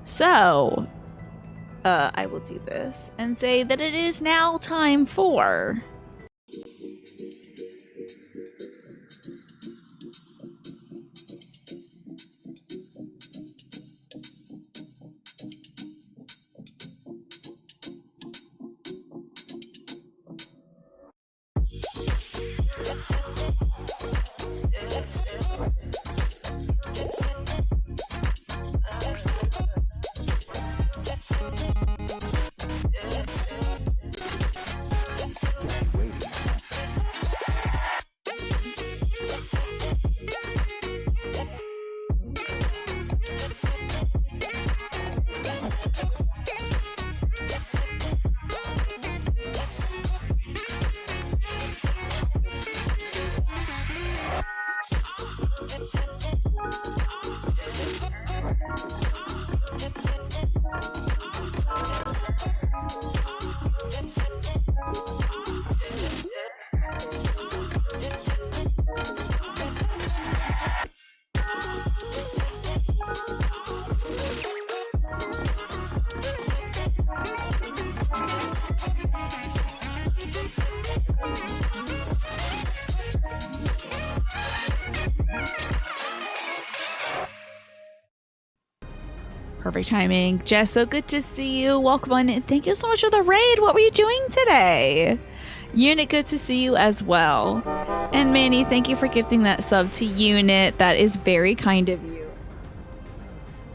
So, I will do this and say that it is now time for... Perfect timing. Jess, so good to see you. Welcome on in. Thank you so much for the raid. What were you doing today? Unit, good to see you as well. And Manny, thank you for gifting that sub to Unit. That is very kind of you.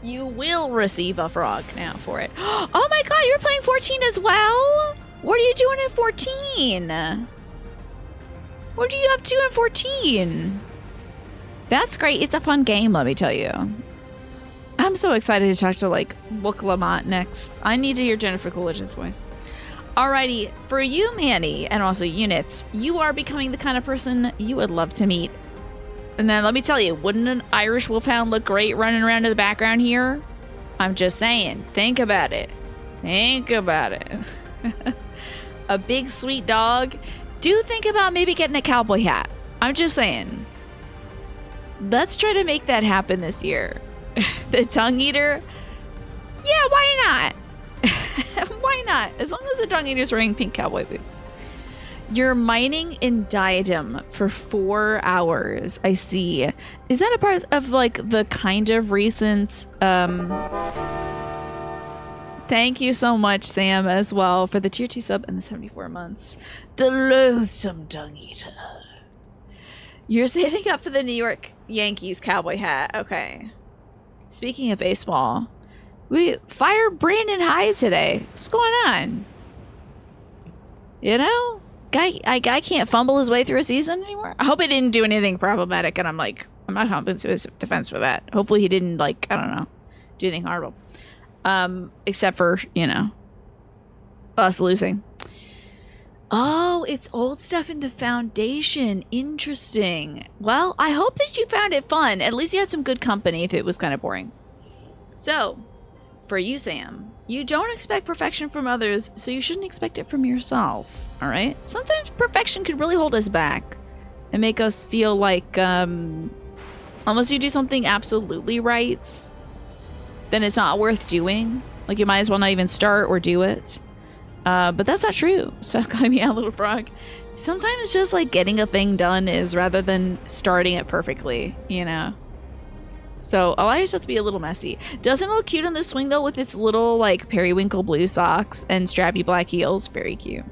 You will receive a frog now for it. Oh my god, you're playing 14 as well? What are you doing at 14? What are you up to at 14? That's great. It's a fun game, let me tell you. I'm so excited to talk to, like, Book Lamont next. I need to hear Jennifer Coolidge's voice. Alrighty, for you, Manny, and also Units, you are becoming the kind of person you would love to meet. And then let me tell you, wouldn't an Irish wolfhound look great running around in the background here? I'm just saying, think about it. Think about it. A big, sweet dog. Do think about maybe getting a cowboy hat. I'm just saying. Let's try to make that happen this year. The tongue eater? Yeah, why not? Why not? As long as the tongue eater's wearing pink cowboy boots. You're mining in Diadem for 4 hours. I see. Is that a part of, like, the kind of recent... Thank you so much, Sam, as well, for the tier 2 sub and the 74 months. The loathsome tongue eater. You're saving up for the New York Yankees cowboy hat. Okay. Speaking of baseball, we fired Brandon Hyde today. What's going on? You know? Guy can't fumble his way through a season anymore. I hope he didn't do anything problematic, and I'm not humping to his defense for that. Hopefully he didn't, like, I don't know, do anything horrible. Except for, you know, us losing. Oh, it's old stuff in the foundation. Interesting. Well, I hope that you found it fun. At least you had some good company if it was kind of boring. So, for you, Sam, you don't expect perfection from others, so you shouldn't expect it from yourself. All right? Sometimes perfection could really hold us back and make us feel like, unless you do something absolutely right, then it's not worth doing. Like, you might as well not even start or do it. But that's not true. So, call me out, little frog. Sometimes just, like, getting a thing done is rather than starting it perfectly, you know? So, allow yourself to be a little messy. Doesn't it look cute on the swing, though, with its little, like, periwinkle blue socks and strappy black heels? Very cute.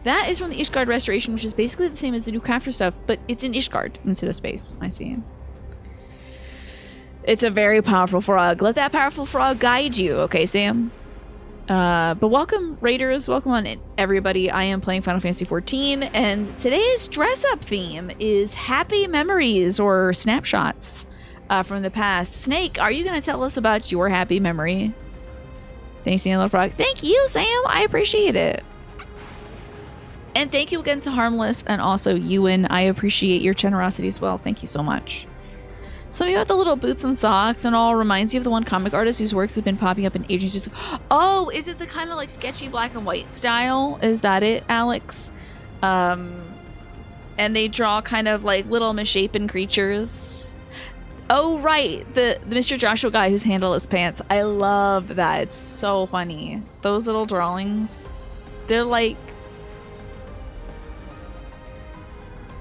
That is from the Ishgard Restoration, which is basically the same as the new crafter stuff, but it's in Ishgard instead of space. I see. It's a very powerful frog. Let that powerful frog guide you, okay, Sam? But welcome, Raiders. Welcome on in, everybody. I am playing Final Fantasy XIV, and today's dress-up theme is happy memories or snapshots from the past. Snake, are you going to tell us about your happy memory? Thanks, Little Frog. Thank you, Sam. I appreciate it. And thank you again to Harmless and also Ewan. I appreciate your generosity as well. Thank you so much. Some of you have the little boots and socks and all reminds you of the one comic artist whose works have been popping up in agencies. Oh, is it the kind of like sketchy black and white style? Is that it, Alex? And they draw kind of like little misshapen creatures. Oh, right. The Mr. Joshua guy who's handled his pants. I love that. It's so funny. Those little drawings, they're like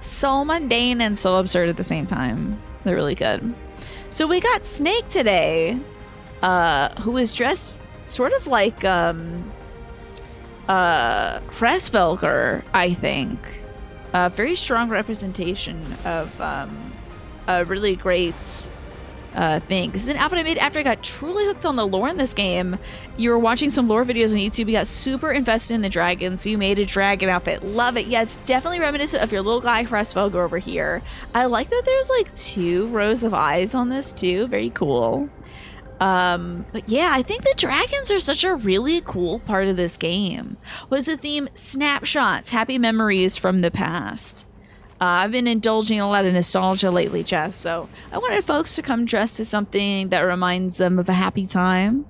so mundane and so absurd at the same time. They're really good. So we got Snake today, who is dressed sort of like Hresvelger, I think. A very strong representation of a really great thing. This is an outfit I made after I got truly hooked on the lore in this game. You were watching some lore videos on YouTube. You got super invested in the dragon, so you made a dragon outfit. Love it. Yeah, it's definitely reminiscent of your little guy Hresvelger over here. I like that there's like 2 rows of eyes on this too. Very cool. But yeah, I think the dragons are such a really cool part of this game. Was the theme snapshots, happy memories from the past. I've been indulging in a lot of nostalgia lately, Jess, so I wanted folks to come dressed as something that reminds them of a happy time.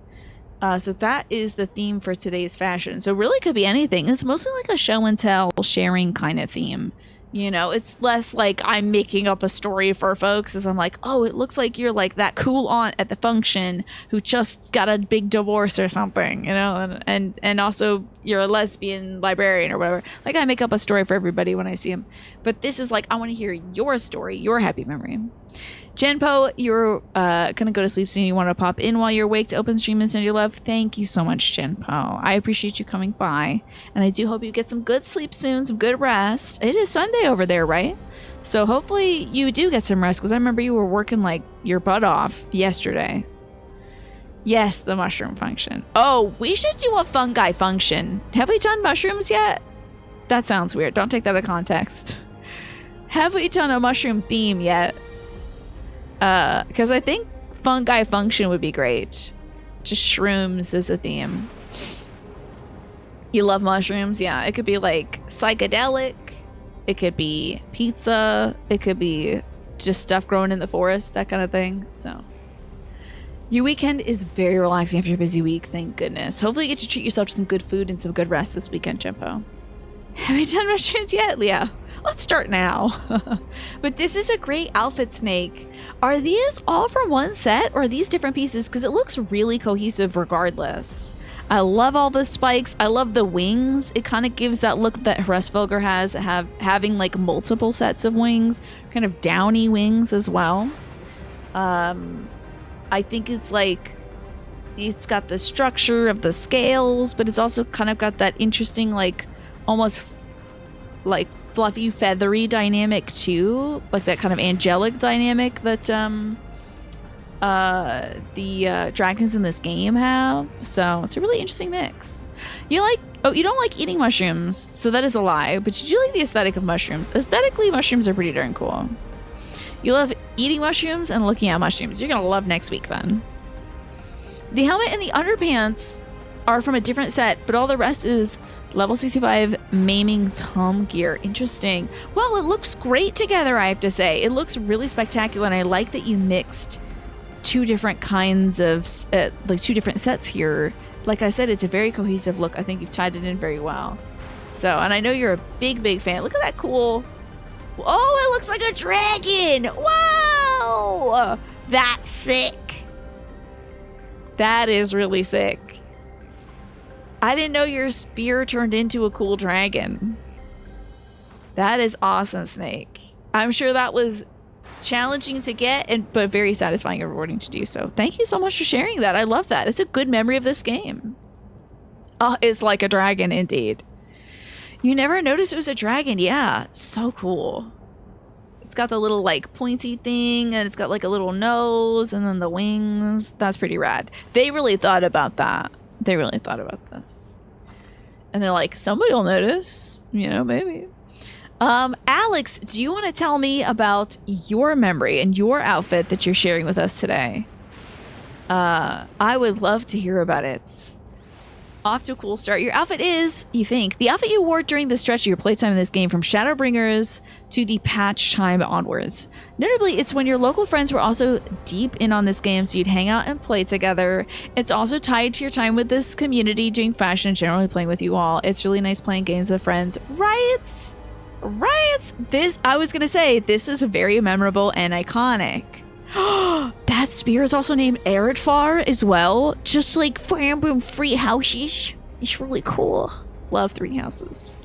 So that is the theme for today's fashion. So really could be anything. It's mostly like a show and tell sharing kind of theme. You know, it's less like I'm making up a story for folks as I'm like, oh, it looks like you're like that cool aunt at the function who just got a big divorce or something, you know, and also you're a lesbian librarian or whatever. Like I make up a story for everybody when I see them. But this is like, I want to hear your story, your happy memory. Genpo, you're gonna go to sleep soon. You want to pop in while you're awake to open stream and send your love. Thank you so much, Genpo. I appreciate you coming by, and I do hope you get some good sleep soon, some good rest. It is Sunday over there, right? So hopefully you do get some rest, because I remember you were working like your butt off yesterday. Yes, the mushroom function. Oh, we should do a fungi function. Have we done mushrooms yet? That sounds weird. Don't take that out of context. Have we done a mushroom theme yet? Because I think fungi function would be great. Just shrooms as a theme. You love mushrooms? Yeah, it could be like psychedelic. It could be pizza. It could be just stuff growing in the forest, that kind of thing. So your weekend is very relaxing after a busy week, thank goodness. Hopefully you get to treat yourself to some good food and some good rest this weekend, Jimpo. Have you done mushrooms yet, Leah? Let's start now. But this is a great outfit, Snake. Are these all from one set or are these different pieces? Because it looks really cohesive regardless. I love all the spikes. I love the wings. It kind of gives that look that Hresvelger has, having like multiple sets of wings, kind of downy wings as well. I think it's like, it's got the structure of the scales, but it's also kind of got that interesting, like almost like fluffy, feathery dynamic too, like that kind of angelic dynamic that the dragons in this game have. So it's a really interesting mix. You don't like eating mushrooms, so that is a lie, but you do like the aesthetic of mushrooms. Aesthetically, mushrooms are pretty darn cool. You love eating mushrooms and looking at mushrooms. You're gonna love next week then. The helmet and the underpants are from a different set, but all the rest is level 65 maiming Tom gear. Interesting. Well, it looks great together, I have to say. It looks really spectacular, and I like that you mixed 2 different kinds of, like 2 different sets here. Like I said, it's a very cohesive look. I think you've tied it in very well. So, and I know you're a big, big fan. Look at that cool. Oh, it looks like a dragon. Whoa! That's sick. That is really sick. I didn't know your spear turned into a cool dragon. That is awesome, Snake. I'm sure that was challenging to get, but very satisfying and rewarding to do so. Thank you so much for sharing that. I love that. It's a good memory of this game. Oh, it's like a dragon indeed. You never noticed it was a dragon. Yeah, it's so cool. It's got the little like pointy thing, and it's got like a little nose, and then the wings. That's pretty rad. They really thought about that. They really thought about this. And they're like, somebody will notice, you know, maybe. Alex, do you want to tell me about your memory and your outfit that you're sharing with us today? I would love to hear about it. Off to a cool start. Your outfit is, you think, the outfit you wore during the stretch of your playtime in this game from Shadowbringers to the patch time onwards. Notably, it's when your local friends were also deep in on this game, so you'd hang out and play together. It's also tied to your time with this community doing fashion and generally playing with you all. It's really nice playing games with friends. Right? Right? This, I was gonna say, this is very memorable and iconic. That spear is also named Eredfar as well. Just like Fire Emblem Three Houses. It's really cool. Love Three Houses.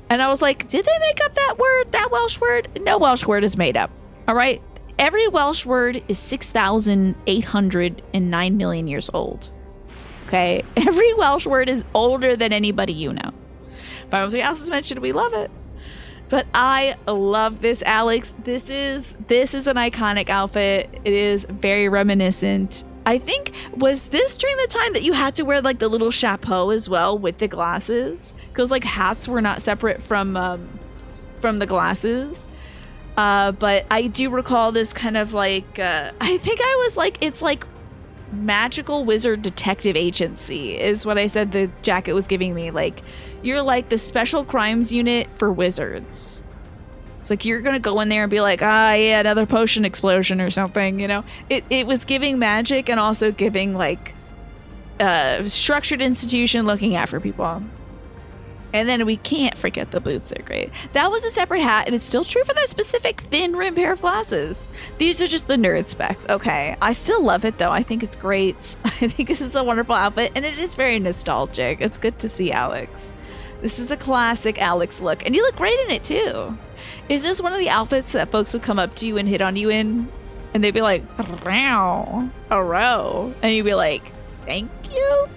And I was like, did they make up that word, that Welsh word? No Welsh word is made up. All right. Every Welsh word is 6,809 million years old. Okay. Every Welsh word is older than anybody you know. Fire Emblem Three Houses mentioned, we love it. But I love this, Alex. This is an iconic outfit. It is very reminiscent. I think, was this during the time that you had to wear like the little chapeau as well with the glasses? Because like hats were not separate from the glasses. But I do recall this kind of like, I think I was like, it's like magical wizard detective agency is what I said the jacket was giving me. Like, you're like the special crimes unit for wizards. It's like you're gonna go in there and be like, ah, yeah, another potion explosion or something, you know? It was giving magic and also giving like structured institution looking out for people. And then we can't forget the boots. They're great. That was a separate hat, and it's still true for that specific thin rim pair of glasses. These are just the nerd specs. Okay. I still love it, though. I think it's great. I think this is a wonderful outfit, and it is very nostalgic. It's good to see Alex. This is a classic Alex look, and you look great in it, too. Is this one of the outfits that folks would come up to you and hit on you in? And they'd be like, "Row, a row," and you'd be like, "Thank you?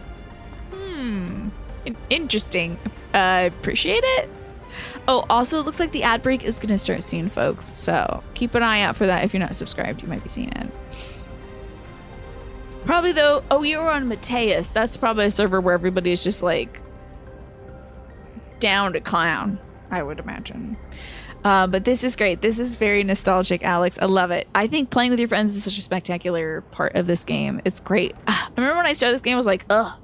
Interesting. Appreciate it." Oh, also, it looks like the ad break is going to start soon, folks. So keep an eye out for that. If you're not subscribed, you might be seeing it. Probably, though. Oh, you were on Mateus. That's probably a server where everybody's just like down to clown, I would imagine. But this is great. This is very nostalgic, Alex. I love it. I think playing with your friends is such a spectacular part of this game. It's great. I remember when I started this game, I was like, ugh,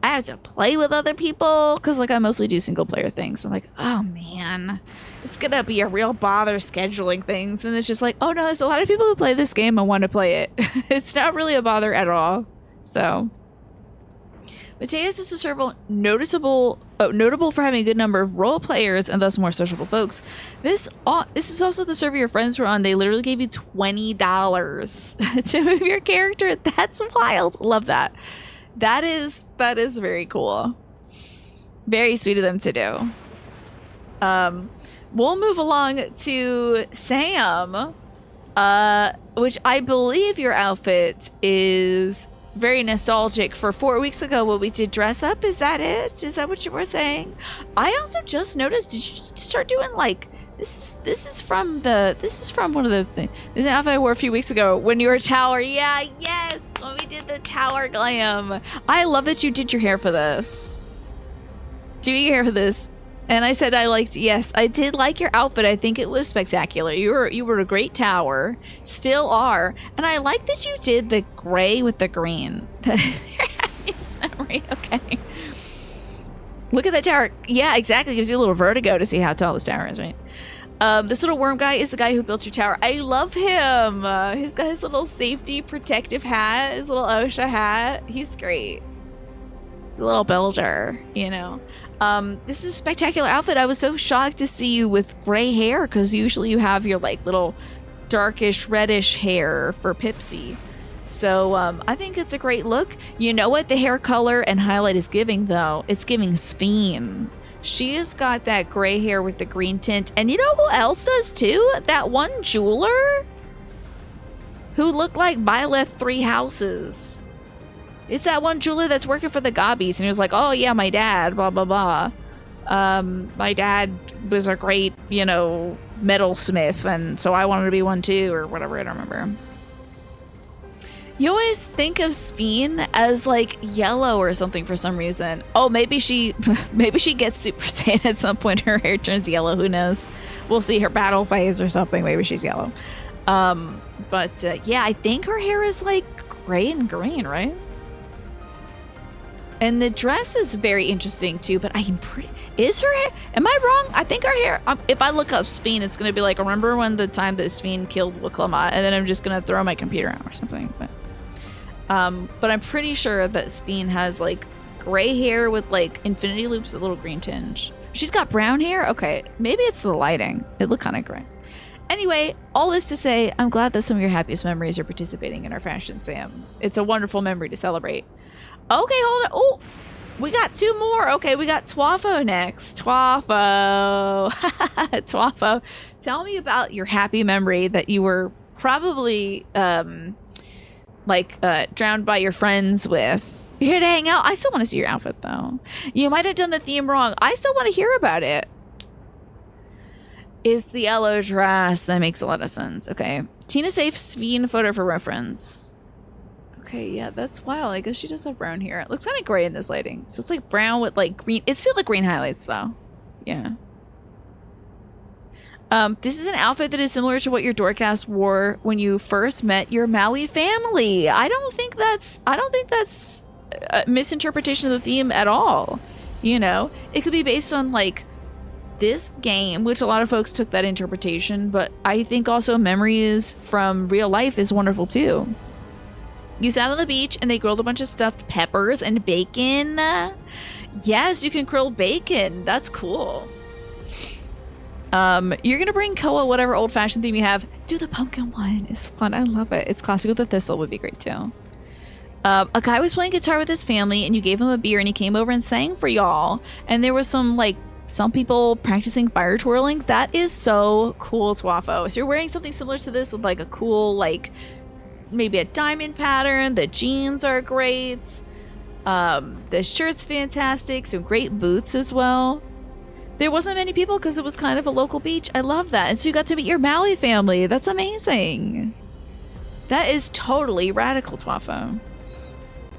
I have to play with other people, because like I mostly do single player things. So I'm like, oh man, it's gonna be a real bother scheduling things. And it's just like, oh no, there's a lot of people who play this game and want to play it. It's not really a bother at all. So Mateus is a server notable for having a good number of role players and thus more sociable folks. This is also the server your friends were on. They literally gave you $20 to move your character. That's wild. Love that. That is very cool. Very sweet of them to do. We'll move along to Sam, which I believe your outfit is very nostalgic for 4 weeks ago when we did dress up. Is that it? Is that what you were saying? I also just noticed, did you just start doing like this is from one of the things. This is an outfit I wore a few weeks ago when you were tower. Yeah, yes, when we did the tower glam. I love that you did your hair for this. Doing your hair for this. And I said yes, I did like your outfit. I think it was spectacular. You were a great tower. Still are. And I like that you did the gray with the green. Your happiest memory. Okay. Look at that tower. Yeah, exactly. It gives you a little vertigo to see how tall this tower is, right? This little worm guy is the guy who built your tower. I love him. He's got his little safety protective hat, his little OSHA hat. He's great. The little builder, you know. This is a spectacular outfit. I was so shocked to see you with gray hair, because usually you have your like little darkish reddish hair for Pipsy. So I think it's a great look. You know what the hair color and highlight is giving, though? It's giving Speen. She has got that gray hair with the green tint. And you know who else does too? That one jeweler who looked like Byleth Three Houses. It's that one jeweler that's working for the Gobbies. And he was like, oh yeah, my dad, blah, blah, blah. My dad was a great, metalsmith. And so I wanted to be one too, or whatever, I don't remember. You always think of Speen as like yellow or something for some reason. Oh, maybe she gets Super Saiyan at some point. Her hair turns yellow. Who knows? We'll see her battle phase or something. Maybe she's yellow. Yeah, I think her hair is like gray and green, right? And the dress is very interesting too. But is her hair? Am I wrong? I think her hair. If I look up Speen, it's gonna be like, remember when the time that Speen killed Waklama, and then I'm just gonna throw my computer out or something. But I'm pretty sure that Speen has like gray hair with like infinity loops, a little green tinge. She's got brown hair. Okay, maybe it's the lighting. It looked kind of gray. Anyway, all this to say, I'm glad that some of your happiest memories are participating in our fashion, Sam. It's a wonderful memory to celebrate. Okay, hold on. Oh, we got 2 more. Okay, we got Twafo next. Twafo. Twafo. Tell me about your happy memory that you were probably, drowned by your friends with. You're here to hang out. I still want to see your outfit, though. You might have done the theme wrong. I still want to hear about it. It's the yellow dress. That makes a lot of sense. Okay. Tina Safe's Sveen photo for reference. Okay, yeah, that's wild. I guess she does have brown hair. It looks kind of gray in this lighting. So it's like brown with like green. It's still the green highlights though. Yeah. This is an outfit that is similar to what your Doorcast wore when you first met your Maui family. I don't think that's a misinterpretation of the theme at all. You know, it could be based on like this game, which a lot of folks took that interpretation, but I think also memories from real life is wonderful too. You sat on the beach and they grilled a bunch of stuffed peppers and bacon. Yes, you can grill bacon. That's cool. You're gonna bring Koa whatever old-fashioned theme you have. Do the pumpkin one. It's fun. I love it. It's classic with the thistle would be great too. A guy was playing guitar with his family and you gave him a beer and he came over and sang for y'all. And there was some people practicing fire twirling. That is so cool, Twafo. So you're wearing something similar to this with like a cool, like maybe a diamond pattern. The jeans are great. The shirt's fantastic. Some great boots as well. There wasn't many people because it was kind of a local beach. I love that. And so you got to meet your Maui family. That's amazing. That is totally radical, Twafo.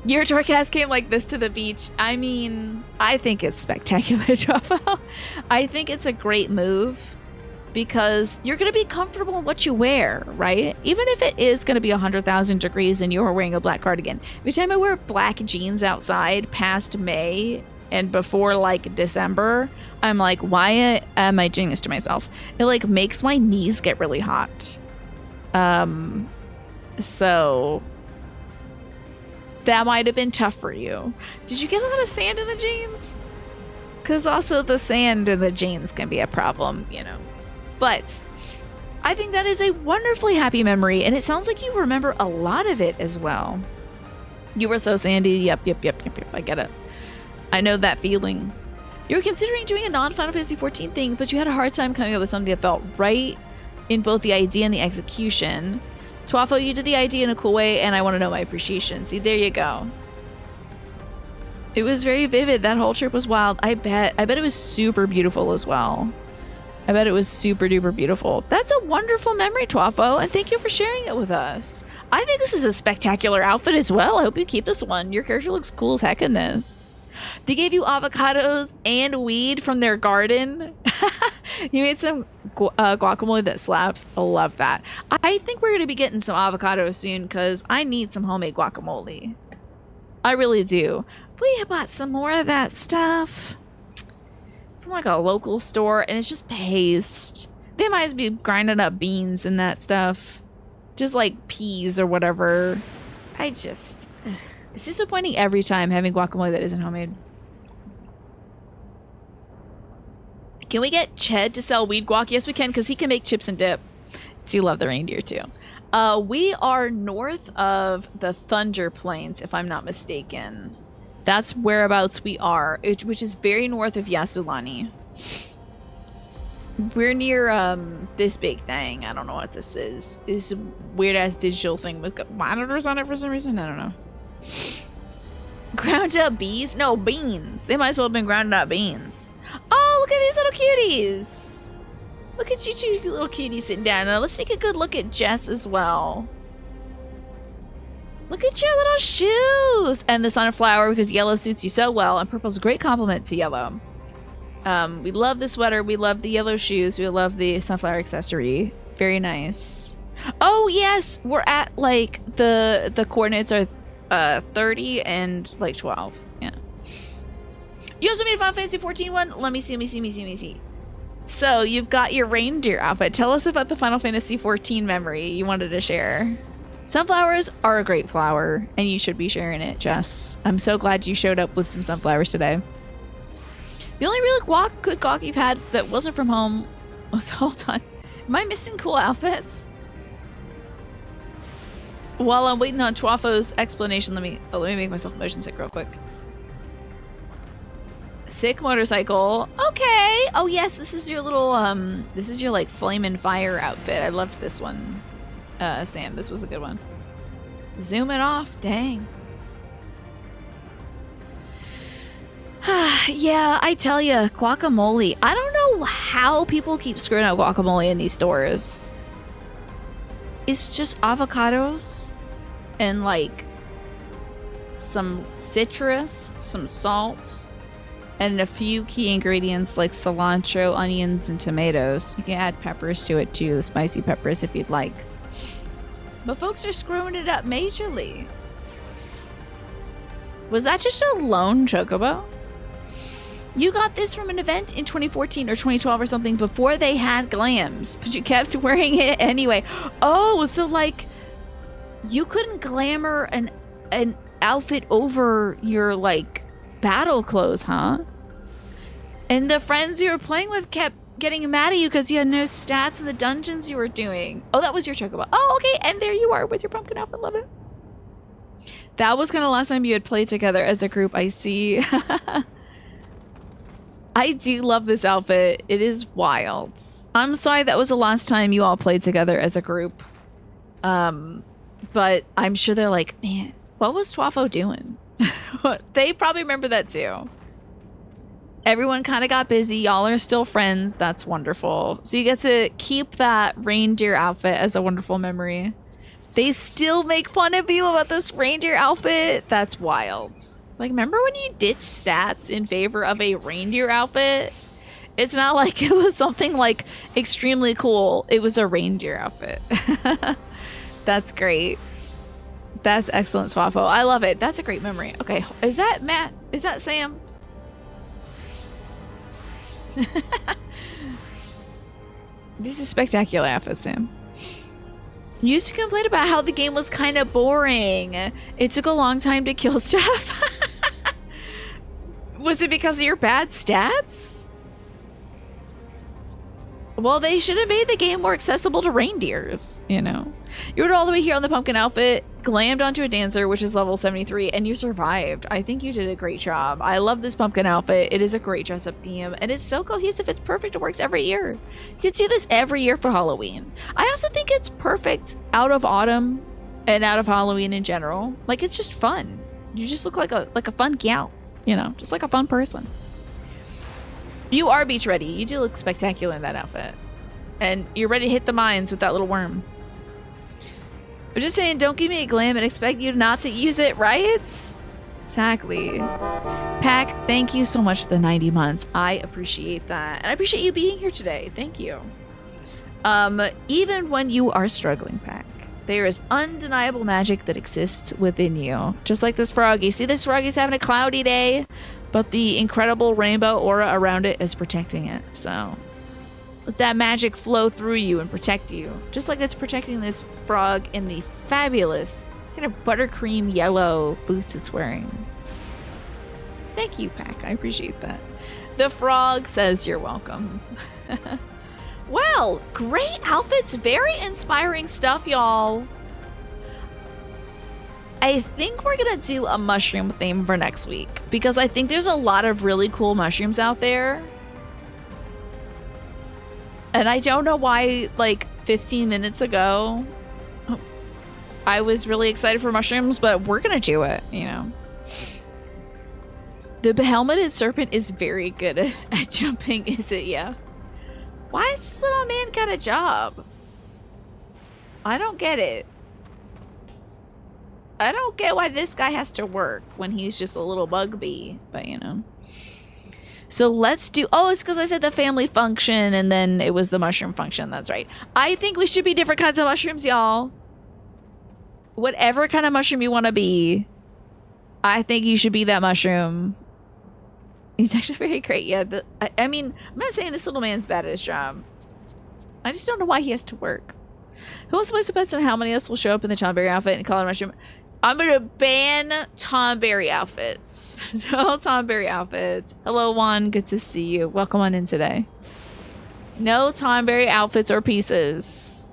Your Doorcast came like this to the beach. I mean, I think it's spectacular, Twafo. I think it's a great move because you're going to be comfortable in what you wear, right? Even if it is going to be 100,000 degrees and you're wearing a black cardigan. Every time I wear black jeans outside past May and before like December, I'm like, why am I doing this to myself? It like makes my knees get really hot. So that might have been tough for you. Did you get a lot of sand in the jeans? Because also the sand in the jeans can be a problem, you know. But I think that is a wonderfully happy memory, and it sounds like you remember a lot of it as well. You were so sandy. Yep. I get it. I know that feeling. You were considering doing a non-Final Fantasy XIV thing, but you had a hard time coming up with something that felt right in both the idea and the execution. Twafo, you did the idea in a cool way, and I want to know my appreciation. See, there you go. It was very vivid. That whole trip was wild. I bet it was super beautiful as well. I bet it was super duper beautiful. That's a wonderful memory, Twafo, and thank you for sharing it with us. I think this is a spectacular outfit as well. I hope you keep this one. Your character looks cool as heck in this. They gave you avocados and weed from their garden. You made some guacamole that slaps. I love that. I think we're going to be getting some avocados soon because I need some homemade guacamole. I really do. We bought some more of that stuff from like a local store and it's just paste. They might as be grinding up beans and that stuff. Just like peas or whatever. It's disappointing every time having guacamole that isn't homemade. Can we get Ched to sell weed guac? Yes, we can, because he can make chips and dip. Do love the reindeer, too. We are north of the Thunder Plains, if I'm not mistaken. That's whereabouts we are, which is very north of Yasulani. We're near this big thing. I don't know what this is. It's a weird-ass digital thing with monitors on it for some reason. I don't know. Ground up bees? No, beans. They might as well have been ground up beans. Oh, look at these little cuties. Look at you two little cuties sitting down. Now let's take a good look at Jess as well. Look at your little shoes. And the sunflower because yellow suits you so well. And purple's a great compliment to yellow. We love the sweater. We love the yellow shoes. We love the sunflower accessory. Very nice. Oh, yes. We're at like the coordinates are 30 and like 12. Yeah. You also made a Final Fantasy XIV one? Let me see. So you've got your reindeer outfit. Tell us about the Final Fantasy XIV memory you wanted to share. Sunflowers are a great flower, and you should be sharing it, Jess. I'm so glad you showed up with some sunflowers today. The only really good guac you've had that wasn't from home was, hold on, Am I missing cool outfits? While I'm waiting on Twafo's explanation, let me make myself motion sick real quick. Sick motorcycle. Okay. Oh yes, this is your little this is your like flame and fire outfit. I loved this one. Sam, this was a good one. Zoom it off. Dang. Yeah, I tell ya, guacamole. I don't know how people keep screwing up guacamole in these stores. It's just avocados and like some citrus, some salt, and a few key ingredients like cilantro, onions, and tomatoes. You can add peppers to it too, the spicy peppers if you'd like. But folks are screwing it up majorly. Was that just a lone chocobo? You got this from an event in 2014 or 2012 or something before they had glams, but you kept wearing it anyway. Oh, so like you couldn't glamour an outfit over your like battle clothes, huh? And the friends you were playing with kept getting mad at you because you had no stats in the dungeons you were doing. Oh, that was your chocobo. Oh, okay, and there you are with your pumpkin outfit. Love it. That was kind of last time you had played together as a group. I see. I do love this outfit. It is wild. I'm sorry that was the last time you all played together as a group. But I'm sure they're like, man, what was Twafo doing? They probably remember that too. Everyone kind of got busy. Y'all are still friends. That's wonderful. So you get to keep that reindeer outfit as a wonderful memory. They still make fun of you about this reindeer outfit. That's wild. Like, remember when you ditched stats in favor of a reindeer outfit? It's not like it was something like extremely cool. It was a reindeer outfit. That's great. That's excellent, Swafo. I love it. That's a great memory. Okay, is that Matt? Is that Sam? These are spectacular outfits, Sam. You used to complain about how the game was kind of boring. It took a long time to kill stuff. Was it because of your bad stats? Well, they should have made the game more accessible to reindeers, you know. You were all the way here on the pumpkin outfit, glammed onto a dancer, which is level 73, and you survived. I think you did a great job. I love this pumpkin outfit. It is a great dress-up theme, and it's so cohesive. It's perfect. It works every year. You can see this every year for Halloween. I also think it's perfect out of autumn and out of Halloween in general. Like, it's just fun. You just look like a fun gal, you know, just like a fun person. You are beach ready. You do look spectacular in that outfit. And you're ready to hit the mines with that little worm. I'm just saying, don't give me a glam and expect you not to use it, right? Exactly. Pack, thank you so much for the 90 months. I appreciate that. And I appreciate you being here today. Thank you. Even when you are struggling, Pack, there is undeniable magic that exists within you. Just like this frog. You see this frog is having a cloudy day, but the incredible rainbow aura around it is protecting it. So let that magic flow through you and protect you. Just like it's protecting this frog in the fabulous kind of buttercream yellow boots it's wearing. Thank you, Pack. I appreciate that. The frog says you're welcome. Well, great outfits. Very inspiring stuff, y'all. I think we're gonna do a mushroom theme for next week because I think there's a lot of really cool mushrooms out there. And I don't know why, like 15 minutes ago, I was really excited for mushrooms, but we're gonna do it, you know. The helmeted serpent is very good at jumping, is it? Yeah. Why has this little man got a job? I don't get it. I don't get why this guy has to work when he's just a little bug bee, but you know. So let's do, oh, it's because I said the family function and then it was the mushroom function. That's right. I think we should be different kinds of mushrooms, y'all. Whatever kind of mushroom you want to be, I think you should be that mushroom. He's actually very great. Yeah, I mean, I'm not saying this little man's bad at his job. I just don't know why he has to work. Who wants to place a bet on how many of us will show up in the Tom Berry outfit and call it a mushroom? I'm going to ban Tom Berry outfits. No Tom Berry outfits. Hello, Juan. Good to see you. Welcome on in today. No Tonberry outfits or pieces.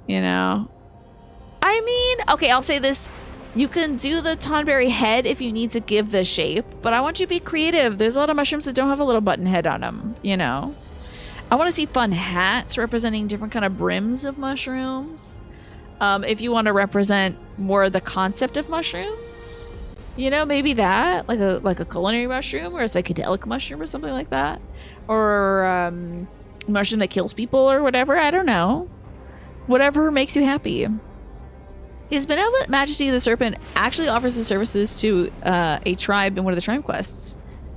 You know? I mean, okay, I'll say this. You can do the Tonberry head if you need to give the shape, but I want you to be creative. There's a lot of mushrooms that don't have a little button head on them, you know? I want to see fun hats representing different kind of brims of mushrooms. If you want to represent more the concept of mushrooms, you know, maybe that, like a culinary mushroom or a psychedelic mushroom or something like that. Or a mushroom that kills people or whatever. I don't know. Whatever makes you happy. His Benevolent Majesty the Serpent actually offers his services to a tribe in one of the tribe quests.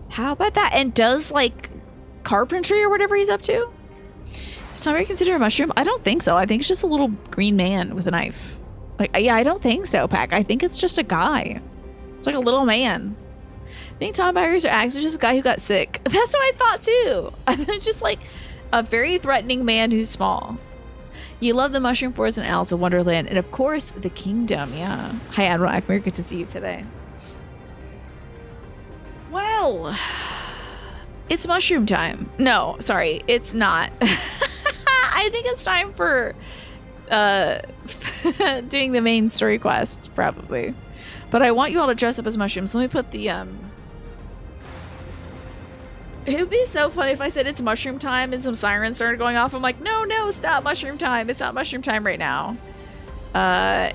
How about that? And does, like, carpentry or whatever he's up to? Is Tonberry considered a mushroom? I don't think so. I think it's just a little green man with a knife. Like, yeah, I don't think so, Pack. I think it's just a guy. It's like a little man. I think Tonberries are actually just a guy who got sick. That's what I thought, too. I thought it's just, like, a very threatening man who's small. You love the mushroom forest and Alice in Wonderland. And, of course, the kingdom. Yeah. Hi, Admiral Ackmer. Good to see you today. Well, it's mushroom time. No, sorry. It's not. I think it's time for doing the main story quest, probably. But I want you all to dress up as mushrooms. Let me put the... It would be so funny if I said it's mushroom time and some sirens started going off. I'm like, no, stop, mushroom time. It's not mushroom time right now. But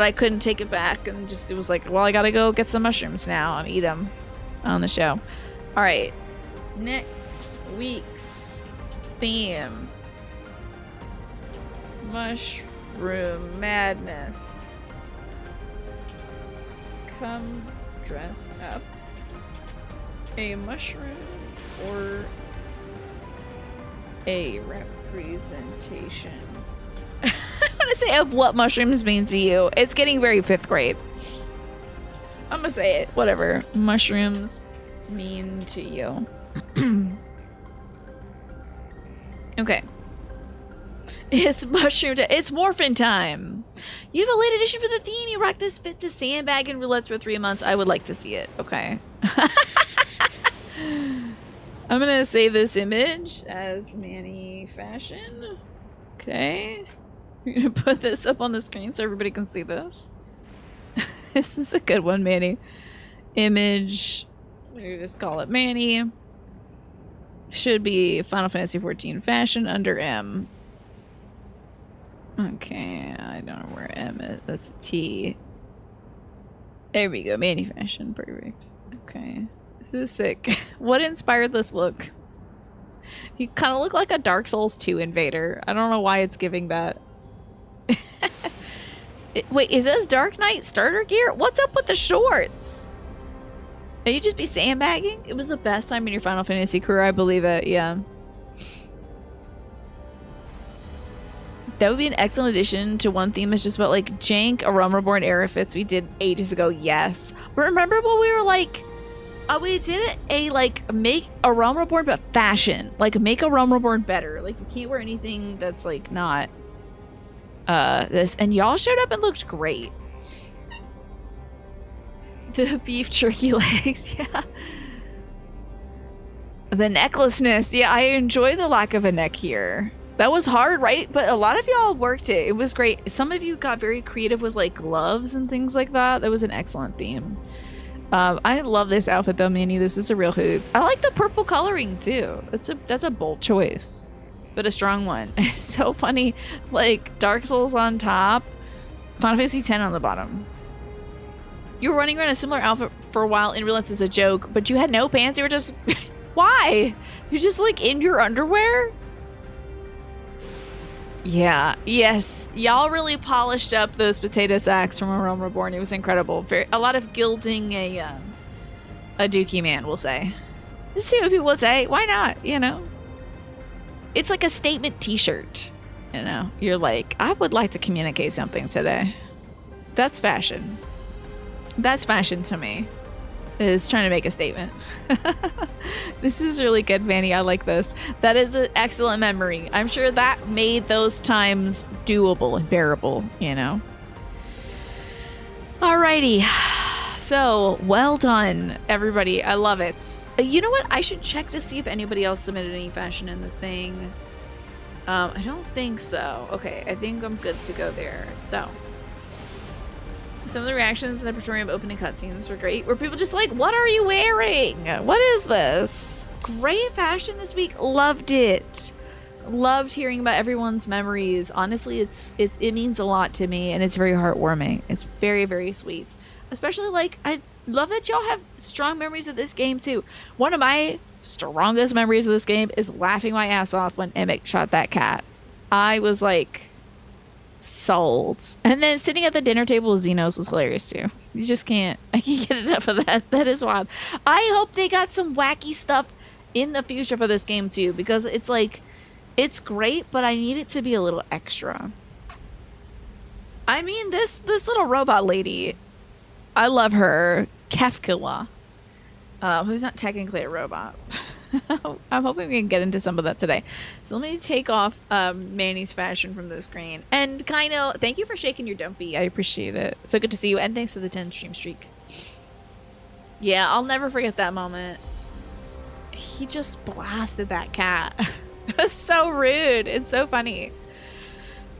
I couldn't take it back and just, it was like, well, I gotta go get some mushrooms now and eat them on the show. All right, next week's theme. Mushroom madness. Come dressed up. A mushroom or a representation. I want to say of what mushrooms means to you. It's getting very 5th grade. I'm gonna say it. Whatever mushrooms mean to you. Okay. It's mushroom time. It's morphin' time. You have a late edition for the theme. You rock this fit to sandbag and roulettes for 3 months. I would like to see it. Okay. I'm gonna save this image as Manny fashion. Okay. We're gonna put this up on the screen so everybody can see this. This is a good one, Manny. Image. We just call it Manny. Should be Final Fantasy XIV fashion under M. Okay, I don't know where M is. That's a T. There we go. Manny fashion. Perfect. Okay. This is sick. What inspired this look? You kind of look like a Dark Souls 2 invader. I don't know why it's giving that. Wait, is this Dark Knight starter gear? What's up with the shorts? Did you just be sandbagging? It was the best time in your Final Fantasy career, I believe it, yeah. That would be an excellent addition to one theme. It's just about like jank, a Realm Reborn era fits we did ages ago. Yes. Remember when we were like, we did a like make a Realm Reborn but fashion. Like make a Realm Reborn better. Like you can't wear anything that's like not this. And y'all showed up and looked great. The beef jerky legs, yeah. The necklaceness. Yeah, I enjoy the lack of a neck here. That was hard, right? But a lot of y'all worked it. It was great. Some of you got very creative with like gloves and things like that. That was an excellent theme. I love this outfit though, Manny. This is a real hoots. I like the purple coloring too. That's a bold choice, but a strong one. It's so funny. Like Dark Souls on top, Final Fantasy X on the bottom. You were running around a similar outfit for a while and realized it's a joke, but you had no pants. You were just why? You're just like in your underwear. Yeah, yes. Y'all really polished up those potato sacks from A Realm Reborn. It was incredible. A lot of gilding a Dookie man, we'll say. Just see what people will say. Why not, you know? It's like a statement t-shirt. You know? You're like, I would like to communicate something today. That's fashion. That's fashion to me. Is trying to make a statement. This is really good, Manny. I like this. That is an excellent memory. I'm sure that made those times doable and bearable, you know? Alrighty. So well done, everybody. I love it. You know what? I should check to see if anybody else submitted any fashion in the thing. I don't think so. Okay, I think I'm good to go there. So, some of the reactions in the Praetorium opening cutscenes were great. Were people just like, what are you wearing? What is this? Great fashion this week. Loved it. Loved hearing about everyone's memories. Honestly, it means a lot to me, and it's very heartwarming. It's very, very sweet. Especially, like, I love that y'all have strong memories of this game, too. One of my strongest memories of this game is laughing my ass off when Emmett shot that cat. I was, like, sold. And then sitting at the dinner table with Xenos was hilarious, too. You just can't... I can't get enough of that. That is wild. I hope they got some wacky stuff in the future for this game, too, because it's, like... It's great, but I need it to be a little extra. I mean, this little robot lady... I love her, Kefkila, who's not technically a robot. I'm hoping we can get into some of that today. So let me take off Manny's fashion from the screen. And Kaino, thank you for shaking your dumpy. I appreciate it. So good to see you. And thanks for the 10 stream streak. Yeah, I'll never forget that moment. He just blasted that cat. It was so rude. It's so funny.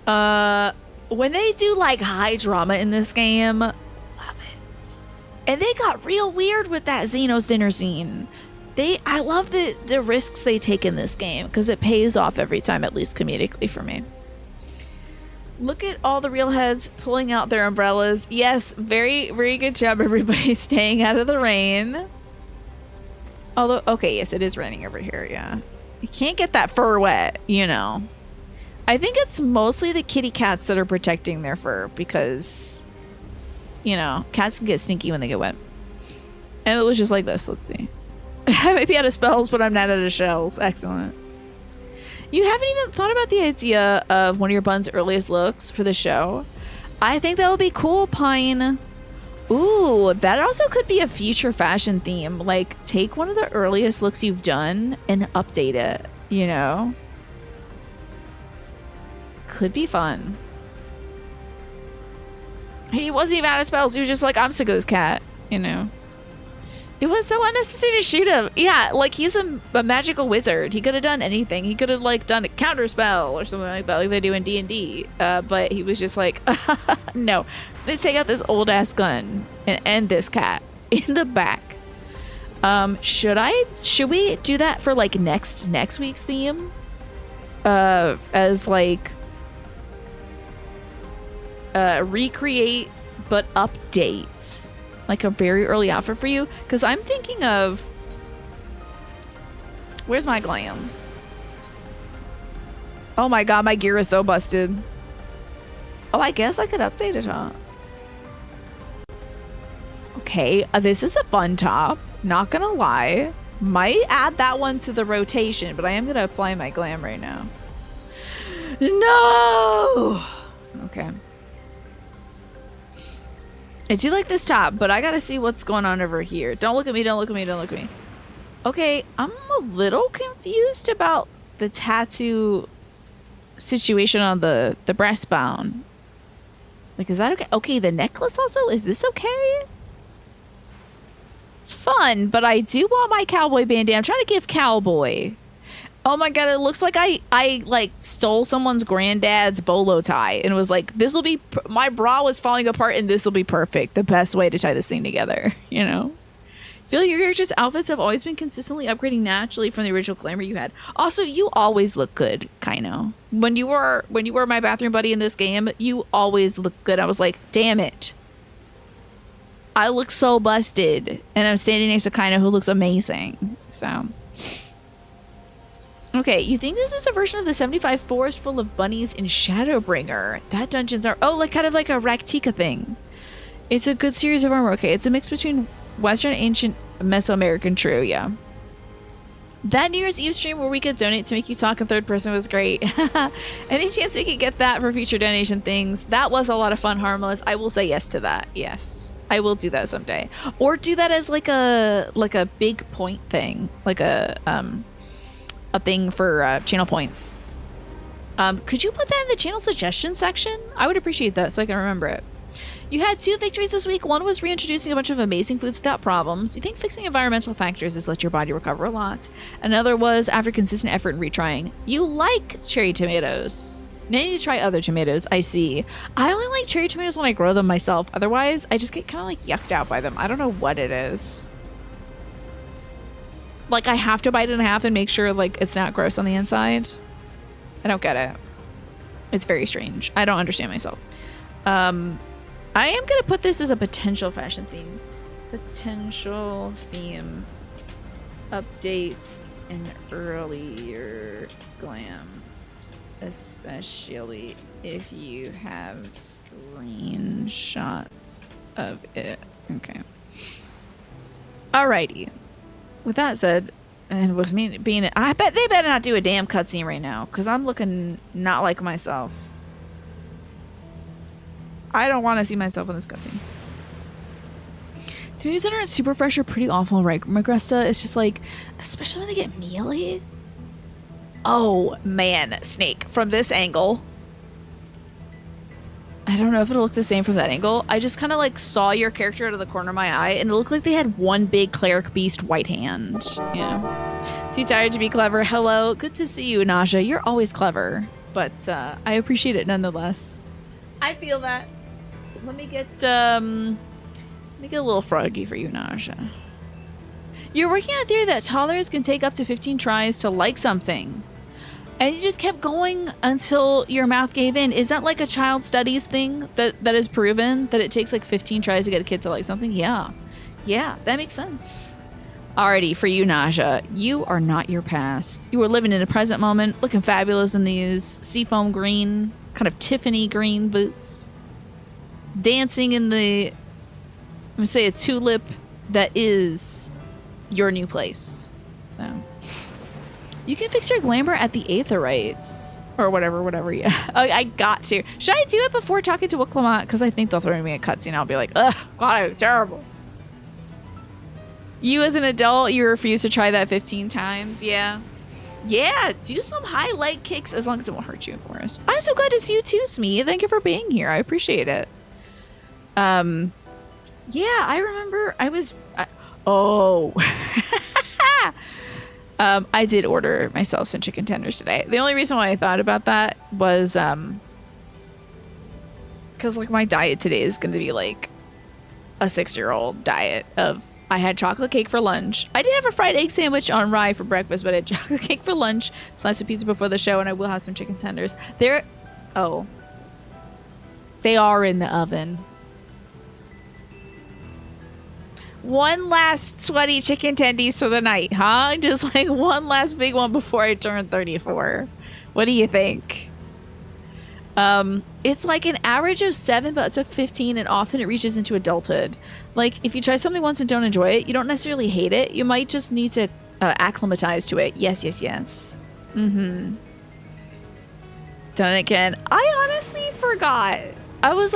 When they do like high drama in this game... And they got real weird with that Xenos dinner scene. I love the risks they take in this game because it pays off every time, at least comedically for me. Look at all the real heads pulling out their umbrellas. Yes, very, very good job, everybody, staying out of the rain. Although, okay, yes, it is raining over here, yeah. You can't get that fur wet, you know. I think it's mostly the kitty cats that are protecting their fur because... You know, cats can get stinky when they get wet. And it was just like this. Let's see. I might be out of spells, but I'm not out of shells. Excellent. You haven't even thought about the idea of one of your bun's earliest looks for the show. I think that would be cool, Pine. Ooh, that also could be a future fashion theme. Like, take one of the earliest looks you've done and update it, you know? Could be fun. He wasn't even out of spells. He was just like, I'm sick of this cat, you know. It was so unnecessary to shoot him. Yeah, like, he's a magical wizard. He could have done anything. He could have, like, done a counter spell or something like that, like they do in D&D. But he was just like, no. Let's take out this old-ass gun and end this cat in the back. Should we do that for, like, next week's theme? As, like... recreate but update like a very early outfit for you, because I'm thinking of where's my glams. Oh my god, my gear is so busted. Oh, I guess I could update it, huh? Okay, this is a fun top, not gonna lie. Might add that one to the rotation, but I am gonna apply my glam right now. No. Okay, I do like this top, but I gotta see what's going on over here. Don't look at me, don't look at me, don't look at me. Okay, I'm a little confused about the tattoo situation on the breastbone. Like, is that okay? Okay, the necklace also? Is this okay? It's fun, but I do want my cowboy bandana. I'm trying to give cowboy. Oh my god, it looks like I like stole someone's granddad's bolo tie and was like, this will be, my bra was falling apart and this will be perfect. The best way to tie this thing together, you know? I feel like your character's outfits have always been consistently upgrading naturally from the original glamour you had. Also, you always look good, Kaino. When you were my bathroom buddy in this game, you always look good. I was like, damn it. I look so busted. And I'm standing next to Kaino, who looks amazing. So... Okay, you think this is a version of the 75 forest full of bunnies in Shadowbringer? That dungeons are... Oh, like kind of like a Raktika thing. It's a good series of armor. Okay, it's a mix between Western and ancient Mesoamerican. True, yeah. That New Year's Eve stream where we could donate to make you talk in third person was great. Any chance we could get that for future donation things? That was a lot of fun, Harmless. I will say yes to that. Yes. I will do that someday. Or do that as like a big point thing. Like a thing for channel points. Could you put that in the channel suggestion section? I would appreciate that so I can remember it. You had 2 victories this week. One was reintroducing a bunch of amazing foods without problems. You think fixing environmental factors has let your body recover a lot. Another was after consistent effort and retrying. You like cherry tomatoes. Now you need to try other tomatoes. I see. I only like cherry tomatoes when I grow them myself. Otherwise, I just get kind of like yucked out by them. I don't know what it is. Like I have to bite it in half and make sure like it's not gross on the inside. I don't get it. It's very strange. I don't understand myself. I am going to put this as a potential fashion theme. Potential theme. Updates in earlier glam. Especially if you have screenshots of it. Okay. Alrighty. With that said, and with me being... I bet they better not do a damn cutscene right now, because I'm looking not like myself. I don't want to see myself in this cutscene. Tomatoes that aren't super fresh are pretty awful, right, Magresta? It's just like, especially when they get mealy. Oh, man, Snake. From this angle... I don't know if it'll look the same from that angle. I just kind of like saw your character out of the corner of my eye and it looked like they had one big cleric beast white hand. Yeah. Too tired to be clever. Hello. Good to see you, Naja. You're always clever. But I appreciate it nonetheless. I feel that. Let me get a little froggy for you, Naja. You're working on a theory that toddlers can take up to 15 tries to like something. And you just kept going until your mouth gave in. Is that like a child studies thing that is proven? That it takes like 15 tries to get a kid to like something? Yeah. Yeah, that makes sense. Alrighty, for you, Naja. You are not your past. You are living in a present moment, looking fabulous in these seafoam green, kind of Tiffany green boots. Dancing in the, I'm going to say a tulip that is your new place. So... You can fix your glamour at the Aetherites. Or whatever, yeah. I got to. Should I do it before talking to Wiclamont? Because I think they'll throw me a cutscene. I'll be like, ugh, God, terrible. You as an adult, you refuse to try that 15 times? Yeah. Yeah, do some high leg kicks as long as it won't hurt you, of course. I'm so glad to see you too, Smee. Thank you for being here. I appreciate it. Yeah, I remember oh. I did order myself some chicken tenders today. The only reason why I thought about that was because like my diet today is going to be like a 6-year-old diet of I had chocolate cake for lunch. I did have a fried egg sandwich on rye for breakfast, but I had chocolate cake for lunch, slice of pizza before the show, and I will have some chicken tenders. They are in the oven. One last sweaty chicken tendies for the night, huh? Just like one last big one before I turn 34. What do you think? It's like an average of 7, but it's a 15, and often it reaches into adulthood. Like, if you try something once and don't enjoy it, you don't necessarily hate it. You might just need to acclimatize to it. Yes. Mm-hmm. Done it again. I honestly forgot. I was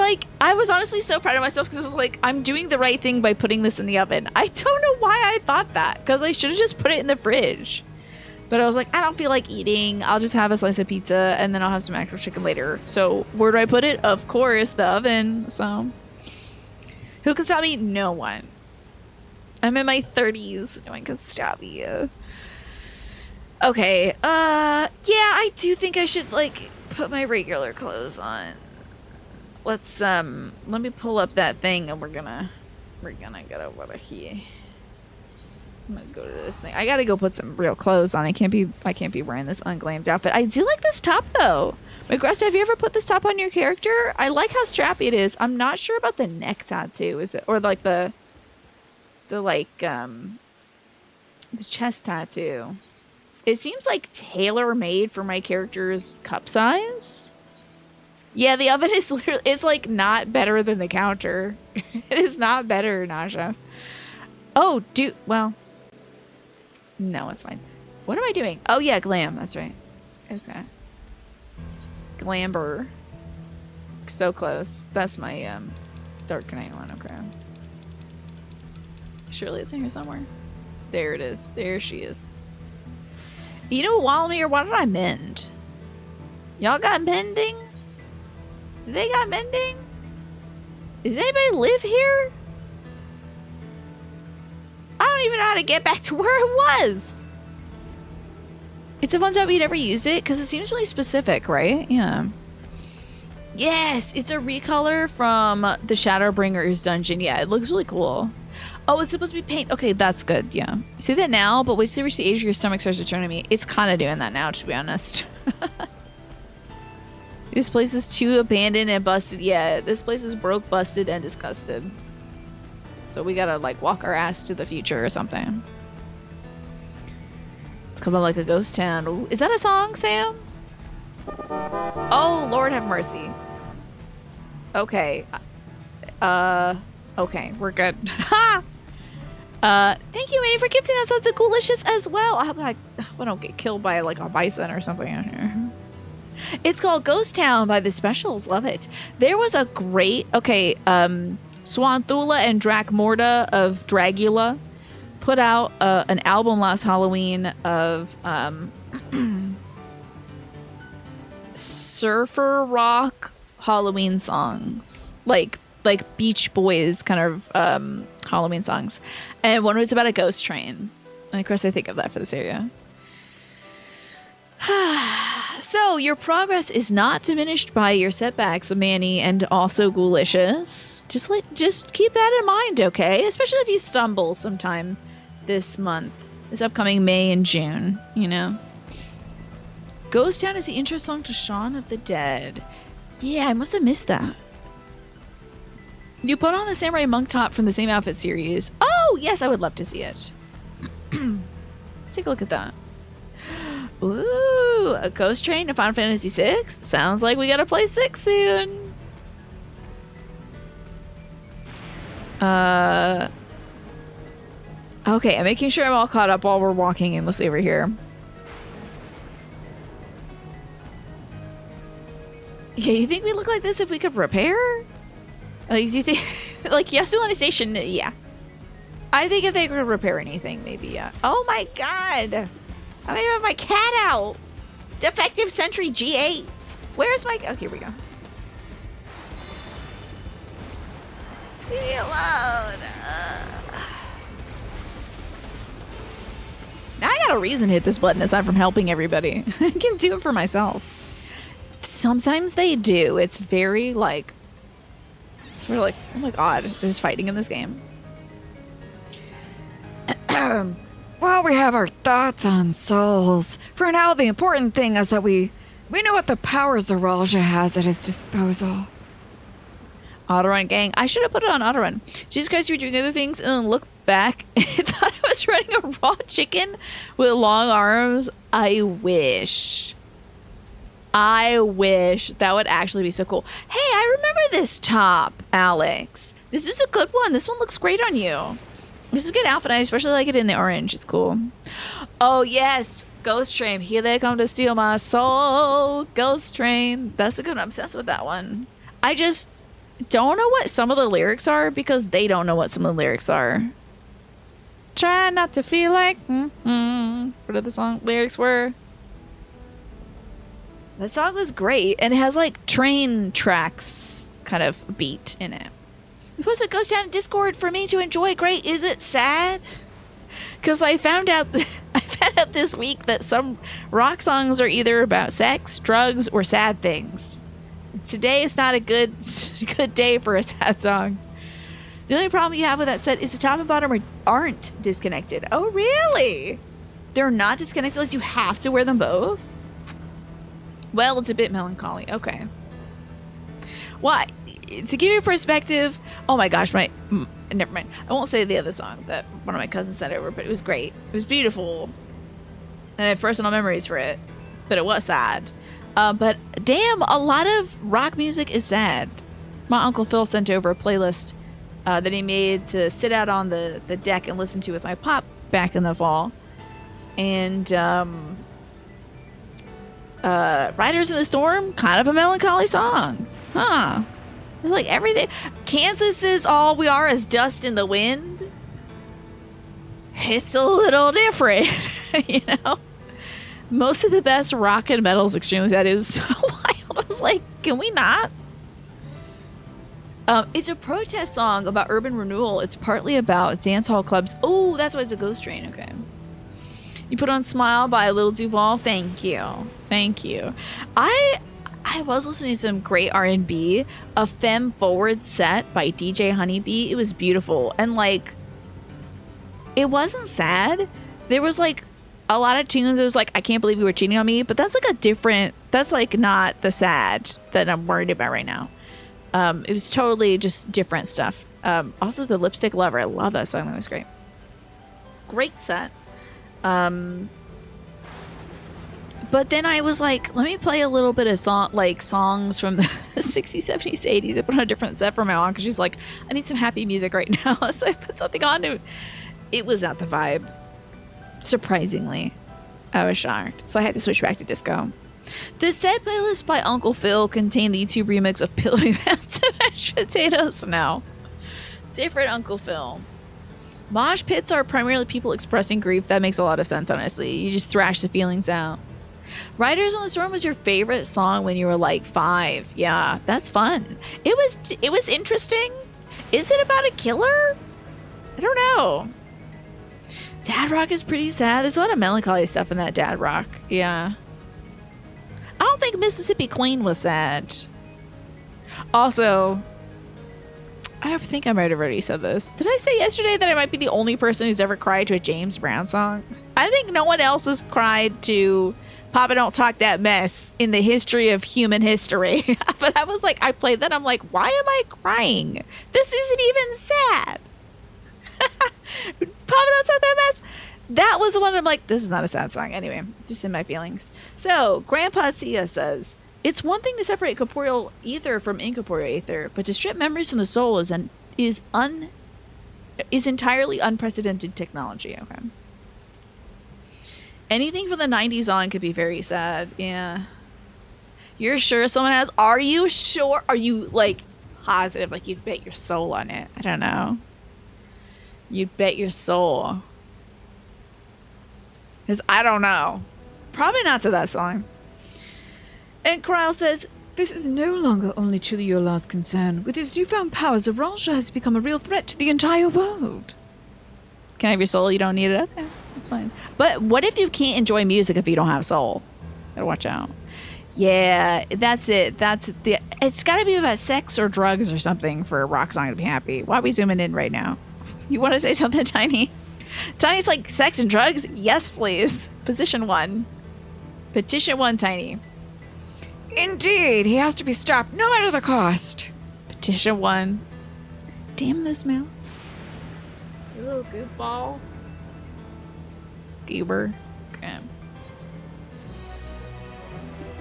honestly so proud of myself because I was like, I'm doing the right thing by putting this in the oven. I don't know why I thought that, because I should have just put it in the fridge. But I was like, I don't feel like eating. I'll just have a slice of pizza and then I'll have some actual chicken later. So where do I put it? Of course, the oven. So who can stop me? No one. I'm in my 30s. No one can stop me. Okay. Yeah, I do think I should like put my regular clothes on. Let's let me pull up that thing and we're gonna get over here. I'm gonna go to this thing. I gotta go put some real clothes on. I can't be wearing this unglammed outfit. I do like this top though. Magresta, have you ever put this top on your character? I like how strappy it is. I'm not sure about the neck tattoo. Is it, or like the chest tattoo? It seems like tailor made for my character's cup size. Yeah, the oven is literally, it's like not better than the counter. It is not better, Naja. Oh, well. No, it's fine. What am I doing? Oh yeah, glam, that's right. Okay. Glamber. So close. That's my Dark Knight one, okay. Surely it's in here somewhere. There it is. There she is. You know, Walamir, why did I mend? Y'all got mending? They got mending? Does anybody live here? I don't even know how to get back to where it was. It's a fun job you never used it because it seems really specific, right? Yeah. Yes, it's a recolor from the Shadowbringers dungeon. Yeah, it looks really cool. Oh, it's supposed to be paint. Okay, that's good. Yeah. You see that now, but wait till you reach the age where your stomach starts to turn to me. It's kind of doing that now, to be honest. This place is too abandoned and busted. Yeah, this place is broke, busted, and disgusted. So we gotta, like, walk our ass to the future or something. It's coming like a ghost town. Ooh, is that a song, Sam? Oh, Lord have mercy. Okay. Okay, we're good. Ha! Thank you, Manny, for gifting us up to Coolicious as well. I hope I don't get killed by, like, a bison or something out here. It's called Ghost Town by the Specials. Love it. There was a great... Okay, Swanthula and Dracmorda of Dragula put out an album last Halloween of surfer rock Halloween songs. Like Beach Boys kind of Halloween songs. And one was about a ghost train. And of course I think of that for this area. So your progress is not diminished by your setbacks, Manny, and also Ghoulicious. Just keep that in mind, okay? Especially if you stumble sometime this month, this upcoming May and June, you know. Ghost Town is the intro song to Shaun of the Dead. Yeah, I must have missed that. You put on the samurai monk top from the same outfit series. Oh, yes, I would love to see it. Let's take a look at that. Ooh, a ghost train to Final Fantasy VI? Sounds like we gotta play 6 soon. Okay, I'm making sure I'm all caught up while we're walking aimlessly over here. Yeah, you think we look like this if we could repair? Like, do you think... like, Yasuna Station, yeah. I think if they could repair anything, maybe, yeah. Oh my god! I don't even have my cat out! Defective Sentry G8! Where's my... Oh, here we go. Leave me alone! Now I got a reason to hit this button aside from helping everybody. I can do it for myself. Sometimes they do. It's very, like... sort of like, oh my god, there's fighting in this game. Well, we have our thoughts on souls. For now, the important thing is that we know what the powers Zeralja has at his disposal. Autorun gang. I should have put it on Autorun. Jesus Christ, you were doing other things and then look back and thought I was running a raw chicken with long arms. I wish. I wish. That would actually be so cool. Hey, I remember this top, Alex. This is a good one. This one looks great on you. This is a good outfit. I especially like it in the orange. It's cool. Oh, yes. Ghost Train. Here they come to steal my soul. Ghost Train. That's a good one. I'm obsessed with that one. I just don't know what some of the lyrics are because they don't know what some of the lyrics are. Try not to feel like... What are the song lyrics were? That song was great. And it has like train tracks kind of beat in it. We posted Ghost Town in Discord for me to enjoy. Great. Is it sad? Because I found out this week that some rock songs are either about sex, drugs, or sad things. Today is not a good day for a sad song. The only problem you have with that set is the top and bottom aren't disconnected. Oh, really? They're not disconnected? Like you have to wear them both? Well, it's a bit melancholy. Okay. Why? To give you perspective, oh my gosh, never mind. I won't say the other song that one of my cousins sent over, but it was great. It was beautiful. And I have personal memories for it, but it was sad. But damn, a lot of rock music is sad. My Uncle Phil sent over a playlist that he made to sit out on the deck and listen to with my pop back in the fall. And Riders in the Storm, kind of a melancholy song. Huh. It's like everything. Kansas is all we are is dust in the wind. It's a little different, you know? Most of the best rock and metal is extremely sad. It was so wild. I was like, can we not? It's a protest song about urban renewal. It's partly about dance hall clubs. Oh, that's why it's a ghost train. Okay. You put on Smile by Lil Duval. Thank you. Thank you. I was listening to some great R&B. A Femme Forward set by DJ Honeybee. It was beautiful. And like, it wasn't sad. There was like a lot of tunes. It was like, I can't believe you were cheating on me. But that's like a different, that's like not the sad that I'm worried about right now. It was totally just different stuff. Also, the Lipstick Lover. I love that song. That was great. Great set. But then I was like, let me play a little bit of songs from the 60s, 70s, 80s. I put on a different set for my mom because she's like, I need some happy music right now. So I put something on. It was not the vibe. Surprisingly, I was shocked. So I had to switch back to disco. The said playlist by Uncle Phil contained the YouTube remix of Pillowy Mounds of Mashed Potatoes. No. Different Uncle Phil. Mosh pits are primarily people expressing grief. That makes a lot of sense, honestly. You just thrash the feelings out. Riders on the Storm was your favorite song when you were like 5. Yeah, that's fun. It was interesting. Is it about a killer? I don't know. Dad Rock is pretty sad. There's a lot of melancholy stuff in that Dad Rock. Yeah. I don't think Mississippi Queen was sad. Also, I think I might have already said this. Did I say yesterday that I might be the only person who's ever cried to a James Brown song? I think no one else has cried to Papa Don't Talk That Mess in the history of human history. But I was like, I played that. I'm like, why am I crying? This isn't even sad. Papa Don't Talk That Mess. That was the one I'm like, this is not a sad song. Anyway, just in my feelings. So, Grandpa Tia says, it's one thing to separate corporeal ether from incorporeal ether, but to strip memories from the soul is entirely unprecedented technology. Okay. Anything from the 90s on could be very sad. Yeah. You're sure someone has? Are you sure? Are you like positive? Like you'd bet your soul on it? I don't know. You'd bet your soul. Because I don't know. Probably not to that song. And Corral says, this is no longer only truly your last concern. With his newfound powers, Aranja has become a real threat to the entire world. Can I have your soul? You don't need it? Okay, that's fine. But what if you can't enjoy music if you don't have soul? Gotta watch out. Yeah, that's it. It's gotta be about sex or drugs or something for a rock song to be happy. Why are we zooming in right now? You want to say something, Tiny? Tiny's like, sex and drugs? Yes, please. Position 1. Petition 1, Tiny. Indeed, he has to be stopped, no matter the cost. Petition 1. Damn this mouse. You little goofball. Goober. Okay.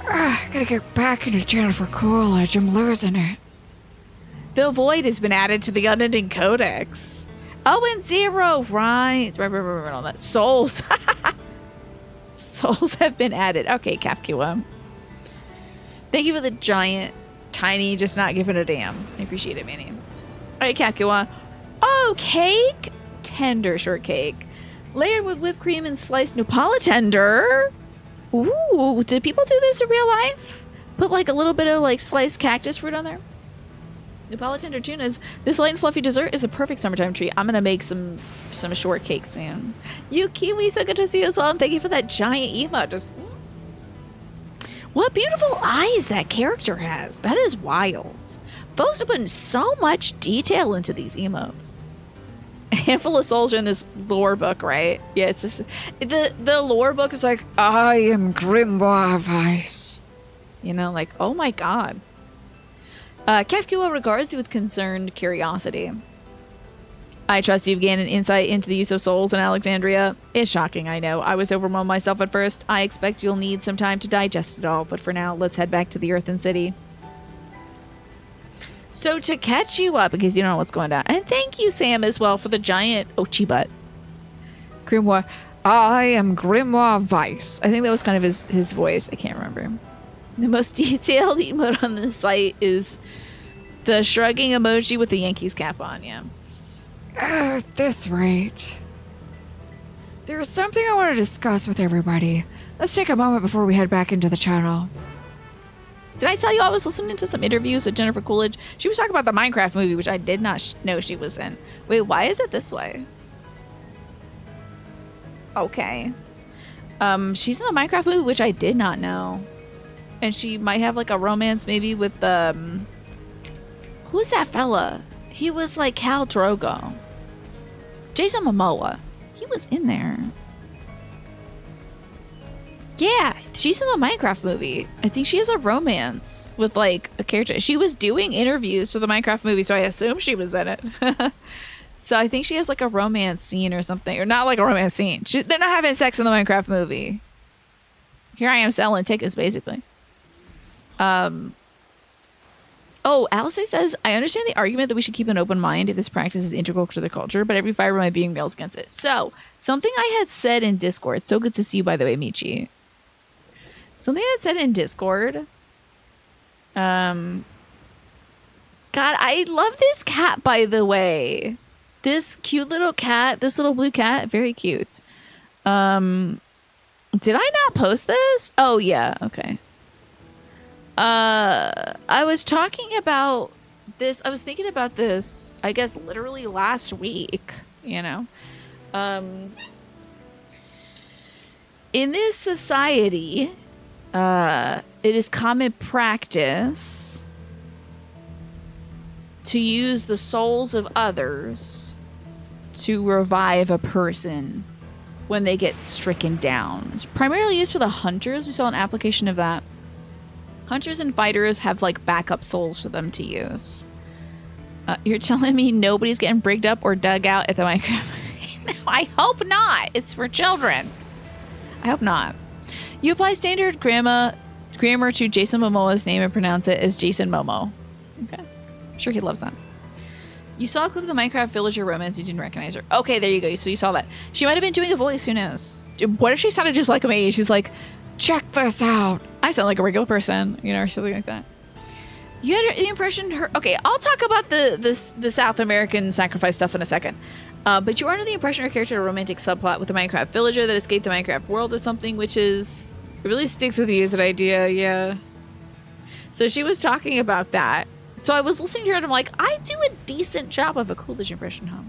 Gotta get back into Jennifer Coolidge. I'm losing it. The Void has been added to the Unending Codex. Oh, and 0. Right. Right on that. Souls. Souls have been added. Okay, Kafkua. Thank you for the giant, tiny, just not giving a damn. I appreciate it, Manny. All right, Kafkua. Oh, cake? Tender shortcake. Layered with whipped cream and sliced Nopala tender. Ooh, did people do this in real life? Put like a little bit of like sliced cactus fruit on there? Nopala tender tunas. This light and fluffy dessert is a perfect summertime treat. I'm gonna make some shortcake soon. You Kiwi, so good to see you as well. And thank you for that giant emote. Just what beautiful eyes that character has. That is wild. Folks are putting so much detail into these emotes. A handful of souls are in this lore book, right? Yeah, it's just the lore book is like, I am Grimoire Vice. You know, like, oh my god. Kafkua regards you with concerned curiosity. I trust you've gained an insight into the use of souls in Alexandria. It's shocking, I know. I was overwhelmed myself at first. I expect you'll need some time to digest it all, but for now, let's head back to the Earthen City. So to catch you up, because you don't know what's going on. And thank you, Sam, as well, for the giant Ochi butt. Grimoire. I am Grimoire Vice. I think that was kind of his voice. I can't remember. The most detailed emote on this site is the shrugging emoji with the Yankees cap on, yeah. At this rate, there is something I want to discuss with everybody. Let's take a moment before we head back into the channel. Did I tell you I was listening to some interviews with Jennifer Coolidge? She was talking about the Minecraft movie, which I did not know she was in. Wait, why is it this way? Okay. She's in the Minecraft movie, which I did not know. And she might have like a romance maybe with who's that fella? He was like Khal Drogo. Jason Momoa. He was in there. Yeah, she's in the Minecraft movie. I think she has a romance with like a character. She was doing interviews for the Minecraft movie, so I assume she was in it. So I think she has like a romance scene or something, or not like a romance scene. They're not having sex in the Minecraft movie. Here I am selling tickets, basically. Oh, Alice says, I understand the argument that we should keep an open mind if this practice is integral to the culture, but every fiber of my being rails against it. So, something I had said in Discord, so good to see you, by the way, Michi. Something I had said in Discord. God, I love this cat, by the way. This cute little cat, this little blue cat, very cute. Did I not post this? Oh, yeah, okay. I was talking about this. I was thinking about this, I guess, literally last week, you know. In this society, it is common practice to use the souls of others to revive a person when they get stricken down. It's primarily used for the hunters. We saw an application of that. Hunters and fighters have like backup souls for them to use. You're telling me nobody's getting brigged up or dug out at the Minecraft? No, I hope not. It's for children. I hope not. You apply standard grammar to Jason Momoa's name and pronounce it as Jason Momo. Okay. I'm sure he loves that. You saw a clip of the Minecraft villager romance. You didn't recognize her. Okay, there you go. So you saw that. She might have been doing a voice. Who knows? What if she sounded just like me? She's like, check this out. I sound like a regular person, you know, or something like that. You had the impression her... Okay, I'll talk about the South American sacrifice stuff in a second. But you were under the impression her character had a romantic subplot with the Minecraft villager that escaped the Minecraft world or something, which is... It really sticks with you as an idea, yeah. So she was talking about that. So I was listening to her and I'm like, I do a decent job of a Coolidge impression, huh?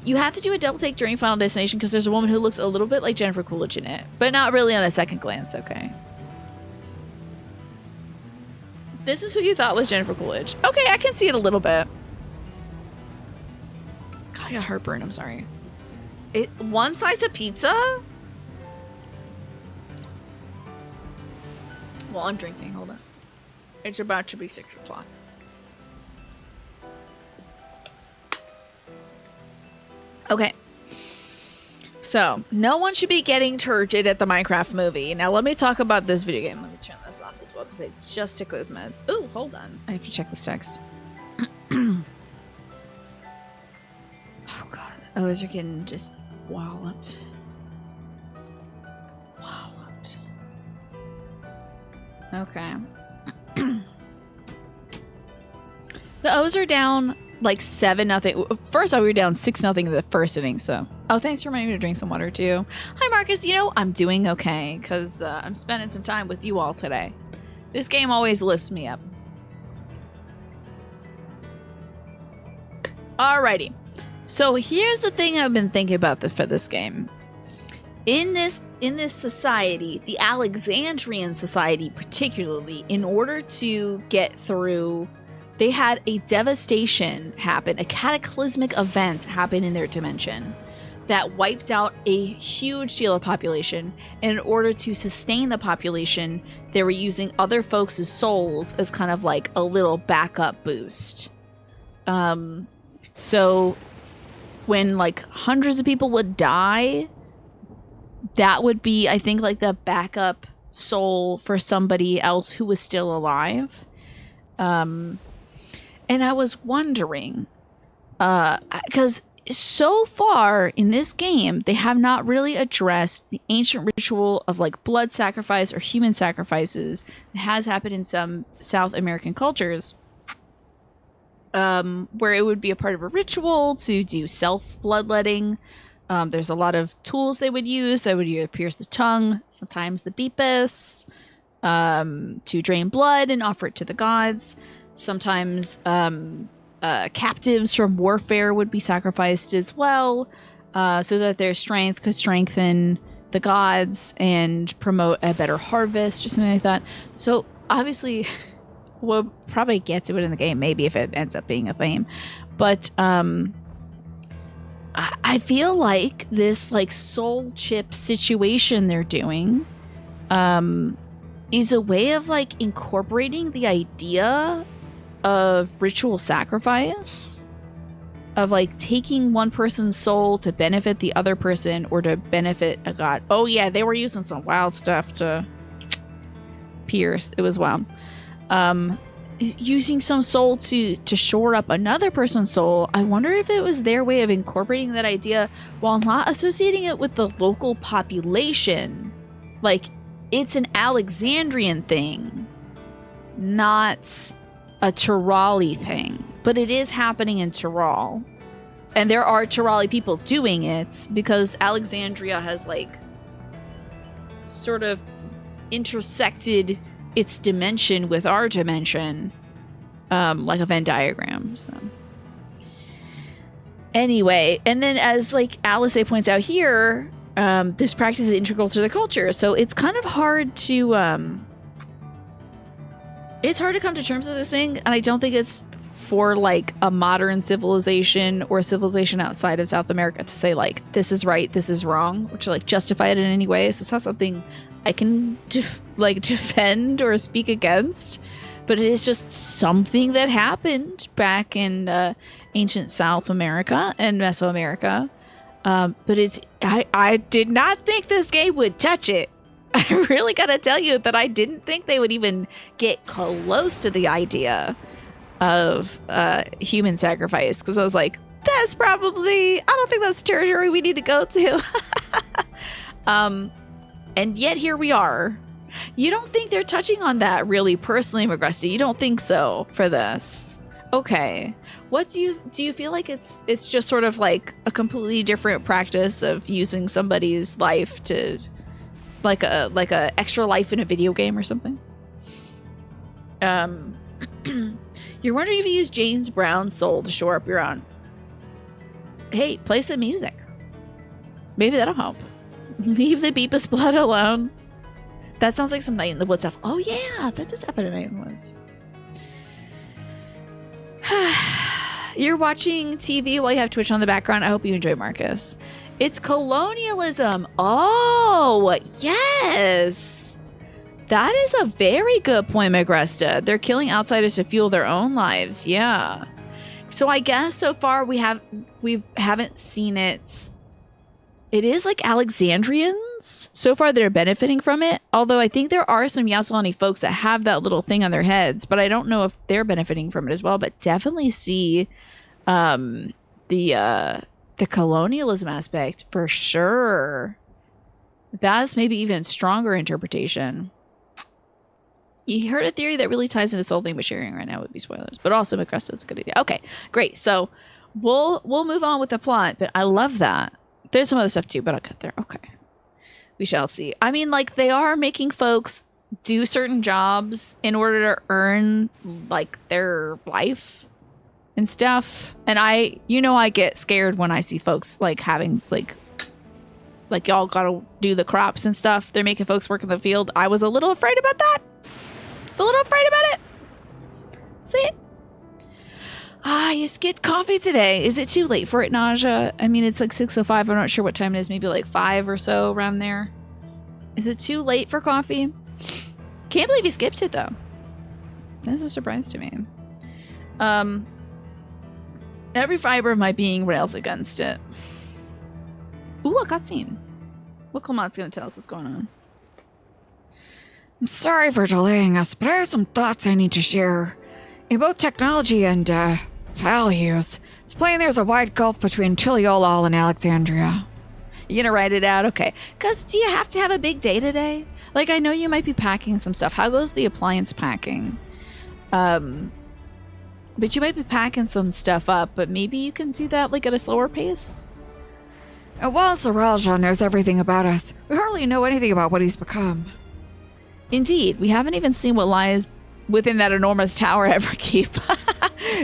You have to do a double take during Final Destination because there's a woman who looks a little bit like Jennifer Coolidge in it, but not really on a second glance, okay? This is who you thought was Jennifer Coolidge. Okay, I can see it a little bit. God, I got heartburn, I'm sorry. One slice of pizza? Well, I'm drinking, hold on. It's about to be 6 o'clock. Okay. So, no one should be getting turgid at the Minecraft movie. Now, let me talk about this video game. Let me turn this off as well, because I just took those meds. Ooh, hold on. I have to check this text. Oh, God. Oh, is you're getting just walloped. Walloped. Okay. The O's are down like 7-0. First, we were down 6-0 in the first inning. So, oh, thanks for reminding me to drink some water too. Hi, Marcus. You know I'm doing okay because I'm spending some time with you all today. This game always lifts me up. Alrighty. So here's the thing I've been thinking about for this game. In this society, the Alexandrian society particularly, in order to get through, they had a devastation happen, a cataclysmic event happen in their dimension that wiped out a huge deal of population. And in order to sustain the population, they were using other folks' souls as kind of like a little backup boost. So when like hundreds of people would die, that would be, I think, like the backup soul for somebody else who was still alive. And I was wondering, because so far in this game, they have not really addressed the ancient ritual of like blood sacrifice or human sacrifices that has happened in some South American cultures, where it would be a part of a ritual to do self-bloodletting. There's a lot of tools they would use. They would either pierce the tongue, sometimes the beepus, to drain blood and offer it to the gods. Sometimes captives from warfare would be sacrificed as well, so that their strength could strengthen the gods and promote a better harvest or something like that. So obviously, we'll probably get to it in the game, maybe if it ends up being a theme. But I feel like this like soul chip situation they're doing is a way of like incorporating the idea of ritual sacrifice, of like taking one person's soul to benefit the other person or to benefit a god. Oh yeah, they were using some wild stuff to pierce. It was wild. Using some soul to shore up another person's soul. I wonder if it was their way of incorporating that idea while not associating it with the local population. Like, it's an Alexandrian thing, not a Tirali thing. But it is happening in Tiral. And there are Tirali people doing it because Alexandria has, like, sort of intersected its dimension with our dimension, like a Venn diagram. So anyway, and then as like Alice points out here, this practice is integral to the culture, so it's kind of hard to come to terms with this thing. And I don't think it's for like a modern civilization or civilization outside of South America to say like this is right, this is wrong, or to like justify it in any way. So it's not something I can defend or speak against, but it is just something that happened back in ancient South America and Mesoamerica. But it's I did not think this game would touch it. I really gotta tell you that I didn't think they would even get close to the idea of human sacrifice, because I was like, that's probably, I don't think that's territory we need to go to. And yet here we are. You don't think they're touching on that really personally, McGrusty? You don't think so for this? Okay. What do you feel like it's just sort of like a completely different practice of using somebody's life to like a extra life in a video game or something? You're wondering if you use James Brown's soul to shore up your own. Hey, play some music. Maybe that'll help. Leave the Beepus blood alone. That sounds like some Night in the Woods stuff. Oh yeah, that does happen in Night in the Woods. You're watching TV while you have Twitch on the background. I hope you enjoy, Marcus. It's colonialism. Oh, yes. That is a very good point, Magresta. They're killing outsiders to fuel their own lives. Yeah. So I guess so far we haven't seen it. It is like Alexandrians so far that are benefiting from it. Although I think there are some Yasalani folks that have that little thing on their heads, but I don't know if they're benefiting from it as well. But definitely see the colonialism aspect for sure. That's maybe even stronger interpretation. You heard a theory that really ties into this whole thing we're sharing right now would be spoilers, but also McCrest is a good idea. Okay, great. So we'll move on with the plot, but I love that. There's some other stuff too, but I'll cut there. Okay. We shall see. I mean, like, they are making folks do certain jobs in order to earn, like, their life and stuff. And I get scared when I see folks, like, having, like y'all gotta do the crops and stuff. They're making folks work in the field. I was a little afraid about that. Just a little afraid about it. See? You skipped coffee today. Is it too late for it, Naja? I mean, it's like 6:05. I'm not sure what time it is. Maybe like 5 or so around there. Is it too late for coffee? Can't believe you skipped it, though. That's a surprise to me. Every fiber of my being rails against it. Ooh, a cutscene. What Clement's gonna tell us what's going on? I'm sorry for delaying us, but I have some thoughts I need to share. In both technology and, values, it's plain there's a wide gulf between Chiliolal and Alexandria. You gonna write it out? Okay. Because do you have to have a big day today? Like, I know you might be packing some stuff. How goes the appliance packing? But you might be packing some stuff up, but maybe you can do that, like, at a slower pace? While Saralja knows everything about us, we hardly know anything about what he's become. Indeed, we haven't even seen what lies within that enormous tower ever keep.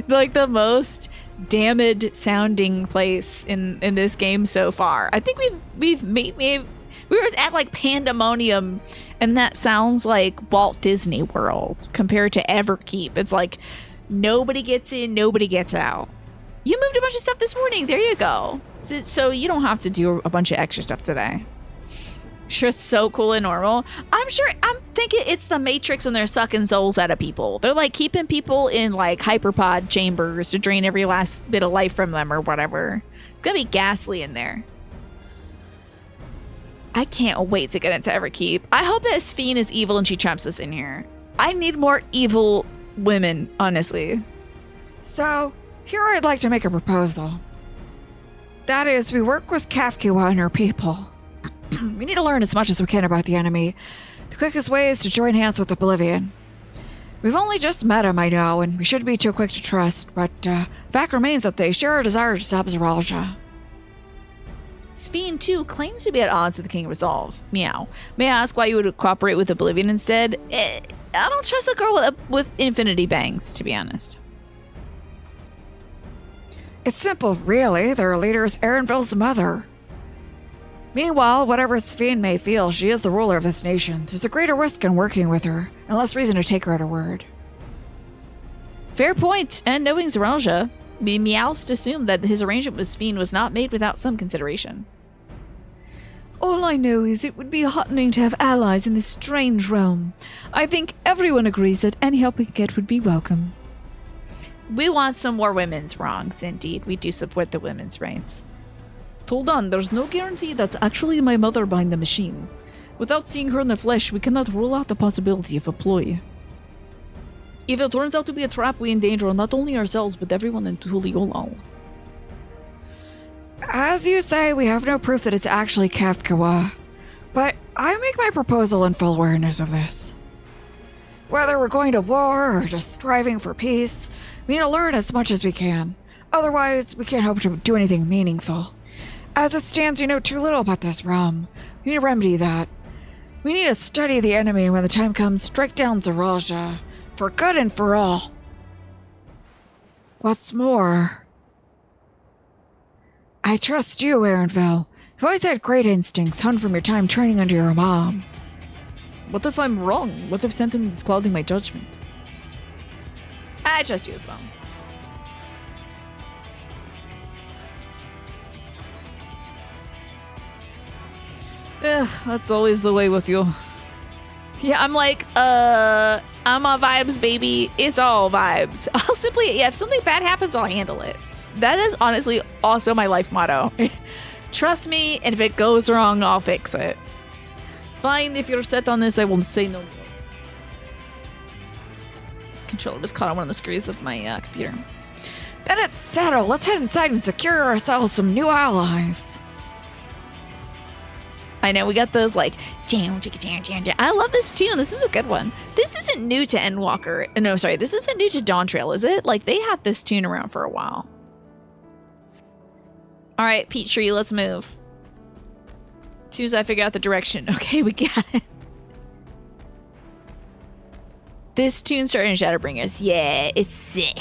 Like the most damaged sounding place in this game so far. I think we were at like Pandemonium, and that sounds like Walt Disney World compared to Everkeep. It's like nobody gets in, nobody gets out. You moved a bunch of stuff this morning. There you go. So you don't have to do a bunch of extra stuff today. Sure, it's so cool and normal. I'm thinking it's the Matrix and they're sucking souls out of people. They're like keeping people in like hyperpod chambers to drain every last bit of life from them or whatever. It's gonna be ghastly in there. I can't wait to get into Everkeep. I hope that Sphene is evil and she traps us in here. I need more evil women, honestly. So, here I'd like to make a proposal. That is, we work with Kafkiwa and her people. We need to learn as much as we can about the enemy. The quickest way is to join hands with Oblivion. We've only just met him, I know, and we shouldn't be too quick to trust, but fact remains that they share a desire to stop Zeralja. Sphene, too, claims to be at odds with the King of Resolve. Meow. May I ask why you would cooperate with Oblivion instead? I don't trust a girl with infinity bangs, to be honest. It's simple, really. Their leader is Erenville's mother. Meanwhile, whatever Sphene may feel, she is the ruler of this nation. There's a greater risk in working with her, and less reason to take her at her word. Fair point, and knowing Zeralja, we meowst assume that his arrangement with Sphene was not made without some consideration. All I know is it would be heartening to have allies in this strange realm. I think everyone agrees that any help we can get would be welcome. We want some more women's wrongs, indeed. We do support the women's rights. Hold on, there's no guarantee that's actually my mother behind the machine. Without seeing her in the flesh, we cannot rule out the possibility of a ploy. If it turns out to be a trap, we endanger not only ourselves, but everyone in Tuliolal. As you say, we have no proof that it's actually Kafkawa. But I make my proposal in full awareness of this. Whether we're going to war or just striving for peace, we need to learn as much as we can. Otherwise, we can't hope to do anything meaningful. As it stands, you know too little about this realm. We need to remedy that. We need to study the enemy, and when the time comes, strike down Zeralja. For good and for all. What's more, I trust you, Erenville. You've always had great instincts, honed from your time training under your mom. What if I'm wrong? What if sentiment is clouding my judgment? I trust you as well. That's always the way with you. Yeah, I'm like, I'm on vibes, baby. It's all vibes. I'll simply, if something bad happens, I'll handle it. That is honestly also my life motto. Trust me, and if it goes wrong, I'll fix it. Fine, if you're set on this, I will say no. Controller was caught on one of the screws of my computer. Then it's settled. Let's head inside and secure ourselves some new allies. I know, we got those like jam, chicka, jam, jam, jam. I love this tune. This is a good one. This isn't new to Endwalker. No, sorry, this isn't new to Dawn Trail, is it? Like, they had this tune around for a while. All right, Peachtree, let's move. As soon as I figure out the direction. Okay, we got it. This tune's starting to Shadowbringers. Yeah, it's sick.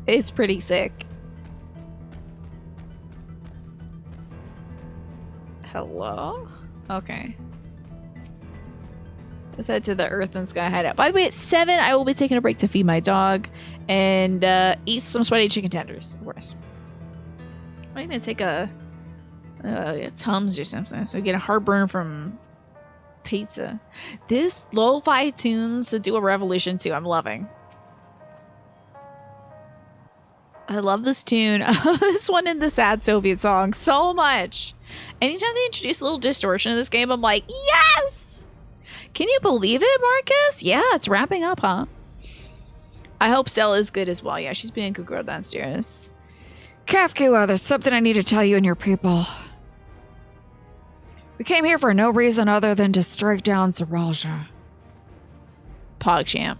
It's pretty sick. Hello? Okay. Let's head to the Earth and Sky Hideout. By the way, at 7, I will be taking a break to feed my dog and eat some sweaty chicken tenders, of course. I'm even gonna take a Tums or something, so get a heartburn from pizza. This lo-fi tunes to do a revolution too. I'm loving. I love this tune. This one in the Sad Soviet song so much. Anytime they introduce a little distortion in this game, I'm like, yes! Can you believe it, Marcus? Yeah, it's wrapping up, huh? I hope Stella is good as well. Yeah, she's being a good girl downstairs. Kafkawa, there's something I need to tell you and your people. We came here for no reason other than to strike down Zeralja. PogChamp.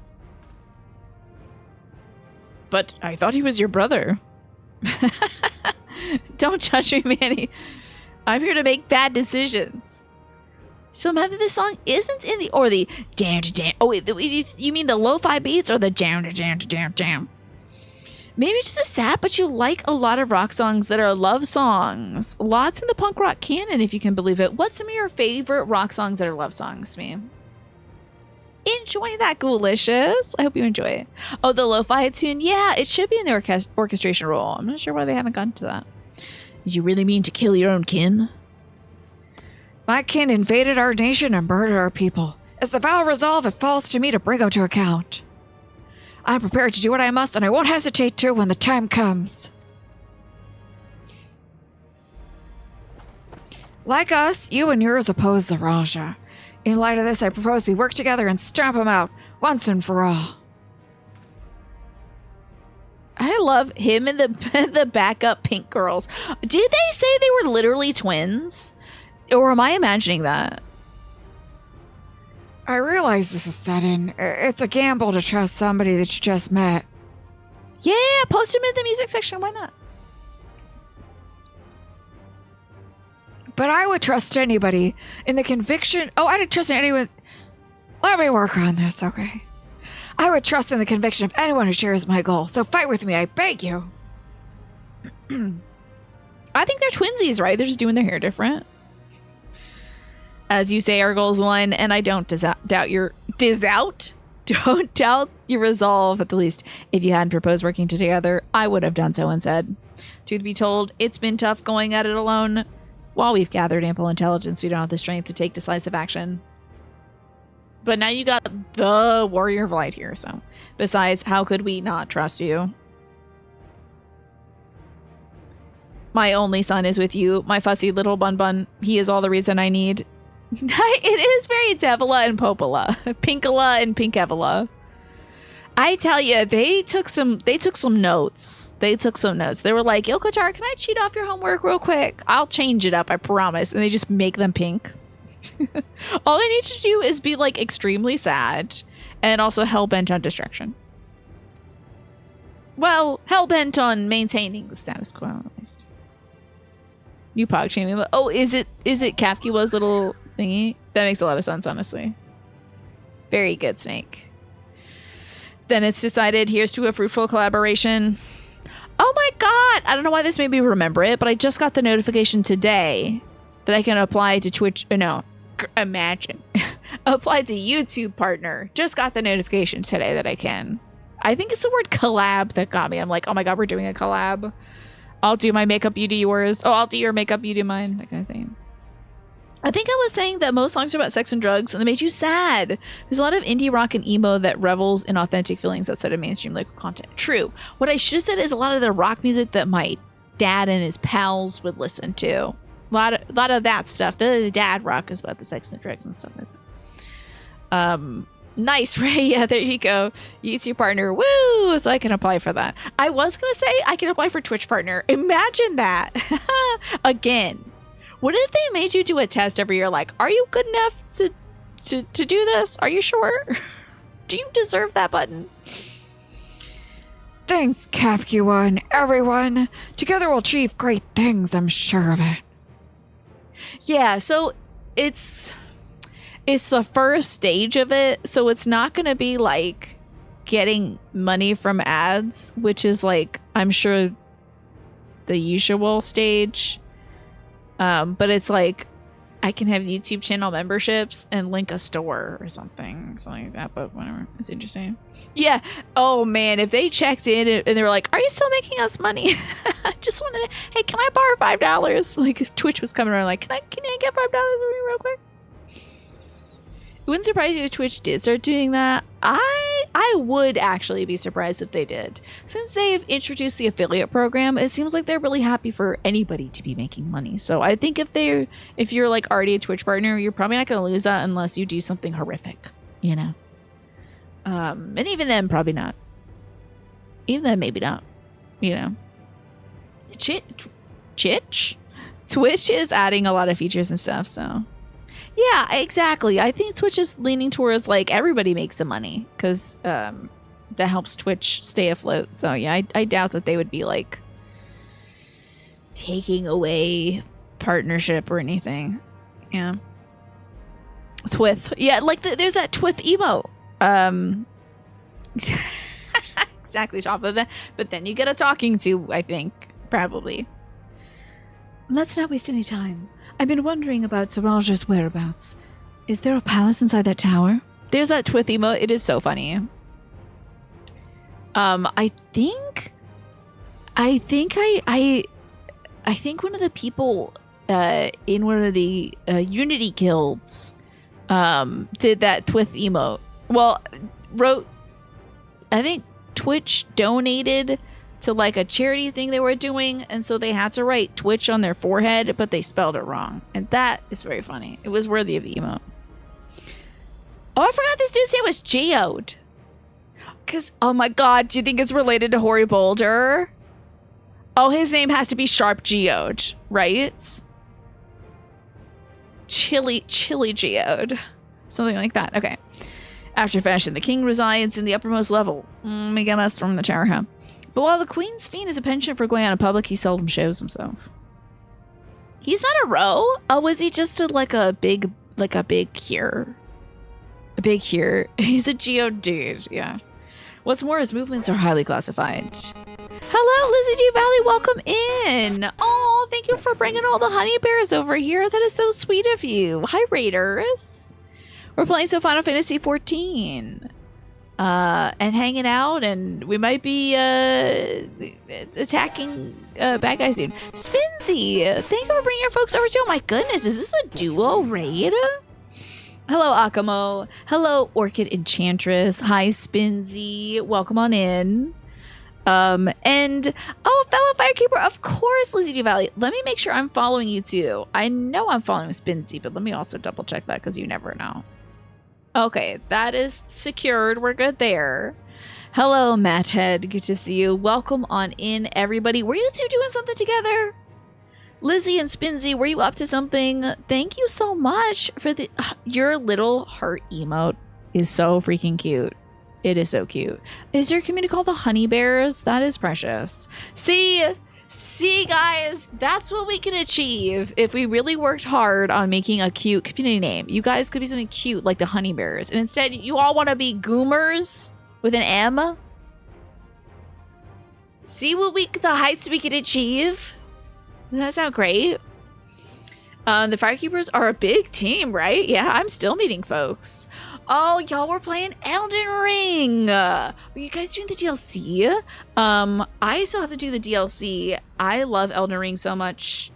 But I thought he was your brother. Don't judge me, Manny. I'm here to make bad decisions. So maybe this song isn't in the, or the jam to jam. Oh wait, you mean the lo-fi beats or the jam to jam to jam jam? Maybe it's just a sad, but you like a lot of rock songs that are love songs. Lots in the punk rock canon, if you can believe it. What's some of your favorite rock songs that are love songs, me? Enjoy that, Ghoulicious. I hope you enjoy it. Oh, the lo-fi tune? Yeah, it should be in the orchestration role. I'm not sure why they haven't gotten to that. Did you really mean to kill your own kin? My kin invaded our nation and murdered our people. As the vow resolve, it falls to me to bring them to account. I'm prepared to do what I must, and I won't hesitate to when the time comes. Like us, you and yours oppose the Raja. In light of this, I propose we work together and stamp him out, once and for all. I love him and the backup pink girls. Did they say they were literally twins? Or am I imagining that? I realize this is sudden. It's a gamble to trust somebody that you just met. Yeah, post him in the music section. Why not? But I would trust anybody in the conviction... Oh, I didn't trust anyone... Let me work on this, okay? I would trust in the conviction of anyone who shares my goal. So fight with me, I beg you. I think they're twinsies, right? They're just doing their hair different. As you say, our goals align, and I don't doubt your Don't doubt your resolve. At the least, if you hadn't proposed working together, I would have done so instead. Truth be told, it's been tough going at it alone. While we've gathered ample intelligence, we don't have the strength to take decisive action. But now you got the Warrior of Light here, so. Besides, how could we not trust you? My only son is with you, my fussy little bun. He is all the reason I need. It is very Devila and Popola. Pinkola and Pinkevila. I tell you, they took some notes. They were like, Yo, Kotar, can I cheat off your homework real quick? I'll change it up, I promise. And they just make them pink. All they need to do is be like extremely sad and also hell-bent on destruction. Well, hell-bent on maintaining the status quo, at least. New pog shaming. Oh, is it Kafkiwa's little thingy? That makes a lot of sense, honestly. Very good, Snake. Then it's decided, here's to a fruitful collaboration. Oh my god! I don't know why this made me remember it, but I just got the notification today that I can apply to Twitch. Imagine. Apply to YouTube partner. Just got the notification today that I can. I think it's the word collab that got me. I'm like, oh my god, we're doing a collab. I'll do my makeup, you do yours. Oh, I'll do your makeup, you do mine. That kind of thing. I think I was saying that most songs are about sex and drugs, and they make you sad. There's a lot of indie rock and emo that revels in authentic feelings outside of mainstream lyrical content. True. What I should have said is a lot of the rock music that my dad and his pals would listen to. A lot of that stuff. The dad rock is about the sex and the drugs and stuff like that. Nice, Ray. Yeah, there you go. It's your partner. Woo! So I can apply for that. I was going to say I can apply for Twitch partner. Imagine that. Again. What if they made you do a test every year? Like, are you good enough to do this? Are you sure? Do you deserve that button? Thanks, Kafkiwa and everyone. Together we'll achieve great things, I'm sure of it. Yeah, so it's the first stage of it, so it's not going to be like getting money from ads, which is like, I'm sure, the usual stage. But it's like, I can have YouTube channel memberships and link a store or something like that, but whatever. It's interesting. Yeah. Oh man, if they checked in and they were like, are you still making us money? I just wanted to, hey, can I borrow $5? Like if Twitch was coming around like, can I get $5 from you real quick? It wouldn't surprise you if Twitch did start doing that. I would actually be surprised if they did. Since they've introduced the affiliate program, it seems like they're really happy for anybody to be making money. So I think if you're like already a Twitch partner, you're probably not going to lose that unless you do something horrific, you know? And even then, probably not. Even then, maybe not, you know? Twitch is adding a lot of features and stuff, so... Yeah, exactly. I think Twitch is leaning towards like everybody makes some money because that helps Twitch stay afloat. So yeah, I doubt that they would be like taking away partnership or anything. Yeah. Twith. Yeah, like there's that Twith emote. Exactly, off of that. But then you get a talking to, I think, probably. Let's not waste any time. I've been wondering about Saraja's whereabouts. Is there a palace inside that tower? There's that Twith emote. It is so funny. I think one of the people in one of the Unity guilds did that Twith emote. Well, I think Twitch donated to like a charity thing they were doing, and so they had to write Twitch on their forehead, but they spelled it wrong, and that is very funny. It was worthy of the emote. Oh, I forgot this dude's name was Geode. Because, oh my god, do you think it's related to Hoary Boulder? Oh, his name has to be Sharp Geode, right? Chili Geode. Something like that. Okay. After fashion, the king resides in the uppermost level. Make us from the tower, huh? But while the queen's fiend is a penchant for going out in public, he seldom shows himself. He's not a row? Oh, was he just a big here? A big here. He's a Geode dude, yeah. What's more, his movements are highly classified. Hello, Lizzie G Valley, welcome in. Oh, thank you for bringing all the honey bears over here. That is so sweet of you. Hi, Raiders. We're playing some Final Fantasy XIV. And hanging out, and we might be attacking bad guys soon. Spinzy, thank you for bringing your folks over too. Oh my goodness, is this a duo raid? Hello, Akamo. Hello, Orchid Enchantress. Hi, Spinzy. Welcome on in. And oh, fellow Firekeeper, of course, Lizzie D Valley. Let me make sure I'm following you too. I know I'm following Spinzy, but let me also double check that because you never know. Okay, that is secured. We're good there. Hello, Matthead. Good to see you. Welcome on in, everybody. Were you two doing something together? Lizzie and Spinzy, were you up to something? Thank you so much for the... your little heart emote is so freaking cute. It is so cute. Is your community called the Honey Bears? That is precious. See, guys, that's what we can achieve if we really worked hard on making a cute community name. You guys could be something cute like the Honey Bears. And instead, you all want to be Goomers with an M? See the heights we could achieve? Doesn't that sound great? The Firekeepers are a big team, right? Yeah, I'm still meeting folks. Oh, y'all were playing Elden Ring. Were you guys doing the DLC? I still have to do the DLC. I love Elden Ring so much.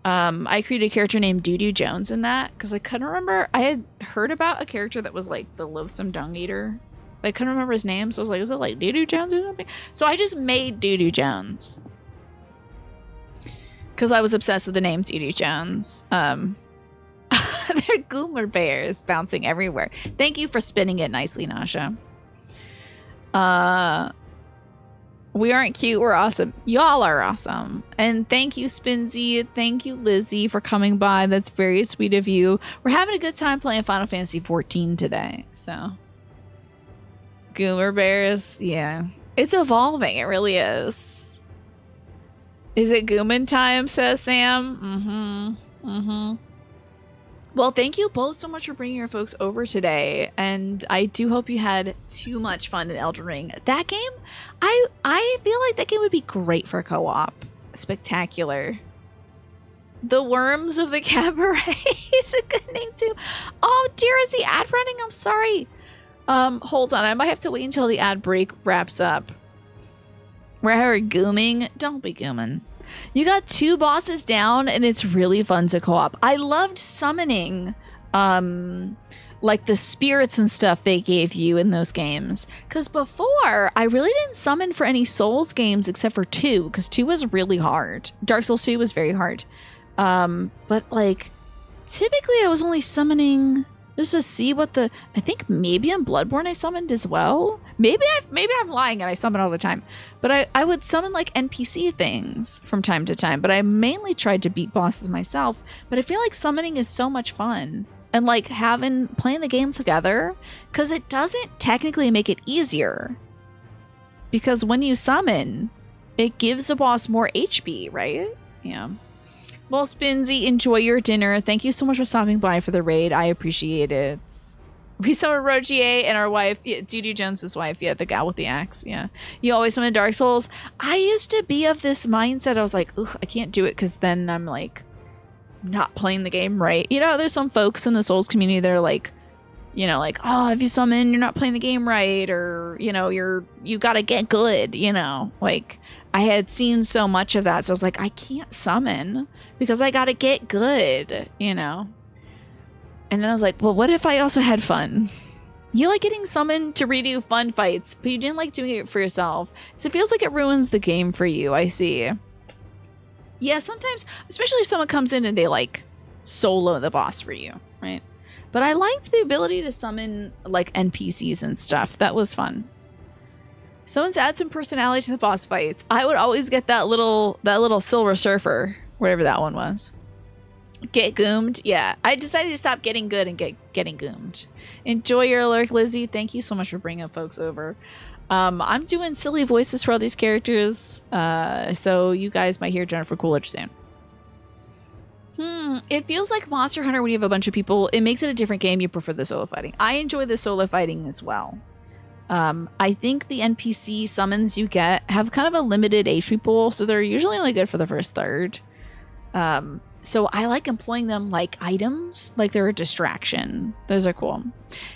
I created a character named Doo-Doo Jones in that because I couldn't remember. I had heard about a character that was like the Loathsome Dung Eater. But I couldn't remember his name, so I was like, is it like Doo-Doo Jones or something? So I just made Doo-Doo Jones. Because I was obsessed with the name Doo-Doo Jones. They're Goomer bears bouncing everywhere. Thank you for spinning it nicely, Nasha. We aren't cute, we're awesome. Y'all are awesome. And thank you, Spinzy. Thank you, Lizzie, for coming by. That's very sweet of you. We're having a good time playing Final Fantasy XIV today. So, Goomer bears, yeah. It's evolving, it really is. Is it Gooman time, says Sam? Well, thank you both so much for bringing your folks over today, and I do hope you had too much fun in Elden Ring. That game, I feel like that game would be great for co-op. Spectacular. The Worms of the Cabaret is a good name too. Oh dear, is the ad running? I'm sorry. Hold on, I might have to wait until the ad break wraps up. We're gooming. Don't be gooming. You got 2 bosses down, and it's really fun to co-op. I loved summoning, like the spirits and stuff they gave you in those games. Because before, I really didn't summon for any Souls games except for 2, because 2 was really hard. Dark Souls 2 was very hard. But like, typically I was only summoning just to see what I think maybe in Bloodborne I summoned as well. Maybe I'm lying and I summon all the time. But I would summon like NPC things from time to time. But I mainly tried to beat bosses myself. But I feel like summoning is so much fun. And like playing the game together. Because it doesn't technically make it easier. Because when you summon, it gives the boss more HP, right? Yeah. Well, Spinsy, enjoy your dinner. Thank you so much for stopping by for the raid. I appreciate it. We summoned Rogier and our wife, Dudu Jones's wife, the gal with the axe, You always summon Dark Souls. I used to be of this mindset. I was like, ugh, I can't do it because then I'm like not playing the game right. There's some folks in the Souls community that are like, like, oh, if you summon, you're not playing the game right, or you gotta get good. Like I had seen so much of that, so I was like, I can't summon because I gotta get good. And then I was like, well, what if I also had fun? You like getting summoned to redo fun fights, but you didn't like doing it for yourself. So it feels like it ruins the game for you, I see. Yeah, sometimes, especially if someone comes in and they like solo the boss for you, right? But I liked the ability to summon like NPCs and stuff. That was fun. Someone's add some personality to the boss fights. I would always get that little Silver Surfer, whatever that one was. Get goomed. Yeah, I decided to stop getting good and getting goomed. Enjoy your lurk, Lizzie. Thank you so much for bringing folks over. I'm doing silly voices for all these characters, so you guys might hear Jennifer Coolidge soon. It feels like Monster Hunter when you have a bunch of people. It makes it a different game. You prefer the solo fighting. I enjoy the solo fighting as well. I think the NPC summons you get have kind of a limited HP pool, so they're usually only good for the first third. So I like employing them like items, like they're a distraction. Those are cool.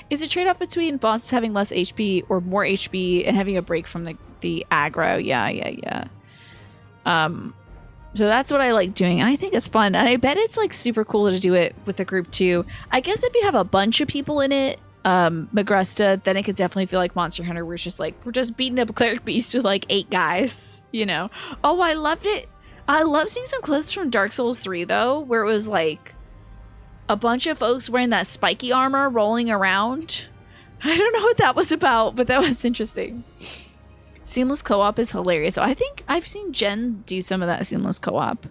It's a trade-off between bosses having less HP or more HP and having a break from the aggro. Yeah. So that's what I like doing. I think it's fun. And I bet it's like super cool to do it with a group too. I guess if you have a bunch of people in it, Magresta, then it could definitely feel like Monster Hunter where it's just like, we're just beating up a cleric beast with like 8 guys, Oh, I loved it. I love seeing some clips from Dark Souls 3 though, where it was like a bunch of folks wearing that spiky armor rolling around. I don't know what that was about, but that was interesting. Seamless co-op is hilarious. So I think I've seen Jen do some of that seamless co-op.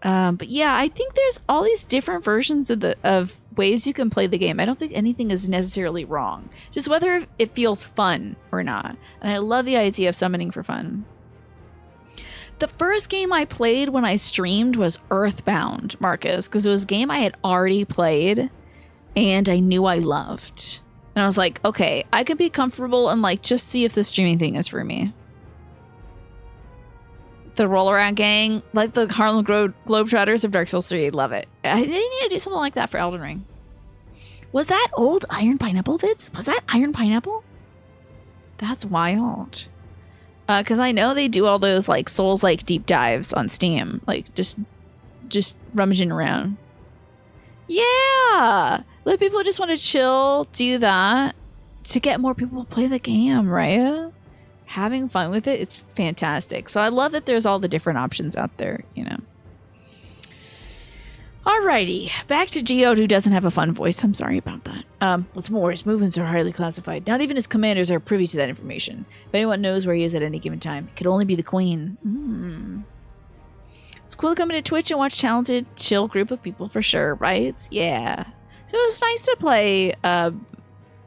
But yeah, I think there's all these different versions of ways you can play the game. I don't think anything is necessarily wrong. Just whether it feels fun or not. And I love the idea of summoning for fun. The first game I played when I streamed was Earthbound, Marcus, because it was a game I had already played and I knew I loved. And I was like, okay, I could be comfortable and like just see if the streaming thing is for me. The Roll Around Gang, like the Harlem Globetrotters of Dark Souls 3, love it. I need to do something like that for Elden Ring. Was that old Iron Pineapple vids? Was that Iron Pineapple? That's wild. Because I know they do all those like Souls like deep dives on Steam, like just rummaging around. Yeah, let people just want to chill, do that to get more people to play the game, right? Having fun with it is fantastic. So I love that there's all the different options out there, Alrighty, back to Geode, who doesn't have a fun voice. I'm sorry about that. What's more, his movements are highly classified. Not even his commanders are privy to that information. If anyone knows where he is at any given time, it could only be the queen. It's cool to come into Twitch and watch talented, chill group of people for sure, right? Yeah. So it was nice to play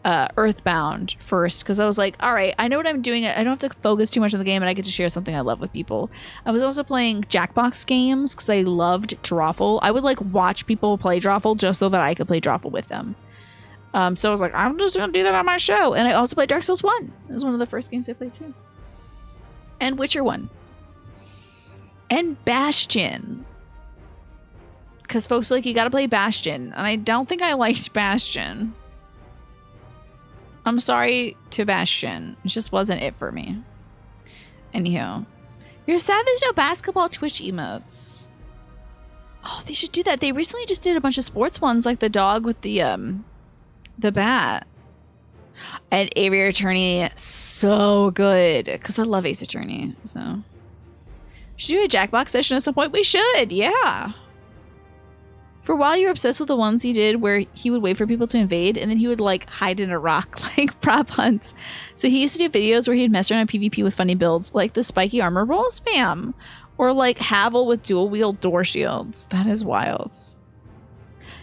Earthbound first, because I was like, all right, I know what I'm doing. I don't have to focus too much on the game, and I get to share something I love with people. I was also playing Jackbox games because I loved Drawful. I would like watch people play Drawful just so that I could play Drawful with them. So I was like, I'm just gonna do that on my show. And I also played Dark Souls 1. It was one of the first games I played too. And Witcher 1. And Bastion. Because folks are like, you gotta play Bastion. And I don't think I liked Bastion. I'm sorry to Bastion. It just wasn't it for me. Anyhow. You're sad there's no basketball Twitch emotes. Oh, they should do that. They recently just did a bunch of sports ones, like the dog with the bat. And Aviator Attorney, so good. Because I love Ace Attorney. So should do a Jackbox session at some point? We should, yeah. For a while, you were obsessed with the ones he did where he would wait for people to invade and then he would like hide in a rock, like prop hunts. So he used to do videos where he'd mess around in PvP with funny builds like the spiky armor roll spam or like Havel with dual wield door shields. That is wild.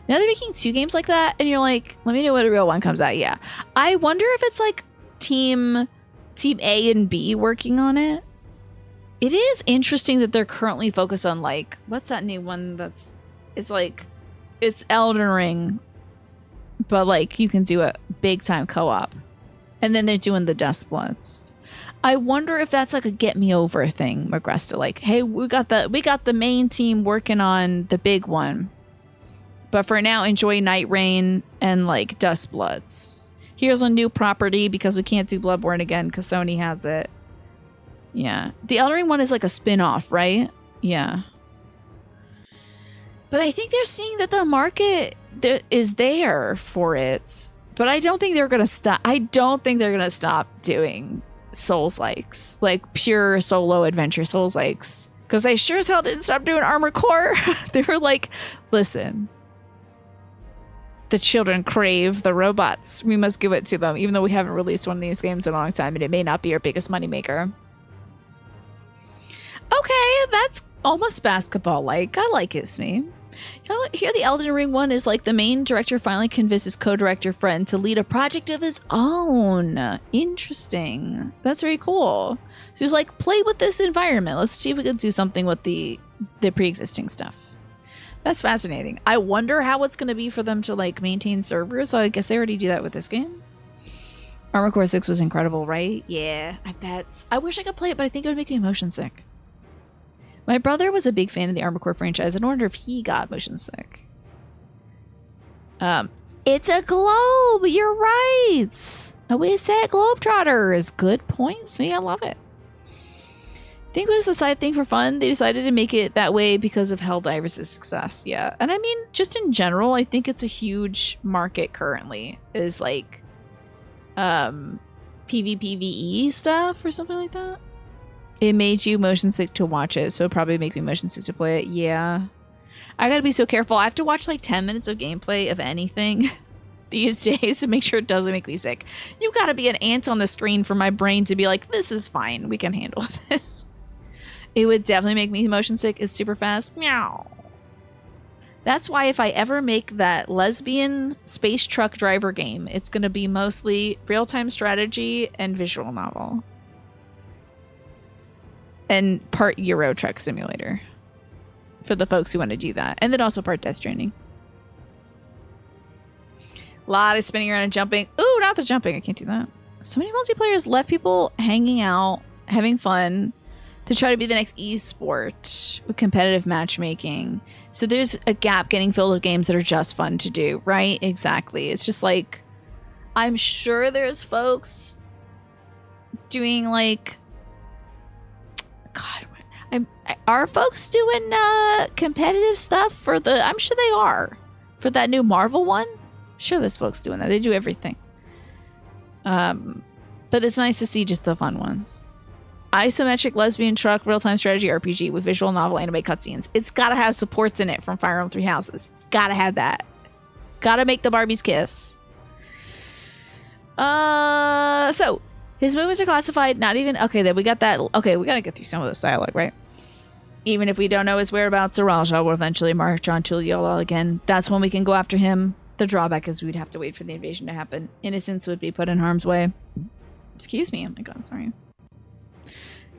Now they're making 2 games like that and you're like, let me know what a real one comes out. Yeah. I wonder if it's like team A and B working on it. It is interesting that they're currently focused on, like, what's that new one it's like, it's Elden Ring, but, like, you can do a big-time co-op. And then they're doing the Dustbloods. I wonder if that's, like, a get-me-over thing, Magresta. Like, hey, we got the main team working on the big one. But for now, enjoy Night Rain and, like, Dustbloods. Here's a new property because we can't do Bloodborne again because Sony has it. Yeah. The Elden Ring one is like a spin-off, right? Yeah. But I think they're seeing that the market is there for it. But I don't think they're going to stop. I don't think they're going to stop doing Souls-likes. Like pure solo adventure Souls-likes. Because they sure as hell didn't stop doing Armored Core. They were like, listen. The children crave the robots. We must give it to them. Even though we haven't released one of these games in a long time. And it may not be our biggest moneymaker. Okay, that's almost basketball-like. I like it, Smee. Here the Elden Ring one is like the main director finally convinced his co-director friend to lead a project of his own. Interesting. That's very cool. So he's like, play with this environment. Let's see if we can do something with the pre-existing stuff. That's fascinating. I wonder how it's going to be for them to like maintain servers. So I guess they already do that with this game. Armored Core 6 was incredible, right? Yeah, I bet. I wish I could play it, but I think it would make me motion sick. My brother was a big fan of the Armored Core franchise. I wonder if he got motion sick. It's a globe. You're right. We said Globetrotters. Good point. See, I love it. I think it was a side thing for fun. They decided to make it that way because of Helldivers' success. Yeah. And I mean, just in general, I think it's a huge market currently. Is like PvPvE stuff or something like that. It made you motion sick to watch it, so it'd probably make me motion sick to play it. Yeah. I gotta be so careful. I have to watch like 10 minutes of gameplay of anything these days to make sure it doesn't make me sick. You gotta be an ant on the screen for my brain to be like, this is fine. We can handle this. It would definitely make me motion sick. It's super fast. Meow. That's why if I ever make that lesbian space truck driver game, it's gonna be mostly real-time strategy and visual novel. And part Euro Truck Simulator for the folks who want to do that. And then also part Death Stranding. A lot of spinning around and jumping. Ooh, not the jumping. I can't do that. So many multiplayers left people hanging out, having fun to try to be the next esport with competitive matchmaking. So there's a gap getting filled with games that are just fun to do, right? Exactly. It's just like, I'm sure there's folks doing like, God, are folks doing competitive stuff for the? I'm sure they are for that new Marvel one. Sure, there's folks doing that. They do everything. But it's nice to see just the fun ones. Isometric lesbian truck real-time strategy RPG with visual novel anime cutscenes. It's gotta have supports in it from Fire Emblem Three Houses. It's gotta have that. Gotta make the Barbies kiss. So. His movements are classified, not even... Okay, then we got that... Okay, we gotta get through some of this dialogue, right? Even if we don't know his whereabouts, Raja will eventually march on Tuliyola again. That's when we can go after him. The drawback is we'd have to wait for the invasion to happen. Innocents would be put in harm's way. Excuse me. Oh my god, sorry.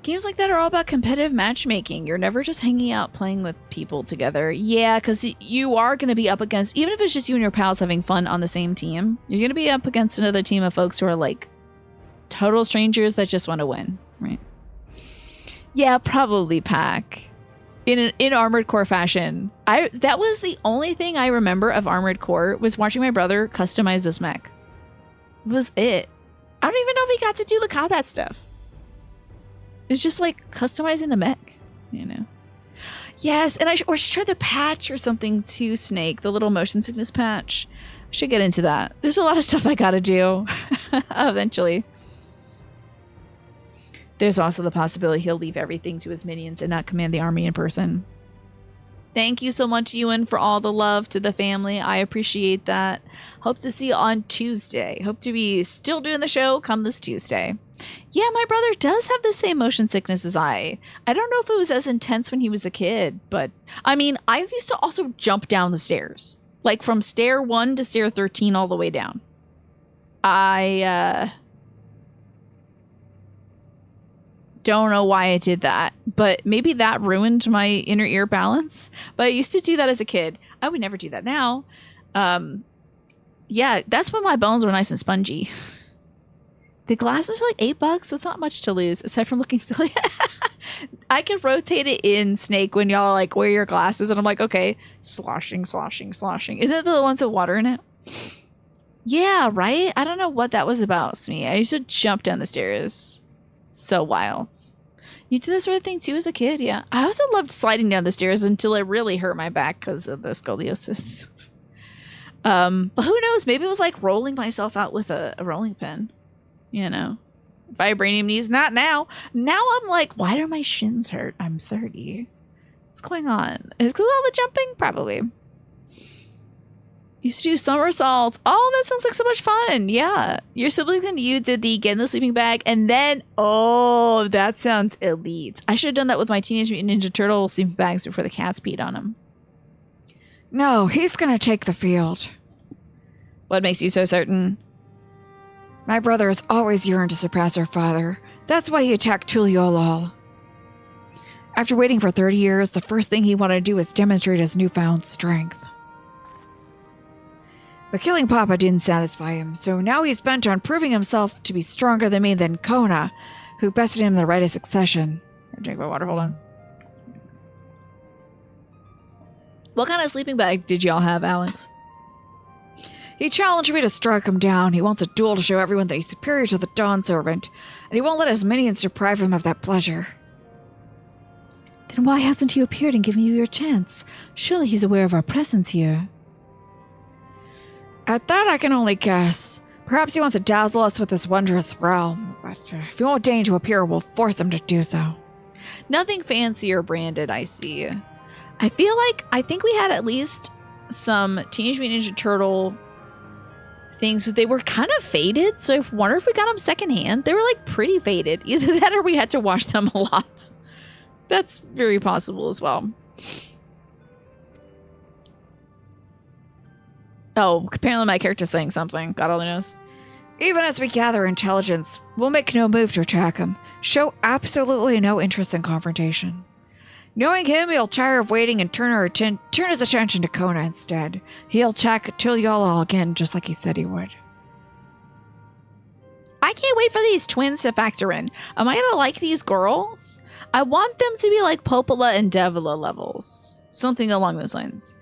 Games like that are all about competitive matchmaking. You're never just hanging out playing with people together. Yeah, because you are going to be up against... Even if it's just you and your pals having fun on the same team, you're going to be up against another team of folks who are like... total strangers that just want to win, right? Yeah, probably Pack. In Armored Core fashion. That was the only thing I remember of Armored Core was watching my brother customize this mech. Was it. I don't even know if he got to do the combat stuff. It's just like customizing the mech, you know? Yes, and I should try the patch or something too, Snake, the little motion sickness patch. I should get into that. There's a lot of stuff I gotta do eventually. There's also the possibility he'll leave everything to his minions and not command the army in person. Thank you so much, Ewan, for all the love to the family. I appreciate that. Hope to see you on Tuesday. Hope to be still doing the show come this Tuesday. Yeah, my brother does have the same motion sickness as I. I don't know if it was as intense when he was a kid, but I mean, I used to also jump down the stairs. Like from stair 1 to stair 13 all the way down. Don't know why I did that, but maybe that ruined my inner ear balance. But I used to do that as a kid. I would never do that now. Yeah, that's when my bones were nice and spongy. The glasses are like $8, so it's not much to lose, aside from looking silly. I can rotate it in Snake when y'all like wear your glasses, and I'm like, okay, sloshing. Isn't it the ones with water in it? Yeah, right? I don't know what that was about, Smee. I used to jump down the stairs. So wild. You did this sort of thing too as a kid, yeah. I also loved sliding down the stairs until it really hurt my back because of the scoliosis. But who knows? Maybe it was like rolling myself out with a rolling pin. You know, vibranium knees. Not now. Now I'm like, why do my shins hurt? I'm 30. What's going on? Is it because of all the jumping? Probably. Used to do somersaults. Oh, that sounds like so much fun. Yeah. Your siblings and you did the get in the sleeping bag, and then, oh, that sounds elite. I should have done that with my Teenage Mutant Ninja Turtle sleeping bags before the cats peed on them. No, he's gonna take the field. What makes you so certain? My brother has always yearned to surpass our father. That's why he attacked Tuliolol. After waiting for 30 years, the first thing he wanted to do was demonstrate his newfound strength. But killing Papa didn't satisfy him, so now he's bent on proving himself to be stronger than me than Kona, who bested him in the right of succession. Drink my water, hold on. What kind of sleeping bag did y'all have, Alex? He challenged me to strike him down. He wants a duel to show everyone that he's superior to the Dawn Servant, and he won't let his minions deprive him of that pleasure. Then why hasn't he appeared and given you your chance? Surely he's aware of our presence here. At that, I can only guess. Perhaps he wants to dazzle us with this wondrous realm, but if he won't deign to appear, we'll force him to do so. Nothing fancy or branded, I see. I think we had at least some Teenage Mutant Ninja Turtle things, but they were kind of faded, so I wonder if we got them secondhand. They were like pretty faded. Either that or we had to wash them a lot. That's very possible as well. Oh, apparently my character's saying something. God only knows. Even as we gather intelligence, we'll make no move to attack him. Show absolutely no interest in confrontation. Knowing him, he'll tire of waiting and turn his attention to Kona instead. He'll attack Tuliolol again, just like he said he would. I can't wait for these twins to factor in. Am I gonna like these girls? I want them to be like Popola and Devila levels. Something along those lines.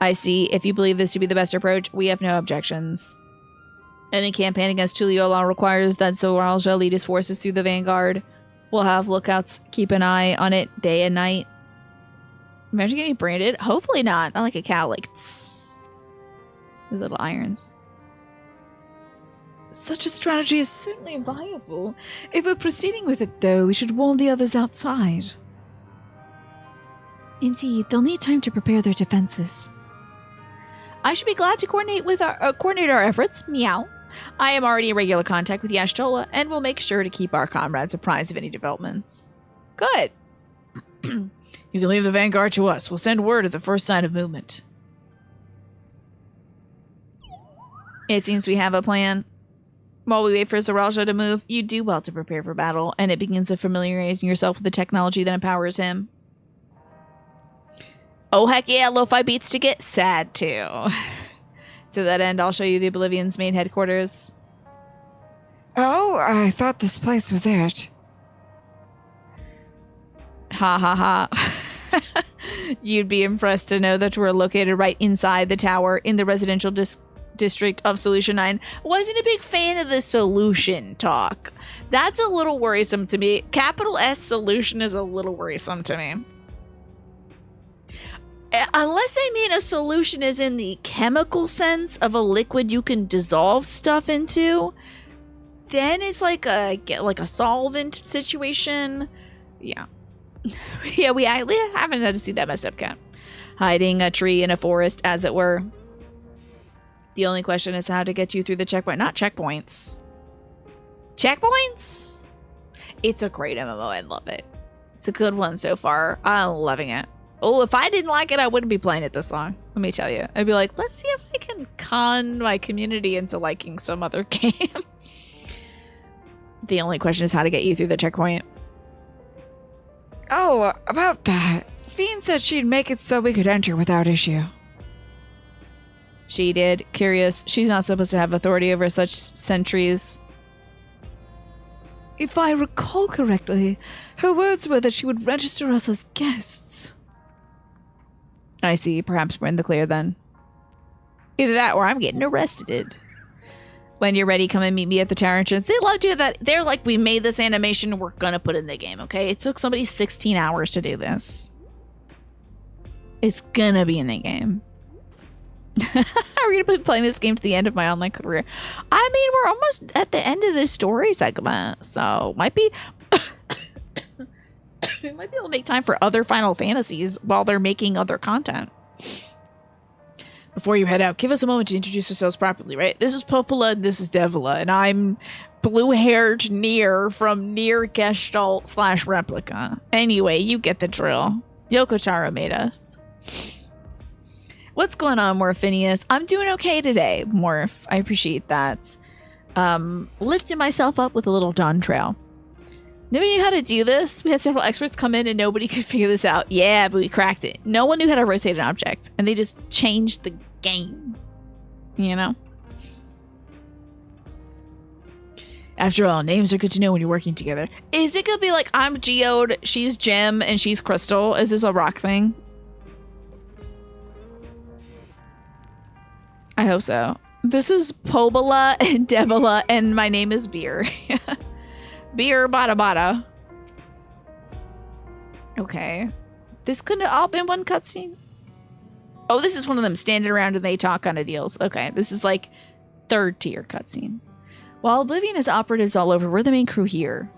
I see. If you believe this to be the best approach, we have no objections. Any campaign against Tuliolol requires that Zoraljah lead his forces through the vanguard. We'll have lookouts keep an eye on it day and night. Imagine getting branded. Hopefully not. Not like a cow, like tss. Those little irons. Such a strategy is certainly viable. If we're proceeding with it, though, we should warn the others outside. Indeed, they'll need time to prepare their defenses. I should be glad to coordinate our efforts. Meow. I am already in regular contact with Y'ashtola, and will make sure to keep our comrades apprised of any developments. Good. You can leave the vanguard to us. We'll send word at the first sign of movement. It seems we have a plan. While we wait for Zoraljah to move, you do well to prepare for battle, and it begins with familiarizing yourself with the technology that empowers him. Oh, heck yeah, lo-fi beats to get sad to. To that end, I'll show you the Oblivion's main headquarters. Oh, I thought this place was it. Ha ha ha. You'd be impressed to know that we're located right inside the tower in the residential district of Solution 9. Wasn't a big fan of the solution talk. That's a little worrisome to me. Capital S solution is a little worrisome to me. Unless they mean a solution is in the chemical sense of a liquid you can dissolve stuff into, then it's like a solvent situation. Yeah. Yeah, we haven't had to see that messed up cat. Hiding a tree in a forest, as it were. The only question is how to get you through the checkpoint. Not checkpoints. Checkpoints? It's a great MMO. I love it. It's a good one so far. I'm loving it. Oh, if I didn't like it, I wouldn't be playing it this long. Let me tell you. I'd be like, let's see if I can con my community into liking some other game. The only question is how to get you through the checkpoint. Oh, about that. Sveen said she'd make it so we could enter without issue. She did. Curious. She's not supposed to have authority over such sentries. If I recall correctly, her words were that she would register us as guests. I see. Perhaps we're in the clear then. Either that or I'm getting arrested. When you're ready, come and meet me at the tower entrance. They love to do that. They're like, we made this animation. We're going to put it in the game, okay? It took somebody 16 hours to do this. It's going to be in the game. We're going to be playing this game to the end of my online career. I mean, we're almost at the end of this story segment. So, might be... we might be able to make time for other Final Fantasies while they're making other content. Before you head out, give us a moment to introduce ourselves properly, right? This is Popola, and this is Devila, and I'm blue-haired Nier from Nier Gestalt / Replica. Anyway, you get the drill. Yoko Taro made us. What's going on, Morphinius? I'm doing okay today, Morph. I appreciate that. Lifting myself up with a little dawn trail. Nobody knew how to do this. We had several experts come in and nobody could figure this out. Yeah, but we cracked it. No one knew how to rotate an object. And they just changed the game. You know? After all, names are good to know when you're working together. Is it gonna be like, I'm Geode, she's Gem, and she's Crystal? Is this a rock thing? I hope so. This is Pobola and Devila, and my name is Beer. Beer Bada Bada. Okay. This couldn't have all been one cutscene. Oh, this is one of them standing around and they talk kind of deals. Okay, this is like 3rd tier cutscene. While Oblivion has operatives all over, we're the main crew here.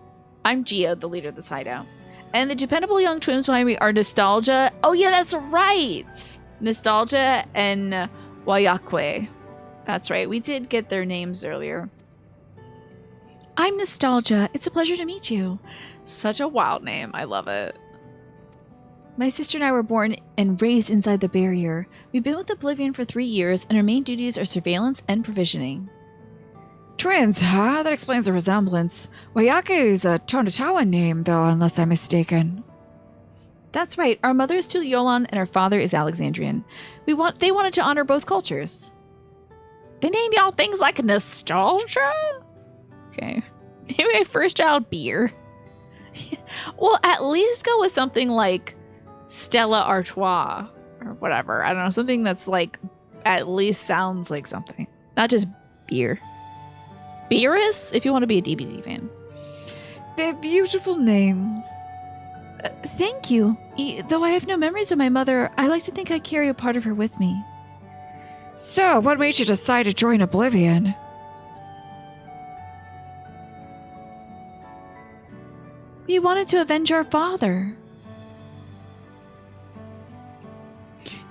I'm Geo, the leader of this hideout. And the dependable young twins behind me are Nostalgia. Oh yeah, that's right! Nostalgia and Wayakwe. That's right, we did get their names earlier. I'm Nostalgia. It's a pleasure to meet you. Such a wild name. I love it. My sister and I were born and raised inside the barrier. We've been with Oblivion for 3 years, and our main duties are surveillance and provisioning. Twins, huh? That explains the resemblance. Wayake is a Tonatawa name, though, unless I'm mistaken. That's right. Our mother is Tuliolan, and our father is Alexandrian. They wanted to honor both cultures. They name y'all things like Nostalgia? Okay. Maybe my first child, Beer. Well, at least go with something like Stella Artois or whatever. I don't know. Something that's like, at least sounds like something. Not just Beer. Beerus, if you want to be a DBZ fan. They're beautiful names. Thank you. Though I have no memories of my mother, I like to think I carry a part of her with me. So, what made you decide to join Oblivion? We wanted to avenge our father.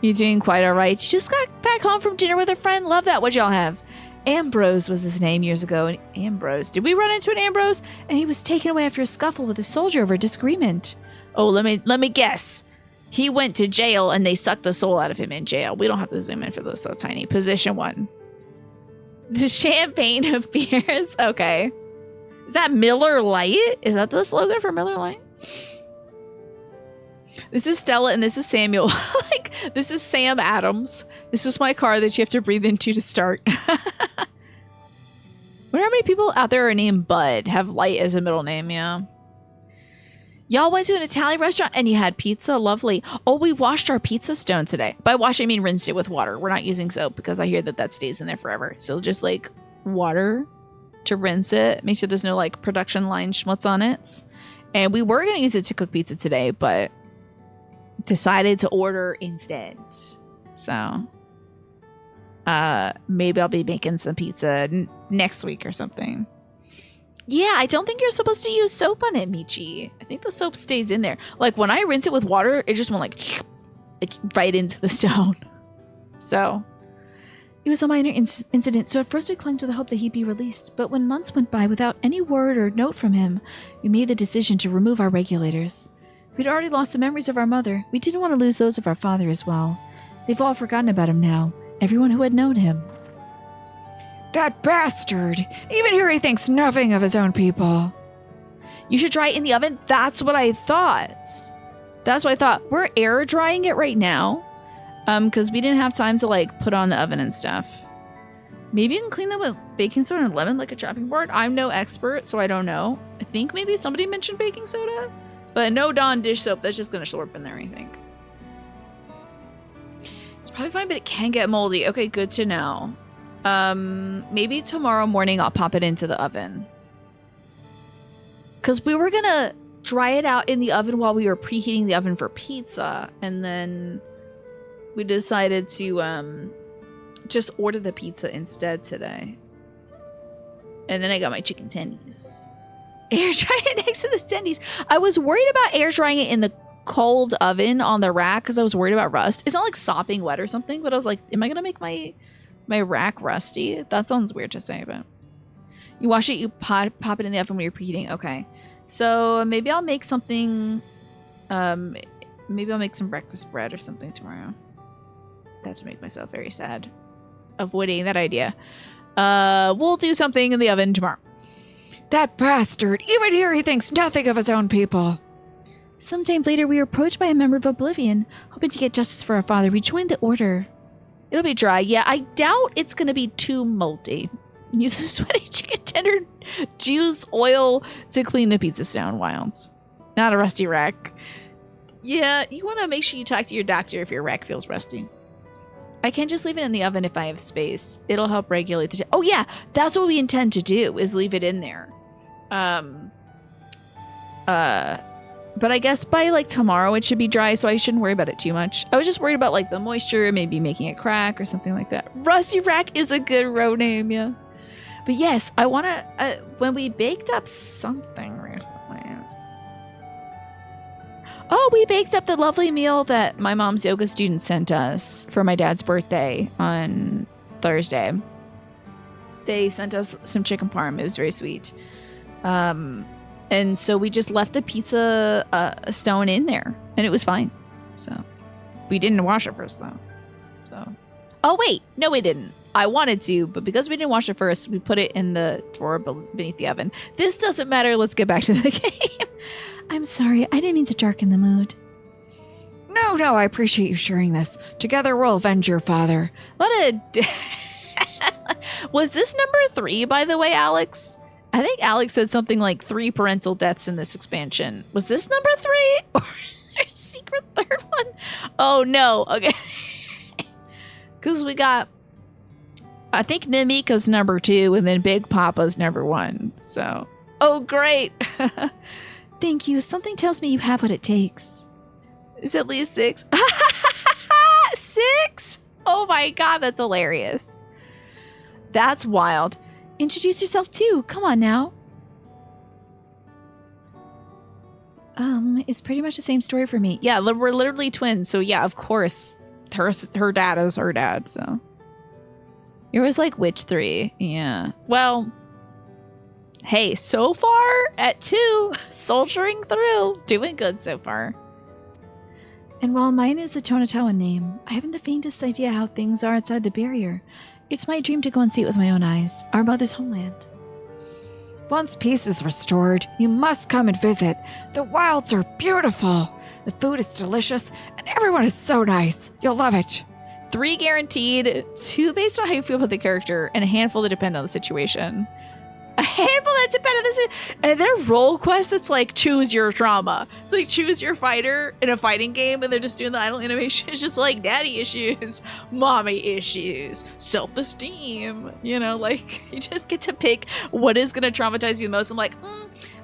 You're doing quite alright. You just got back home from dinner with a friend. Love that. What'd y'all have? Ambrose was his name years ago. And Ambrose. Did we run into an Ambrose? And he was taken away after a scuffle with a soldier over a disagreement. Oh, let me guess. He went to jail and they sucked the soul out of him in jail. We don't have to zoom in for this so tiny. Position 1. The champagne of beers. Okay. Is that Miller Lite? Is that the slogan for Miller Lite? This is Stella and this is Samuel. Like, this is Sam Adams. This is my car that you have to breathe into to start. Wonder how many people out there are named Bud, have Light as a middle name, yeah. Y'all went to an Italian restaurant and you had pizza? Lovely. Oh, we washed our pizza stone today. By wash, I mean rinsed it with water. We're not using soap because I hear that stays in there forever. So just like water to rinse it. Make sure there's no like production line schmutz on it. And we were going to use it to cook pizza today, but decided to order instead. So maybe I'll be making some pizza next week or something. Yeah, I don't think you're supposed to use soap on it, Michi. I think the soap stays in there. Like when I rinse it with water, it just went like right into the stone. So it was a minor incident, so at first we clung to the hope that he'd be released. But when months went by without any word or note from him, we made the decision to remove our regulators. We'd already lost the memories of our mother. We didn't want to lose those of our father as well. They've all forgotten about him now. Everyone who had known him. That bastard! Even here he thinks nothing of his own people. You should dry it in the oven? That's what I thought. That's what I thought. We're air drying it right now. Because we didn't have time to like put on the oven and stuff. Maybe you can clean them with baking soda and lemon like a chopping board. I'm no expert, so I don't know. I think maybe somebody mentioned baking soda. But no Dawn dish soap. That's just going to slurp in there, I think. It's probably fine, but it can get moldy. Okay, good to know. Maybe tomorrow morning I'll pop it into the oven. Because we were going to dry it out in the oven while we were preheating the oven for pizza. And then we decided to just order the pizza instead today. And then I got my chicken tendies. Air dry it next to the tendies. I was worried about air drying it in the cold oven on the rack because I was worried about rust. It's not like sopping wet or something, but I was like, am I going to make my rack rusty? That sounds weird to say, but you wash it, you pop it in the oven when you're preheating. Okay. So maybe I'll make something, maybe I'll make some breakfast bread or something tomorrow. That's to make myself very sad. Avoiding that idea. We'll do something in the oven tomorrow. That bastard! Even here he thinks nothing of his own people. Sometime later, we were approached by a member of Oblivion, hoping to get justice for our father. We joined the order. It'll be dry. Yeah, I doubt it's going to be too moldy. Use a sweaty chicken tender juice oil to clean the pizza stone, Wilds. Not a rusty rack. Yeah, you want to make sure you talk to your doctor if your rack feels rusty. I can just leave it in the oven if I have space. It'll help regulate the... Oh, yeah, that's what we intend to do, is leave it in there. But I guess by, like, tomorrow it should be dry, so I shouldn't worry about it too much. I was just worried about, like, the moisture, maybe making it crack or something like that. Rusty Rack is a good road name, yeah. But yes, I want to... when we baked up something recently... Oh, we baked up the lovely meal that my mom's yoga student sent us for my dad's birthday on Thursday. They sent us some chicken parm. It was very sweet. And so we just left the pizza stone in there, and it was fine. So we didn't wash it first, though. So, oh wait, no, we didn't. I wanted to, but because we didn't wash it first, we put it in the drawer beneath the oven. This doesn't matter. Let's get back to the game. I'm sorry. I didn't mean to darken the mood. No, I appreciate you sharing this. Together we'll avenge your father. Was this number 3, by the way, Alex? I think Alex said something like 3 parental deaths in this expansion. Was this number 3? Or is there a secret third one? Oh, no. Okay. Because we got, I think Namika's number 2, and then Big Papa's number 1. So, oh, great. Thank you. Something tells me you have what it takes. It's at least 6. 6? Oh my god, that's hilarious. That's wild. Introduce yourself too. Come on now. It's pretty much the same story for me. Yeah, we're literally twins, so yeah, of course. Her dad is her dad, so. Yours like which 3? Yeah. Well, hey, so far at 2, soldiering through, doing good so far. And while mine is a Tonatawa name, I haven't the faintest idea how things are outside the barrier. It's my dream to go and see it with my own eyes, our mother's homeland. Once peace is restored, you must come and visit. The wilds are beautiful. The food is delicious, and everyone is so nice. You'll love it. 3 guaranteed, 2 based on how you feel about the character, and a handful that depend on the situation. A handful that depend on this, and their role quest, it's like choose your trauma. It's like choose your fighter in a fighting game, and they're just doing the idle animation. It's just like daddy issues, mommy issues, self-esteem. You know, like you just get to pick what is going to traumatize you the most. I'm like,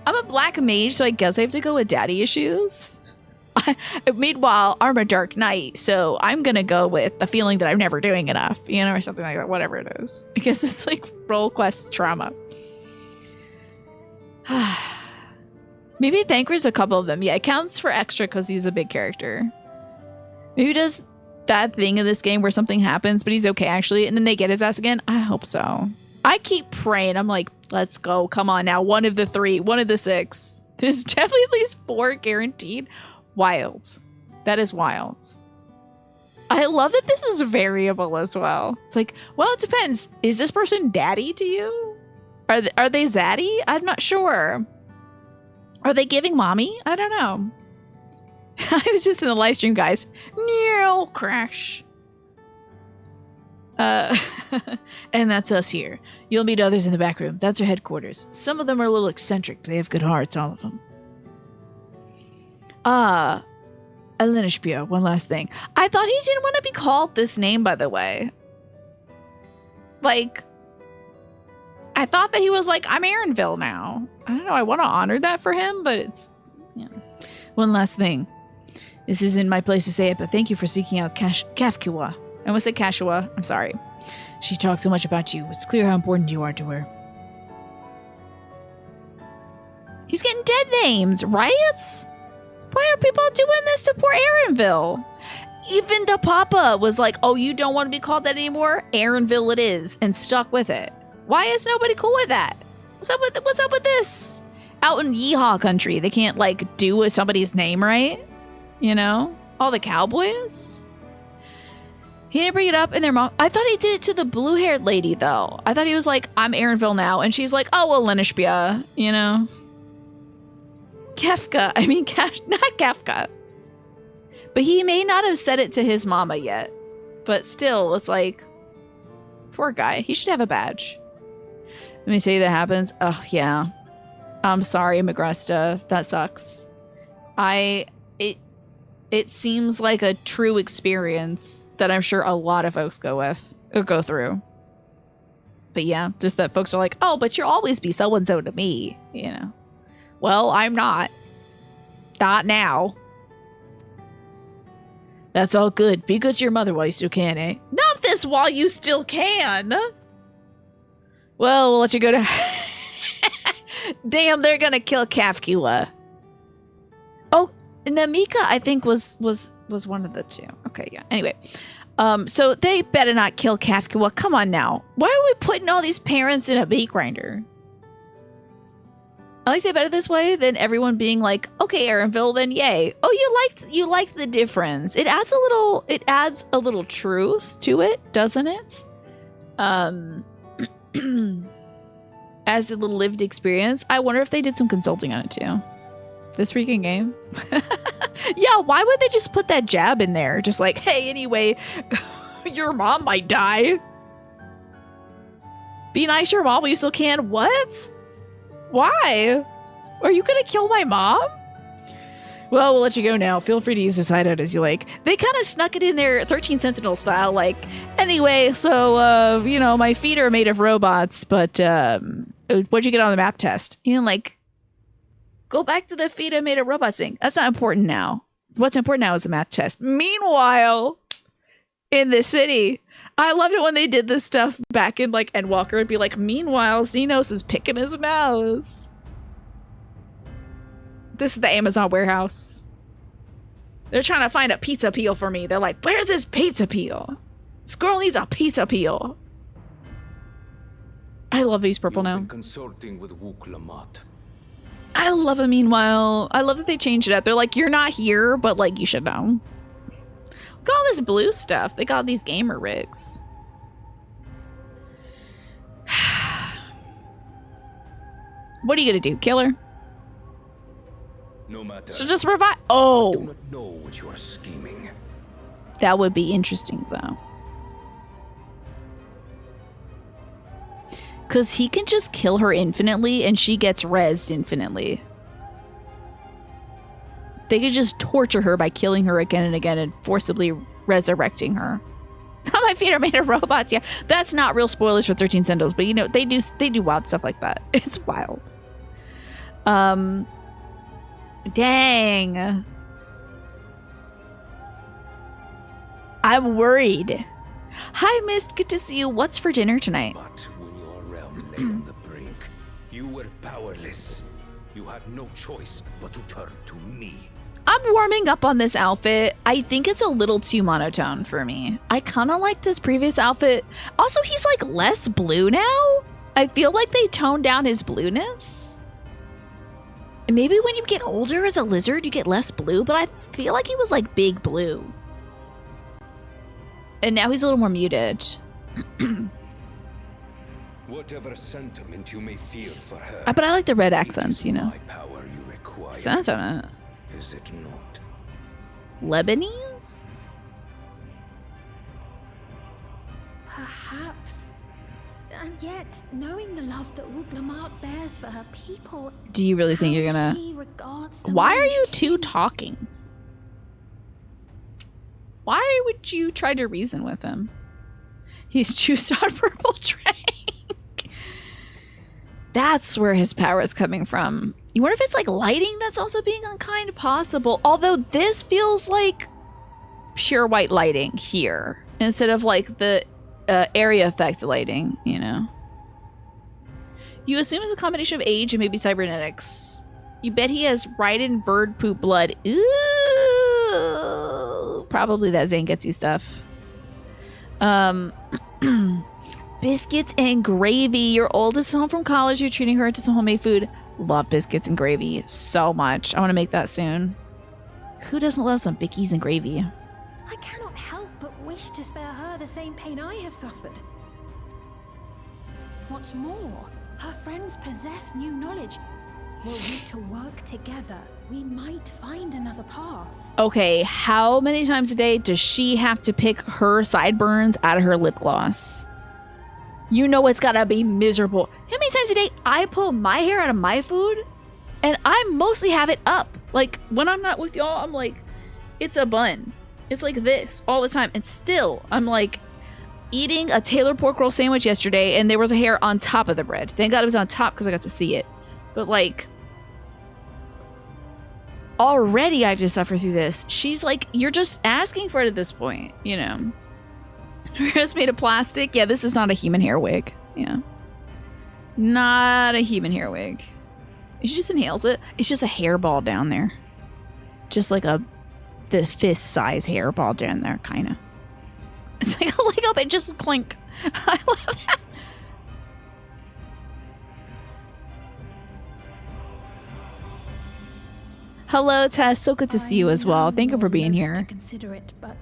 I'm a black mage, so I guess I have to go with daddy issues. Meanwhile, I'm a dark knight, so I'm gonna go with the feeling that I'm never doing enough, you know, or something like that. Whatever it is, I guess it's like role quest trauma. Maybe Thanker's a couple of them. Yeah, it counts for extra because he's a big character. Maybe he does that thing in this game where something happens, but he's okay actually, and then they get his ass again. I hope so. I keep praying. I'm like, let's go. Come on now. 1 of the 3, 1 of the 6. There's definitely at least 4 guaranteed. Wild. That is wild. I love that this is variable as well. It's like, well, it depends. Is this person daddy to you? Are they zaddy? I'm not sure. Are they giving mommy? I don't know. I was just in the live stream, guys. No crash. And that's us here. You'll meet others in the back room. That's our headquarters. Some of them are a little eccentric, but they have good hearts, all of them. Elenishpia, one last thing. I thought he didn't want to be called this name, by the way. Like, I thought that he was like, I'm Aaronville now. I don't know, I want to honor that for him, but it's, yeah. One last thing. This isn't my place to say it, but thank you for seeking out Kafkiwa. I almost said Kashua. I'm sorry. She talks so much about you. It's clear how important you are to her. He's getting dead names, right? Why are people doing this to poor Aaronville? Even the papa was like, oh, you don't want to be called that anymore? Aaronville it is, and stuck with it. Why is nobody cool with that? What's up with this? Out in Yeehaw country, they can't, like, do with somebody's name right? You know? All the cowboys? He didn't bring it up, and their mom... I thought he did it to the blue-haired lady, though. I thought he was like, I'm Aaronville now, and she's like, oh, well, Lenishpia, you know? Kefka. I mean, not Kafka. But he may not have said it to his mama yet. But still, it's like... Poor guy. He should have a badge. Let me say that happens. Oh, yeah. I'm sorry, Magresta. That sucks. It seems like a true experience that I'm sure a lot of folks go through. But yeah, just that folks are like, oh, but you'll always be so-and-so to me, you know. Well, I'm not. Not now. That's all good. Be good to your mother while you still can, eh? Not this while you still can! Well, we'll let you go to... Damn, they're gonna kill Kafkula. Oh, Namika, I think, was one of the two. Okay, yeah. Anyway, so they better not kill Kafkula. Come on now. Why are we putting all these parents in a meat grinder? I like to say better this way than everyone being like, okay, Aaronville, then yay. Oh, you liked the difference. It adds a little truth to it, doesn't it? As a little lived experience. I wonder if they did some consulting on it too. This freaking game. Yeah, why would they just put that jab in there? Just like, hey, anyway, your mom might die. Be nice to your mom while you still can. What? Why? Are you gonna kill my mom? Well, we'll let you go now. Feel free to use this hideout as you like. They kind of snuck it in there 13 Sentinel style, like, anyway, so, you know, my feet are made of robots, but, what'd you get on the math test? You know, like, go back to the feet are made of robots thing. That's not important now. What's important now is the math test. Meanwhile, in the city, I loved it when they did this stuff back in, like, Endwalker. It'd be like, meanwhile, Xenos is picking his nose. This is the Amazon warehouse. They're trying to find a pizza peel for me. They're like, where's this pizza peel? This girl needs a pizza peel. I love these purple now. Consulting with Wook Lamont. I love it. Meanwhile, I love that they changed it up. They're like, you're not here, but like, you should know. Look at all this blue stuff. They got these gamer rigs. What are you gonna do? Kill her? No matter. So just revive. Oh, I do not know what you are scheming. that would be interesting though. Because he can just kill her infinitely and she gets rezzed infinitely. They could just torture her by killing her again and again and forcibly resurrecting her. My feet are made of robots. Yeah, that's not real spoilers for 13 Sentinels, but you know, they do wild stuff like that. It's wild. Dang. I'm worried. Hi, Mist. Good to see you. What's for dinner tonight? But when your realm lay on the brink, you were powerless. You had no choice but to turn to me. I'm warming up on this outfit. I think it's a little too monotone for me. I kind of like this previous outfit. Also, he's like less blue now. I feel like they toned down his blueness. And maybe when you get older as a lizard, you get less blue, but I feel like he was like big blue. And now he's a little more muted. Whatever sentiment you may feel for her, But I like the red it accents, is you know. my power you require. Sentiment. Is it not? Lebanese? Perhaps. And yet, knowing the love that Wuglamark bears for her people, Do you really think how you're gonna... she regards them Why are as you two kin. talking? Why would you try to reason with him? He's juiced on purple drink. That's where his power is coming from. You wonder if it's like lighting that's also being unkind? Possible. Although this feels like pure white lighting here instead of like the area effect lighting, you know? You assume it's a combination of age and maybe cybernetics. You bet he has Raiden bird poop blood. Ooh. Probably that Zangetsu stuff. Biscuits and gravy. Your oldest is home from college. You're treating her to some homemade food. Love biscuits and gravy so much. I want to make that soon. Who doesn't love some bickies and gravy? I cannot help but wish to spare her the same pain I have suffered. What's more, her friends possess new knowledge. Were we to work together, we might find another path. Okay, how many times a day does she have to pick her sideburns out of her lip gloss? You know it's gotta be miserable. How many times a day I pull my hair out of my food and I mostly have it up. Like when I'm not with y'all, I'm like, it's a bun. It's like this all the time. And still, I'm like eating a Taylor pork roll sandwich yesterday and there was a hair on top of the bread. Thank God it was on top because I got to see it. But like, already I have to suffer through this. She's like, you're just asking for it at this point, you know. Her hair's made of plastic. Yeah, this is not a human hair wig. Yeah. Not a human hair wig. She just inhales it. It's just a hairball down there. Just like the fist size hairball down there, kind of. It's like a Lego, but just clink. I love that. Hello, Tess. So good to see you as well. Thank you for being here. To consider it, but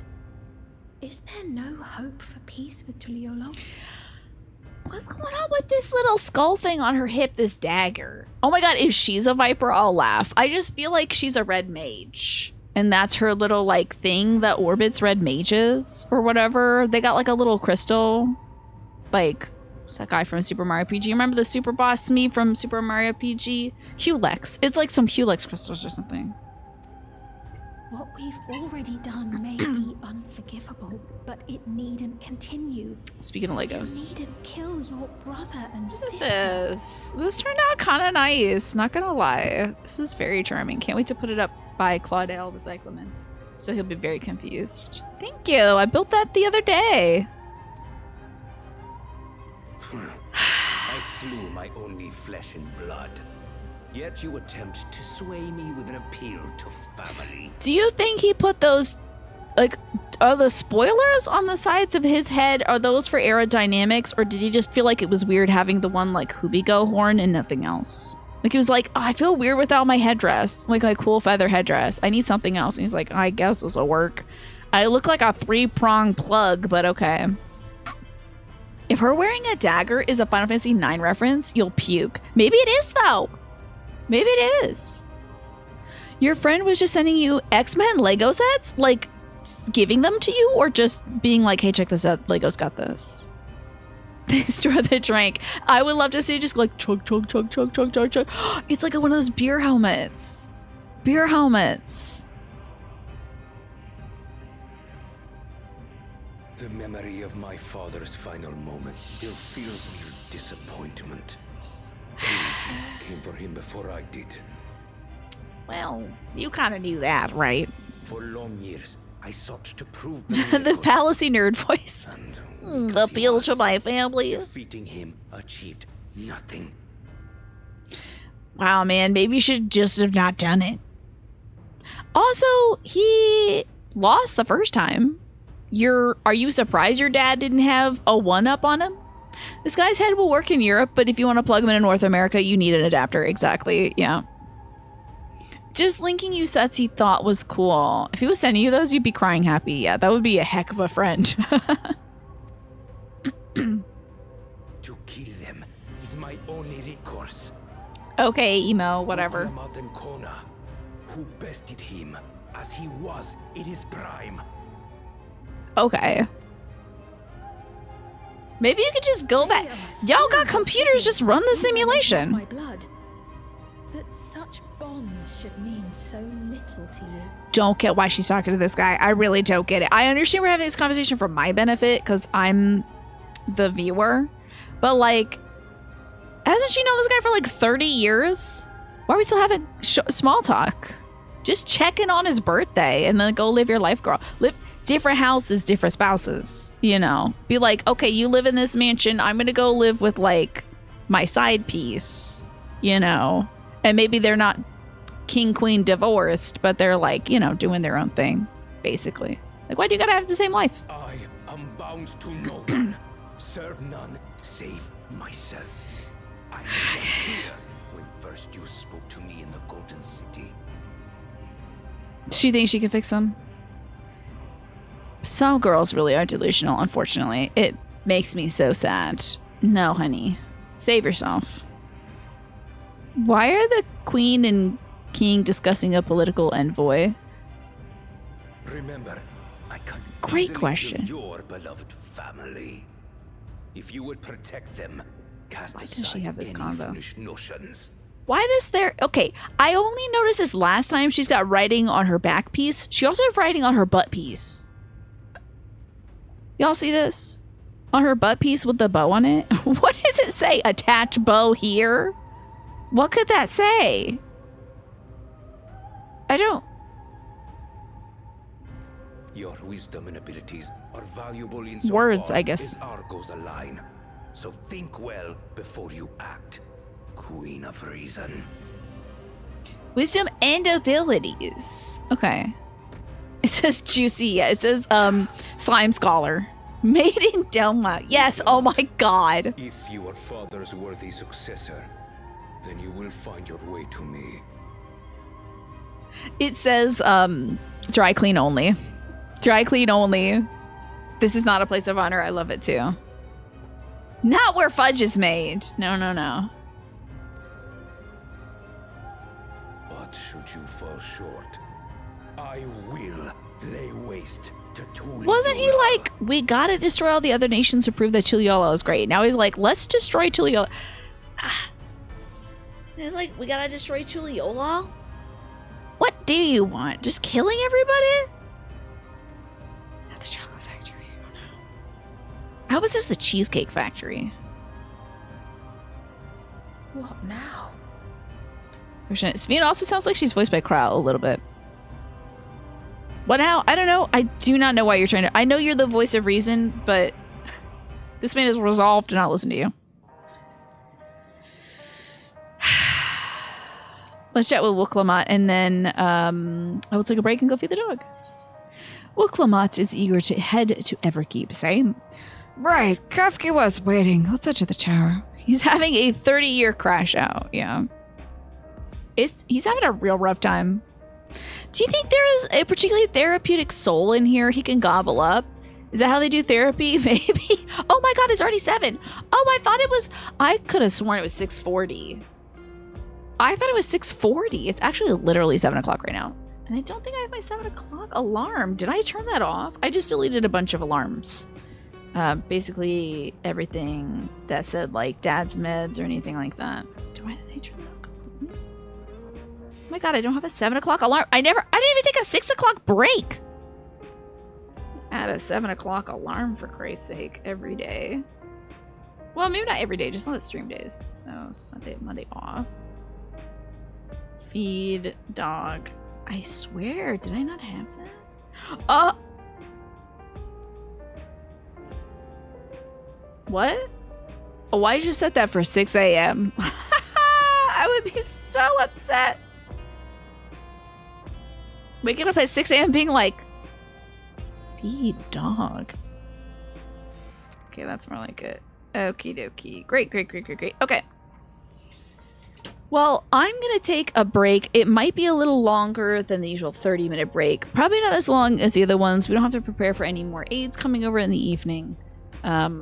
is there no hope for peace with Tuliolo? What's going on with this little skull thing on her hip, this dagger? Oh my god, if she's a viper, I'll laugh. I just feel like she's a red mage. And that's her little, like, thing that orbits red mages or whatever. They got, like, a little crystal. Like, what's that guy from Super Mario RPG? Remember the super boss me from Super Mario RPG? Hulex. It's like some Hulex crystals or something. What we've already done may be unforgivable, but it needn't continue. Speaking of Legos. You needn't kill your brother and sister. This turned out kind of nice, not gonna lie. This is very charming. Can't wait to put it up by Claudel the Cyclamen. So he'll be very confused. Thank you. I built that the other day. I slew my only flesh and blood. Yet you attempt to sway me with an appeal to family. Do you think he put those, like, are the spoilers on the sides of his head, are those for aerodynamics, or did he just feel like it was weird having the one, like, Hubigo horn and nothing else? Like, he was like, oh, I feel weird without my headdress, like my cool feather headdress. I need something else. And he's like, I guess this will work. I look like a 3-prong plug, but okay. If her wearing a dagger is a Final Fantasy IX reference, you'll puke. Maybe it is, though. Maybe it is. Your friend was just sending you X-Men Lego sets? Like, giving them to you? Or just being like, hey, check this out. Lego's got this. They store the drink. I would love to see just like chug, chug, chug, chug, chug, chug, chug. It's like one of those beer helmets. Beer helmets. The memory of my father's final moments still fills me with disappointment. Age came for him before I did. Well, you kind of knew that, right? For long years, I sought to prove the The miracle, Palacy nerd voice. and weak as he Appeals to was, my family. defeating him achieved nothing. Wow, man, maybe you should just have not done it. Also, he lost the first time. Are you surprised your dad didn't have a 1-up on him? This guy's head will work in Europe, but if you want to plug him in North America, you need an adapter. Exactly, yeah. Just linking you sets he thought was cool. If he was sending you those, you'd be crying happy. Yeah, that would be a heck of a friend. To kill them is my only recourse. Okay, emo, whatever. Mountain Kona, who bested him as he was in his prime. Okay. Maybe you could just go back. Y'all got computers, just run the simulation. My blood. That such bonds should mean so little to you. Don't get why she's talking to this guy. I really don't get it. I understand we're having this conversation for my benefit because I'm the viewer. But like, hasn't she known this guy for like 30 years? Why are we still having small talk? Just checking on his birthday and then go live your life, girl. Live different houses, different spouses, you know. Be like, okay, you live in this mansion. I'm going to go live with like my side piece, you know. And maybe they're not king, queen divorced, but they're like, you know, doing their own thing, basically. Like, why do you gotta have the same life? I am bound to no one, serve none save myself. I made that clear when first you spoke to me in the Golden City. She thinks she can fix them. Some girls really are delusional, unfortunately. It makes me so sad. No, honey. Save yourself. Why are the queen and king discussing a political envoy? Remember, I can Great easily question. kill your beloved family. If you would protect them, cast Why does aside she have this any combo? foolish notions. Why does there... Okay, I only noticed this last time she's got writing on her back piece. She also has writing on her butt piece. Y'all see this? On her butt piece with the bow on it? What does it say? Attach bow here? What could that say? I don't... Your wisdom and abilities are valuable in Words, I guess. as our goals align. So think well before you act, Queen of Reason. Wisdom and abilities. Okay. It says juicy. Yeah, it says slime scholar. Made in Delma. Yes. Oh my god. If you are father's worthy successor, then you will find your way to me. It says dry clean only. Dry clean only. This is not a place of honor. I love it too. Not where fudge is made. No, no, no. But should you fall short, I will lay waste to Tuliyola. Wasn't he like, we gotta destroy all the other nations to prove that Tuliyola is great? Now he's like, let's destroy Tuliyola. He's like, we gotta destroy Tuliyola? What do you want? Just killing everybody? Not the chocolate factory. Oh no. How was this the cheesecake factory? What now? Savina also sounds like she's voiced by Krau a little bit. What now? I don't know. I do not know why you're trying to... I know you're the voice of reason, but this man is resolved to not listen to you. Let's chat with Wooklamat, and then I will take a break and go feed the dog. Wooklamat is eager to head to Everkeep. Same. Right, Kafka was waiting. Let's head to the tower. He's having a 30-year crash out. Yeah. He's having a real rough time. Do you think there is a particularly therapeutic soul in here he can gobble up? Is that how they do therapy? Maybe. Oh my god, it's already 7. Oh, I thought it was... I could have sworn it was 6:40. I thought it was 6:40. It's actually literally 7 o'clock right now. And I don't think I have my 7 o'clock alarm. Did I turn that off? I just deleted a bunch of alarms. Basically everything that said like dad's meds or anything like that. Did I turn that off completely? Oh my god, I don't have a 7 o'clock alarm. I didn't even take a 6 o'clock break. Add a 7 o'clock alarm for Christ's sake every day. Well, maybe not every day, just on the stream days. So Sunday, Monday off. Feed dog. I swear, did I not have that? What? Oh, why did you set that for 6 a.m.? I would be so upset. Waking up at 6 a.m. being like, feed dog. Okay, that's more like it. Okie dokie. Great. Okay. Well, I'm going to take a break. It might be a little longer than the usual 30-minute break. Probably not as long as the other ones. We don't have to prepare for any more aids coming over in the evening. But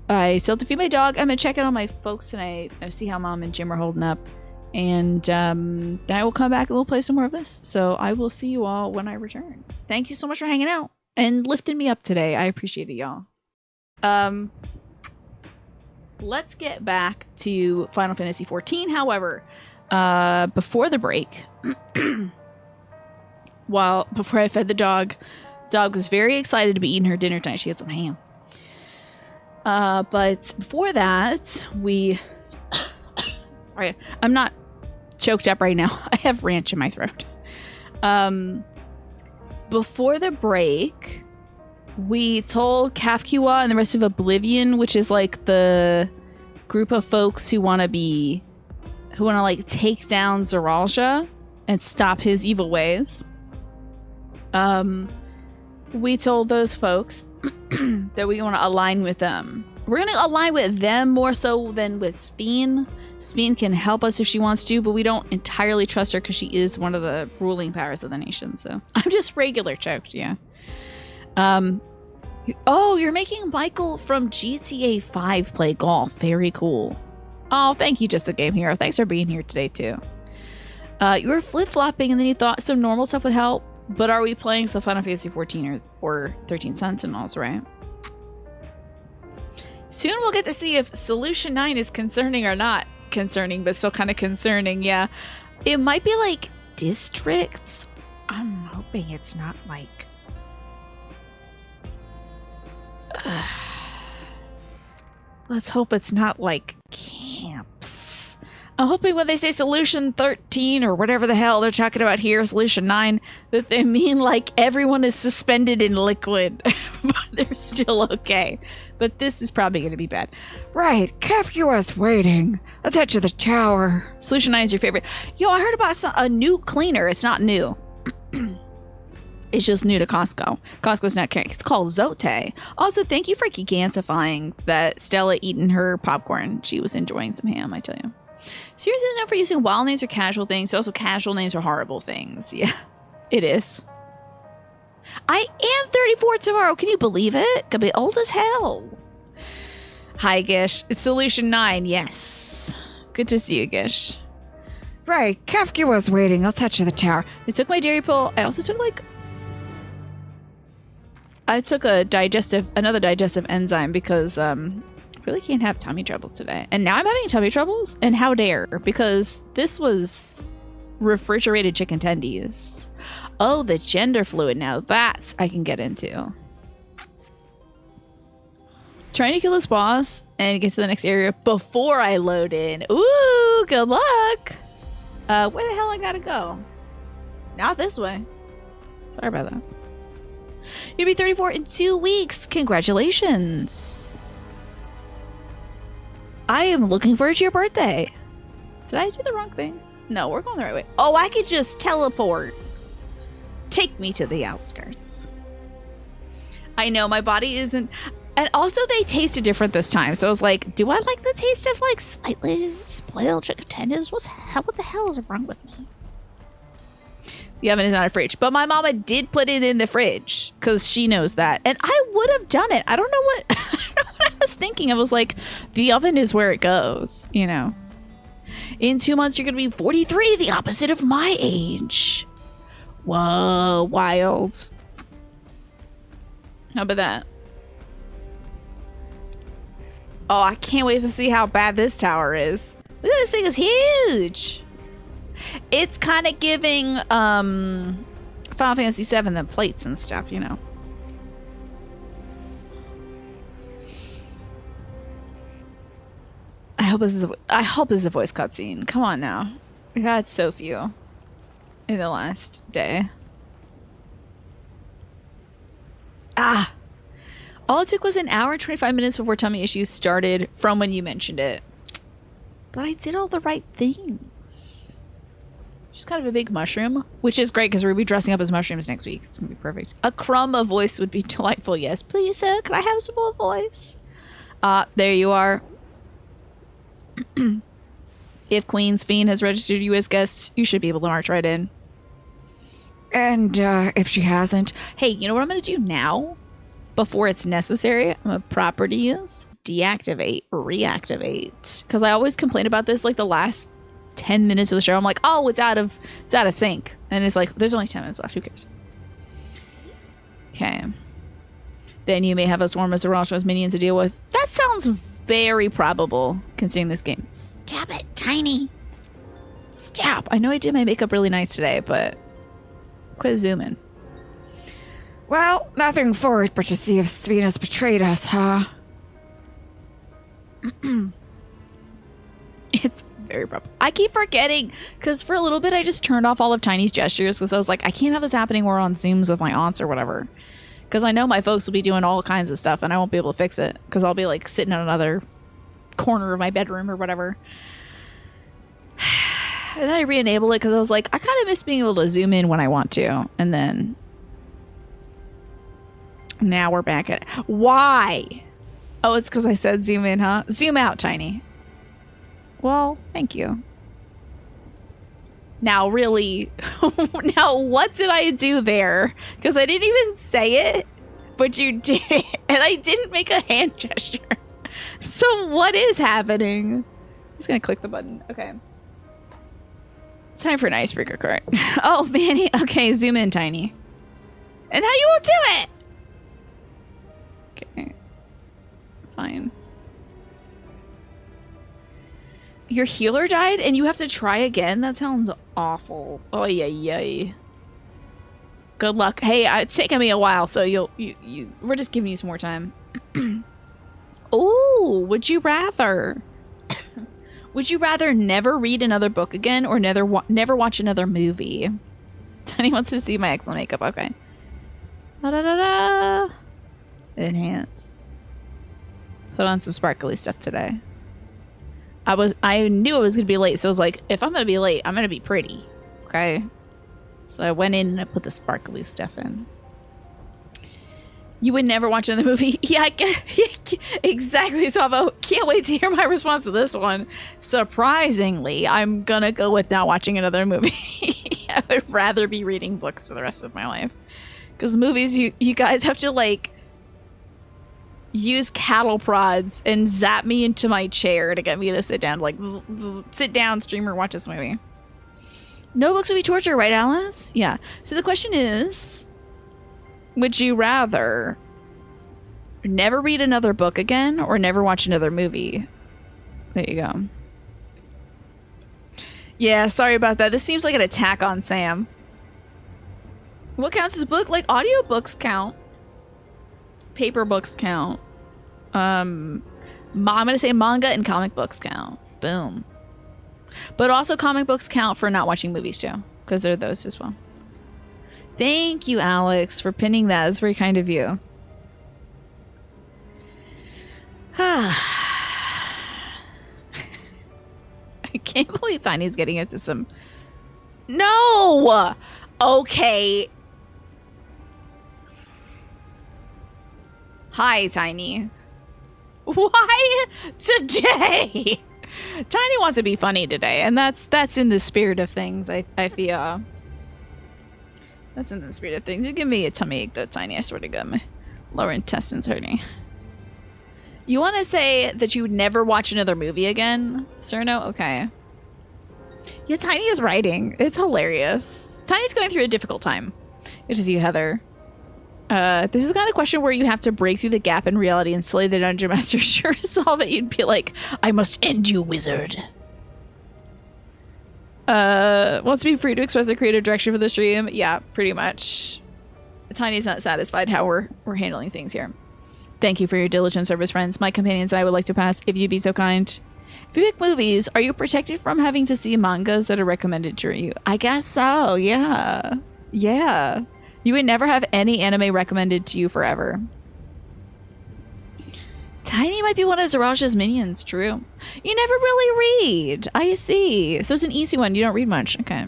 I still have to feed my dog. I'm gonna check in on my folks tonight. I see how Mom and Jim are holding up. And then I will come back and we'll play some more of this. So I will see you all when I return. Thank you so much for hanging out and lifting me up today. I appreciate it, y'all. Let's get back to Final Fantasy XIV. However, before the break, before I fed the dog was very excited to be eating her dinner tonight. She had some ham. But before that, Sorry, I'm not choked up right now. I have ranch in my throat. Before the break, we told Kafkiwa and the rest of Oblivion, which is like the group of folks who want to like take down Zaralja and stop his evil ways. We told those folks that we want to align with them. We're going to align with them more so than with Speen. Speen can help us if she wants to, but we don't entirely trust her because she is one of the ruling powers of the nation. So I'm just regular choked, yeah. Oh, you're making Michael from GTA 5 play golf. Very cool. Oh, thank you, Just a Game Hero. Thanks for being here today, too. You were flip-flopping and then you thought some normal stuff would help, but are we playing some Final Fantasy 14 or 13 Sentinels, right? Soon we'll get to see if Solution 9 is concerning or not concerning, but still kind of concerning, yeah. It might be like districts. I'm hoping it's not like... Let's hope it's not like camps. I'm hoping when they say Solution 13 or whatever the hell they're talking about here, Solution 9, that they mean like everyone is suspended in liquid, but they're still okay. But this is probably going to be bad. Right, Kafkiwa's waiting. Let's head to the tower. Solution 9 is your favorite. Yo, I heard about a new cleaner. It's not new. It's just new to Costco. Costco's not carrying. It's called Zote. Also, thank you for gigantifying that Stella eating her popcorn. She was enjoying some ham, I tell you. Seriously, enough for using wild names or casual things. Also, casual names are horrible things. Yeah, it is. I am 34 tomorrow. Can you believe it? Gonna be old as hell. Hi, Gish. It's Solution 9. Yes. Good to see you, Gish. Right, Kafkiwa's waiting. Let's head to the tower. I took my dairy pill. I also took another digestive enzyme because really can't have tummy troubles today. And now I'm having tummy troubles, and how dare, because this was refrigerated chicken tendies. Oh, the gender fluid, now that I can get into. Trying to kill this boss and get to the next area before I load in. Ooh, good luck. Where the hell I gotta go? Not this way. Sorry about that. You'll be 34 in 2 weeks. Congratulations. I am looking forward to your birthday. Did I do the wrong thing? No, we're going the right way. Oh, I could just teleport. Take me to the outskirts. I know my body isn't... And also they tasted different this time. So I was like, do I like the taste of like slightly spoiled chicken tenders? What the hell is wrong with me? The oven is not a fridge, but my mama did put it in the fridge because she knows that, and I would have done it. I don't know what I was thinking. I was like, the oven is where it goes, you know. In 2 months, you're gonna be 43, the opposite of my age. Whoa, wild. How about that? Oh, I can't wait to see how bad this tower is. Look at this thing, is huge. It's kind of giving Final Fantasy VII the plates and stuff, you know. I hope this is a voice cutscene. Come on now. We've had so few in the last day. Ah! All it took was an hour and 25 minutes before tummy issues started from when you mentioned it. But I did all the right things. Just kind of a big mushroom, which is great because we'll be dressing up as mushrooms next week. It's going to be perfect. A crumb of voice would be delightful. Yes, please, sir. Can I have some more voice? There you are. If Queen Speen has registered you as guest, you should be able to march right in. And if she hasn't... Hey, you know what I'm going to do now? Before it's necessary, I'm going to properties, deactivate, reactivate. Because I always complain about this, like the last 10 minutes of the show. I'm like, oh, it's out of sync. And it's like, there's only 10 minutes left. Who cares? Okay. Then you may have a swarm of Zeralsha's minions to deal with. That sounds very probable, considering this game. Stop it, Tiny. Stop. I know I did my makeup really nice today, but quit zooming. Well, nothing for it but to see if Svena's betrayed us, huh? It's very probable. I keep forgetting, because for a little bit I just turned off all of Tiny's gestures, because I was like, I can't have this happening where we're on Zooms with my aunts or whatever. Because I know my folks will be doing all kinds of stuff, and I won't be able to fix it, because I'll be like sitting in another corner of my bedroom or whatever. And then I re-enable it, because I was like, I kind of miss being able to zoom in when I want to. And then now we're back at it. Why? Oh, it's because I said zoom in, huh? Zoom out, Tiny. Well, thank you. Now, really, now what did I do there? Because I didn't even say it, but you did, and I didn't make a hand gesture. So what is happening? I'm just gonna click the button. Okay. Time for an icebreaker card. Oh, Manny. Okay, zoom in, Tiny. And now you won't do it! Okay. Fine. Your healer died and you have to try again? That sounds awful. Oh, yeah. Good luck. Hey, it's taken me a while, so we're just giving you some more time. Oh, would you rather? Would you rather never read another book again or never watch another movie? Tiny wants to see my excellent makeup. Okay. Da-da-da-da. Enhance. Put on some sparkly stuff today. I knew I was going to be late, so I was like, if I'm going to be late, I'm going to be pretty. Okay? So I went in and I put the sparkly stuff in. You would never watch another movie? Yeah, exactly, Salvo. Can't wait to hear my response to this one. Surprisingly, I'm gonna go with not watching another movie. I would rather be reading books for the rest of my life. Because movies, you guys have to, like, use cattle prods and zap me into my chair to get me to sit down. Like, sit down, streamer, watch this movie. No books would be torture, right, Alice? Yeah. So the question is, would you rather never read another book again or never watch another movie? There you go. Yeah, sorry about that. This seems like an attack on Sam. What counts as a book? Like, audiobooks count. Paper books count. I'm gonna say manga and comic books count. Boom. But also comic books count for not watching movies too, because they're those as well. Thank you, Alex, for pinning that. That's very kind of you. I can't believe Tiny's getting into some... No! Okay. Hi, Tiny. Why today? Tiny wants to be funny today, and that's in the spirit of things, I feel. That's in the spirit of things. You give me a tummy ache though, Tiny. I swear to God, my lower intestine's hurting. You want to say that you would never watch another movie again, Cerno? Okay. Yeah, Tiny is writing. It's hilarious. Tiny's going through a difficult time. Good to see you, Heather. This is the kind of question where you have to break through the gap in reality and slay the dungeon master. Sure to solve it, you'd be like, I must end you, wizard. Wants to be free to express a creative direction for the stream. Yeah, pretty much. Tiny's not satisfied how we're handling things here. Thank you for your diligent service, friends. My companions and I would like to pass, if you'd be so kind. If you make movies, are you protected from having to see mangas that are recommended to you? I guess so, yeah. Yeah. You would never have any anime recommended to you forever. Tiny might be one of Zarasha's minions, true. You never really read. I see. So it's an easy one. You don't read much. Okay.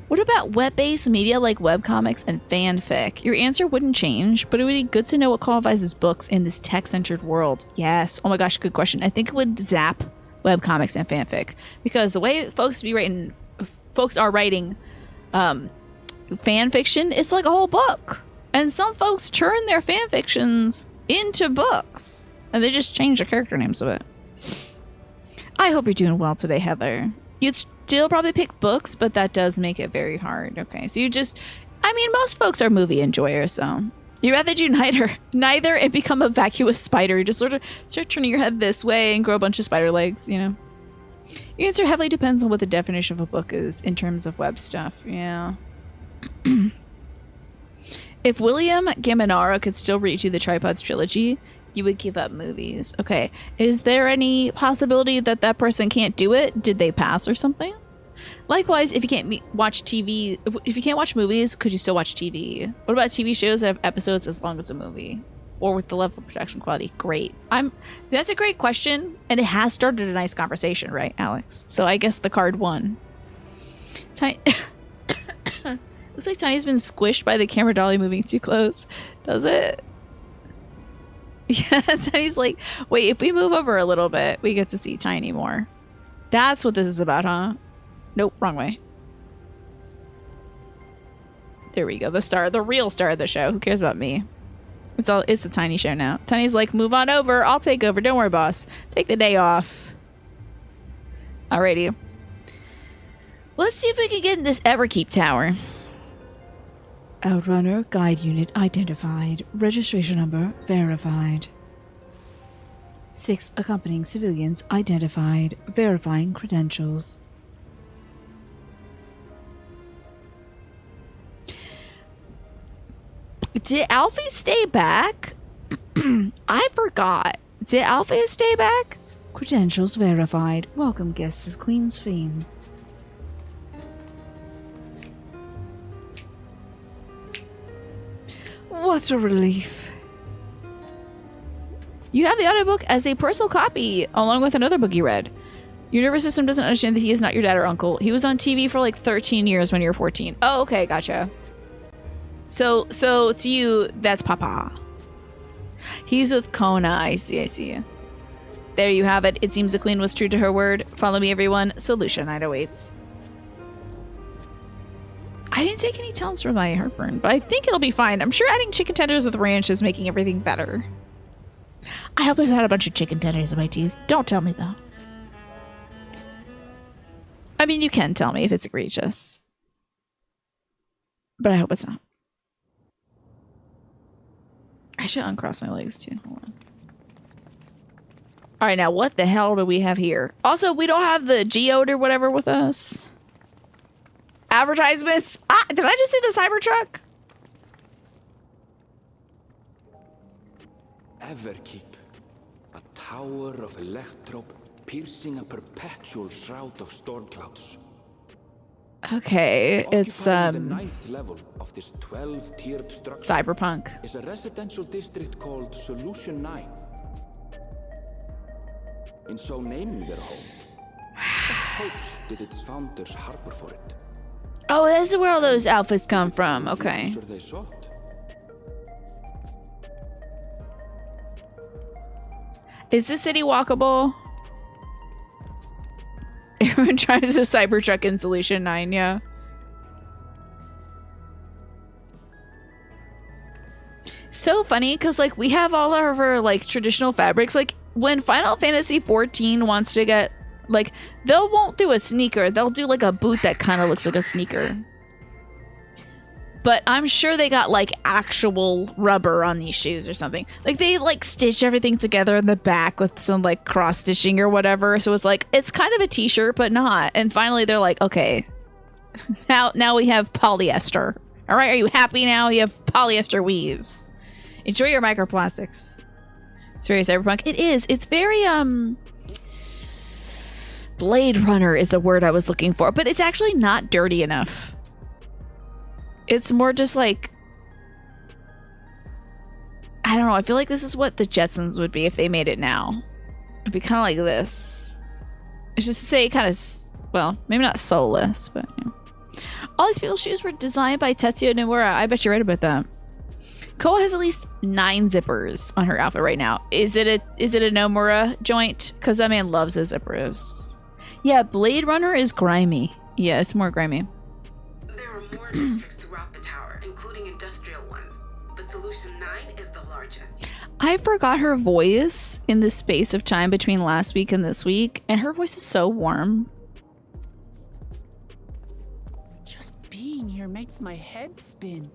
What about web-based media like webcomics and fanfic? Your answer wouldn't change, but it would be good to know what qualifies as books in this tech-centered world. Yes. Oh my gosh, good question. I think it would zap webcomics and fanfic. Because the way folks are writing fan fiction, it's like a whole book. And some folks turn their fan fictions into books. And they just changed the character names of it. I hope you're doing well today, Heather. You'd still probably pick books, but that does make it very hard. Okay, so you just... I mean, most folks are movie enjoyers, so... You'd rather do neither and become a vacuous spider. You just sort of start turning your head this way and grow a bunch of spider legs, you know? Your answer heavily depends on what the definition of a book is in terms of web stuff. Yeah. If William Gaminara could still read you the Tripods trilogy, you would give up movies. Okay. Is there any possibility that that person can't do it? Did they pass or something? Likewise, if you can't watch TV, if you can't watch movies, could you still watch TV? What about TV shows that have episodes as long as a movie? Or with the level of production quality? Great. That's a great question, and it has started a nice conversation, right, Alex? So I guess the card won. Tiny looks like Tiny's been squished by the camera dolly moving too close. Does it? Yeah, Tiny's like, wait, if we move over a little bit, we get to see Tiny more. That's what this is about, huh? Nope, wrong way. There we go. The real star of the show. Who cares about me? It's the Tiny show now. Tiny's like, move on over. I'll take over. Don't worry, boss. Take the day off. Alrighty. Let's see if we can get in this Everkeep tower. Outrunner guide unit identified. Registration number verified. 6 accompanying civilians identified. Verifying credentials. Did Alfie stay back? I forgot. Did Alfie stay back? Credentials verified. Welcome, guests of Queen's Fane. What a relief. You have the audiobook as a personal copy, along with another book you read. Your nervous system doesn't understand that he is not your dad or uncle. He was on TV for like 13 years when you were 14. Oh, okay, gotcha. So to you, that's Papa. He's with Kona. I see. There you have it. It seems the queen was true to her word. Follow me, everyone. Solution night awaits. I didn't take any Tums for my heartburn, but I think it'll be fine. I'm sure adding chicken tenders with ranch is making everything better. I hope there's not a bunch of chicken tenders in my teeth. Don't tell me though. I mean, you can tell me if it's egregious. But I hope it's not. I should uncross my legs too. Hold on. Alright, now what the hell do we have here? Also, we don't have the geode or whatever with us. Advertisements? Ah, did I just see the Cybertruck? Everkeep, a tower of electrope piercing a perpetual shroud of storm clouds. Okay, it's Occupying the 9th level of this 12-tiered structure Cyberpunk. is a residential district called Solution 9. In so naming their home, what hopes did its founders harbor for it? Oh, this is where all those outfits come from. Okay. The answer they sought. Is this city walkable? Everyone tries a Cybertruck in Solution 9, yeah. So funny, because, like, we have all of our, like, traditional fabrics. Like, when Final Fantasy XIV wants to get, like, they won't do a sneaker. They'll do, like, a boot that kind of looks like a sneaker. But I'm sure they got, like, actual rubber on these shoes or something. Like, they, like, stitch everything together in the back with some, like, cross-stitching or whatever. So it's like, it's kind of a t-shirt, but not. And finally, they're like, okay, now we have polyester. All right, are you happy now? You have polyester weaves. Enjoy your microplastics. It's very cyberpunk. It is. It's very, Blade Runner is the word I was looking for. But it's actually not dirty enough. It's more just like, I don't know. I feel like this is what the Jetsons would be if they made it now. It'd be kind of like this. It's just to say kind of, well, maybe not soulless, but yeah. All these people's shoes were designed by Tetsuya Nomura. I bet you're right about that. Koa has at least 9 zippers on her outfit right now. Is it a Nomura joint? Because that man loves his zippers. Yeah, Blade Runner is grimy. Yeah, it's more grimy. There are more districts throughout the tower, including industrial ones. but solution 9 is the largest. I forgot her voice in the space of time between last week and this week, and her voice is so warm. Just being here makes my head spin.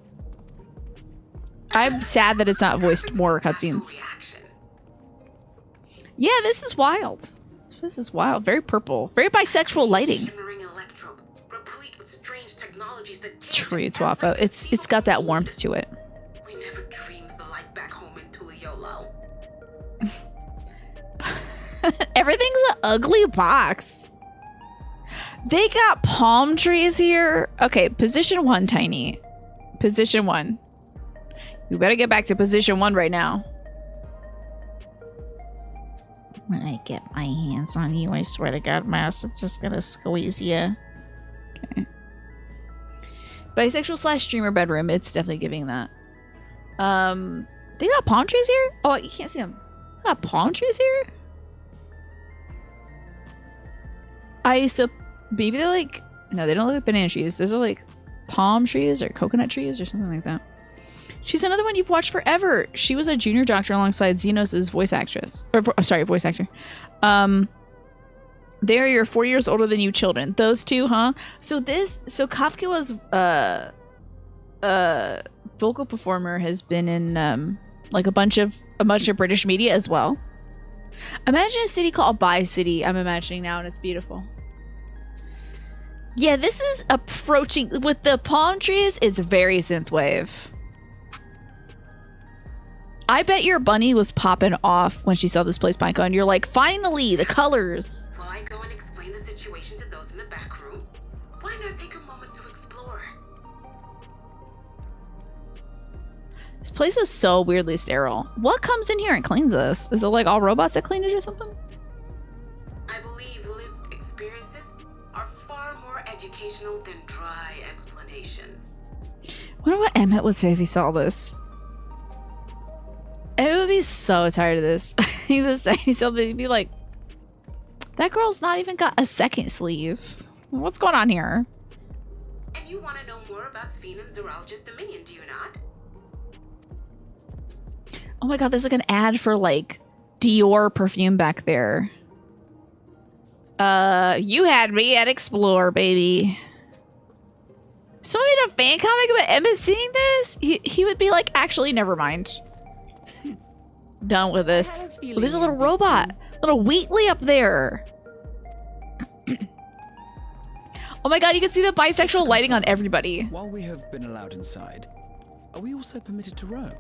I'm sad that it's not voiced more cutscenes. Yeah, this is wild. This is wild. Very purple. Very bisexual lighting. Shimmering electrobe, replete with strange technologies that True, Twafo. It's got that warmth to it. We never dreamed the light back home in Tuliolo. Everything's an ugly box. They got palm trees here. Okay, position 1, Tiny. Position 1. You better get back to position 1 right now. When I get my hands on you, I swear to God, Mouse, I'm just gonna squeeze you. Okay. Bisexual / streamer bedroom. It's definitely giving that. They got palm trees here? Oh, you can't see them. They got palm trees here? Maybe they're like, no, they don't look like banana trees. Those are like palm trees or coconut trees or something like that. She's another one you've watched forever. She was a junior doctor alongside Xenos' voice actress. Voice actor. They are your 4 years older than you children. Those two, huh? So Kafka's vocal performer has been in like a bunch of British media as well. Imagine a city called Bi City. I'm imagining now, and it's beautiful. Yeah, this is approaching with the palm trees. It's very synthwave. I bet your bunny was popping off when she saw this place, Pinko, and you're like, finally, the colors. Will I go and explain the situation to those in the back room? Why not take a moment to explore? This place is so weirdly sterile. What comes in here and cleans this? Is it like all robots that clean it or something? I believe lived experiences are far more educational than dry explanations. I wonder what Emmett would say if he saw this. Emmett would be so tired of this. He was saying something, he'd be like, that girl's not even got a second sleeve. What's going on here? And you want to know more about Sphene and Zoralja's Dominion, do you not? Oh my god, there's like an ad for like Dior perfume back there. You had me at Explore, baby. Someone made a fan comic about Emmett seeing this? He would be like, actually, never mind. Done with this. Oh, there's a little robot. Little Wheatley up there. Oh my god, you can see the bisexual lighting on everybody. While we have been allowed inside, are we also permitted to roam?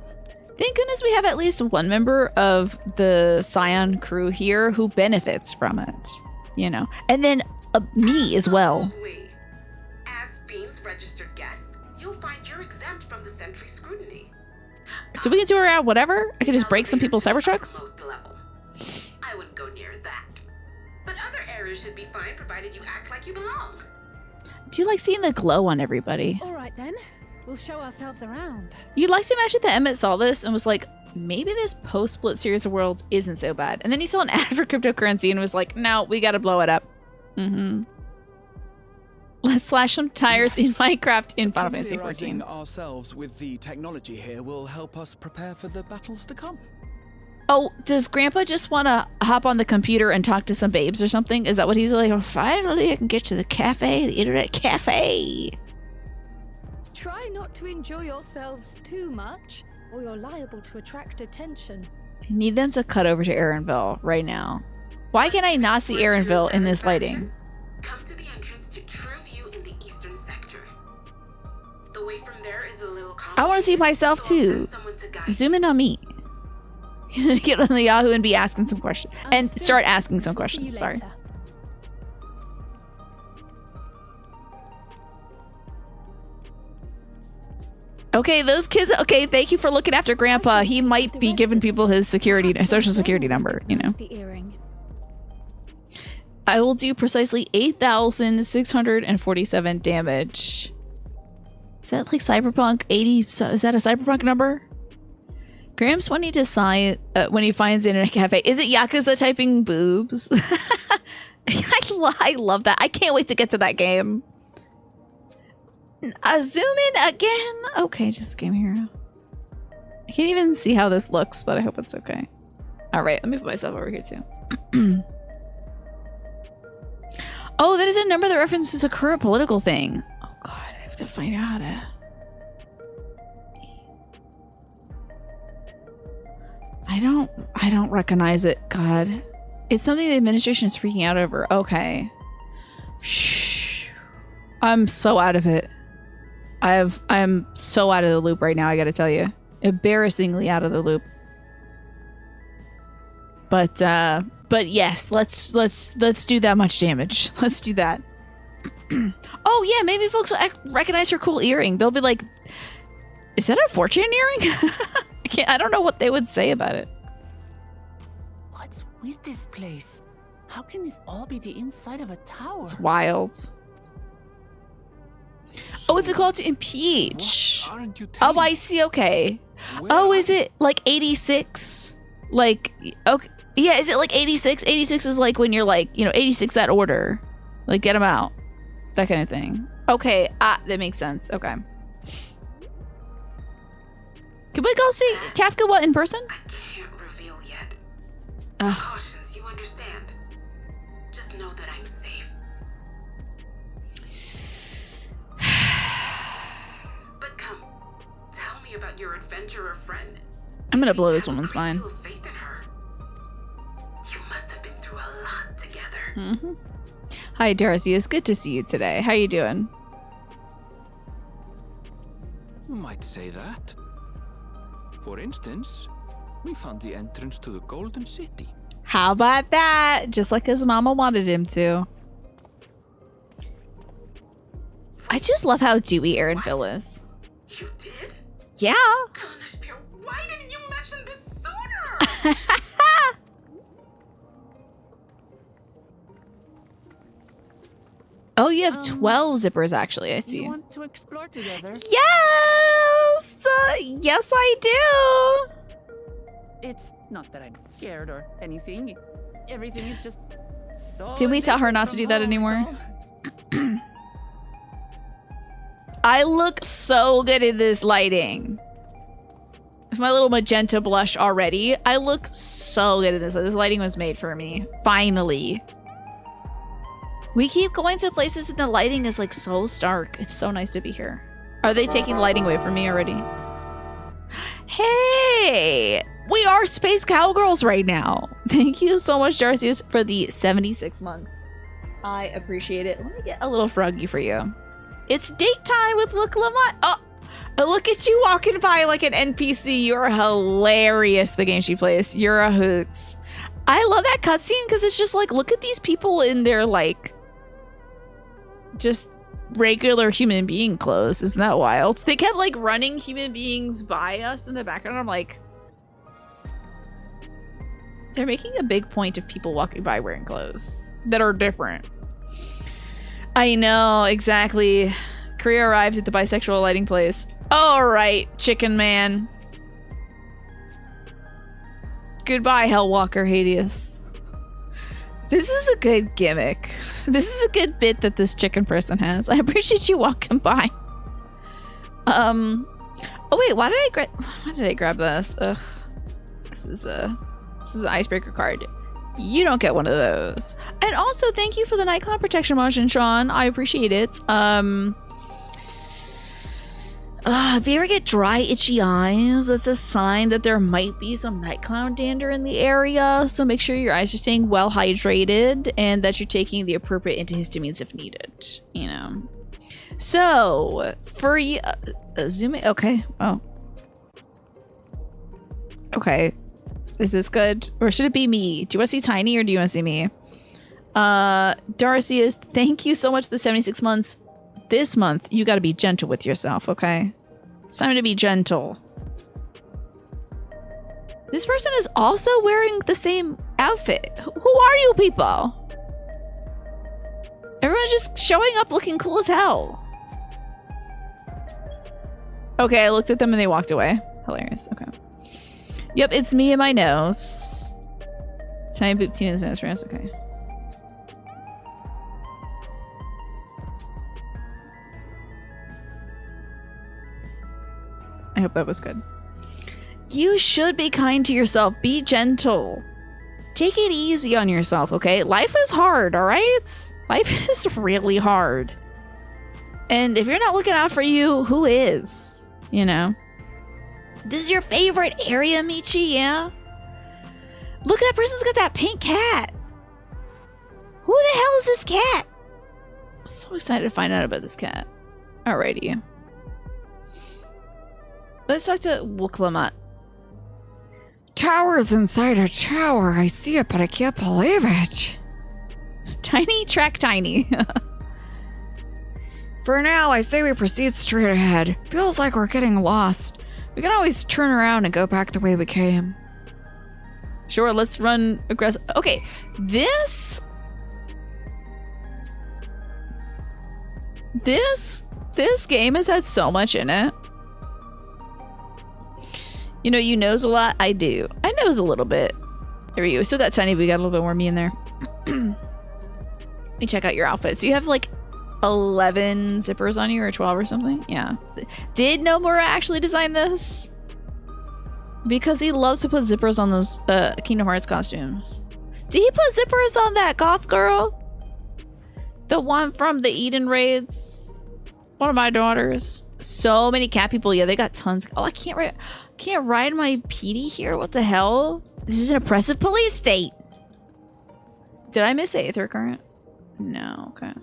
Thank goodness we have at least one member of the Scion crew here who benefits from it. You know. And then me as well. Absolutely. As Sphene's registered guest, you'll find you're exempt from the Sentry scrutiny. So we can do around whatever? I could just break some people's Cybertrucks? I wouldn't go near that. But other areas should be fine provided you act like you belong. Do you like seeing the glow on everybody? All right then, we'll show ourselves around. You'd like to imagine that Emmett saw this and was like, maybe this post-split series of worlds isn't so bad. And then he saw an ad for cryptocurrency and was like, no, we gotta blow it up. Let's slash some tires in Minecraft in Final Fantasy XIV. Familiarizing ourselves with the technology here will help us prepare for the battles to come. Oh, does Grandpa just want to hop on the computer and talk to some babes or something? Is that what he's like? Oh, finally, I can get to the cafe, the internet cafe. Try not to enjoy yourselves too much, or you're liable to attract attention. I need them to cut over to Aaronville right now. Why can I not see Aaronville in this lighting? Come to the entrance to True View in the eastern sector. The way from there is a little I want to see myself too. Zoom in on me. Get on the Yahoo and be asking some questions. And start asking some questions. Sorry. Okay, those kids. Okay, thank you for looking after Grandpa. He might be giving people his social security number, you know. I will do precisely 8,647 damage. Is that like Cyberpunk 80? Is that a Cyberpunk number? Gramps when he decides when he finds Internet Cafe. Is it Yakuza typing boobs? I love that. I can't wait to get to that game. Zoom in again. Okay, just Game Hero. I can't even see how this looks, but I hope it's okay. All right, let me put myself over here too. Oh, that is a number that references a current political thing. Oh god, I have to find out how to... I don't recognize it, God. It's something the administration is freaking out over. Okay. Shh. I'm so out of it. I'm so out of the loop right now, I gotta tell you. Embarrassingly out of the loop. But yes, let's do that much damage. Let's do that. Oh yeah, maybe folks will recognize her cool earring. They'll be like, is that a 4chan earring? I don't know what they would say about it. What's with this place? How can this all be the inside of a tower? It's wild. Oh, it's a call to impeach. Aren't you Oh, telling I see. Okay. Where Oh, are is it like 86? Like, okay. Yeah, is it like 86? 86 is like when you're like, 86 that order. Like, get them out. That kind of thing. Okay. That makes sense. Okay. Can we go see Kafka what in person? I can't reveal yet. Ugh. Cautions, you understand. Just know that I'm safe. But come, tell me about your adventurer friend. I'm gonna You blow this have a woman's great mind. deal of faith in her. You must have been through a lot together. Mm-hmm. Hi, Darcy. It's good to see you today. How you doing? You might say that. For instance, we found the entrance to the Golden City. How about that? Just like his mama wanted him to. I just love how dewy Aaron Phil is. You did? Yeah. Gosh, Pierre, why didn't you mention this sooner? Oh, you have 12 zippers, actually. I You see. want to explore together? Yes! Yes, I do! It's not that I'm scared or anything. Everything is just so. Did we tell her different not to from do that home, anymore? so- I look so good in this lighting. With my little magenta blush already. I look so good in this. This lighting was made for me. Finally. We keep going to places and the lighting is like so stark. It's so nice to be here. Are they taking the lighting away from me already? Hey! We are Space Cowgirls right now. Thank you so much, Darcy, for the 76 months. I appreciate it. Let me get a little froggy for you. It's date time with Look Lamont. Oh, look at you walking by like an NPC. You're hilarious, the game she plays. You're a hoots. I love that cutscene because it's just like, look at these people in their like, just regular human being clothes. Isn't that wild? They kept like running human beings by us in the background. I'm like, they're making a big point of people walking by wearing clothes that are different. I know, exactly. Korea arrived at the bisexual lighting place. All right, chicken man. Goodbye, Hellwalker Hades. This is a good gimmick. This is a good bit that this chicken person has. I appreciate you walking by. Oh wait, why did I grab this? Ugh. This is an icebreaker card. You don't get one of those. And also, thank you for the night cloud protection motion, Sean. I appreciate it. If you ever get dry, itchy eyes, that's a sign that there might be some night cloud dander in the area. So make sure your eyes are staying well hydrated and that you're taking the appropriate antihistamines if needed. You know. So for you, zoom in. Okay. Oh. Okay. Is this good? Or should it be me? Do you want to see Tiny or do you want to see me? Darcy is, thank you so much for the 76 months. This month, you got to be gentle with yourself, okay? It's time to be gentle. This person is also wearing the same outfit. Who are you people? Everyone's just showing up looking cool as hell. Okay, I looked at them and they walked away. Hilarious. Okay. Yep, it's me and my nose. Tiny boot Tina's nose for us. Okay. I hope that was good. You should be kind to yourself. Be gentle. Take it easy on yourself, okay? Life is hard, all right? Life is really hard. And if you're not looking out for you, who is? You know? This is your favorite area, Michi, yeah? Look, that person's got that pink cat. Who the hell is this cat? I'm so excited to find out about this cat. Alrighty. Let's talk to Wuklamat. Towers inside a tower. I see it, but I can't believe it. Tiny track tiny. For now, I say we proceed straight ahead. Feels like we're getting lost. We can always turn around and go back the way we came. Sure, let's run aggressive. Okay, this game has had so much in it. You know, you nose a lot. I do. I nose a little bit. There we go. We still got tiny, but we got a little bit more me in there. Let me check out your outfit. So you have like 11 zippers on you, or 12 or something? Yeah. Did Nomura actually design this? Because he loves to put zippers on those Kingdom Hearts costumes. Did he put zippers on that goth girl? The one from the Eden raids? One of my daughters. So many cat people. Yeah, they got tons. Oh, I can't ride my PD here. What the hell? This is an oppressive police state. Did I miss the Aether Current? No. Okay.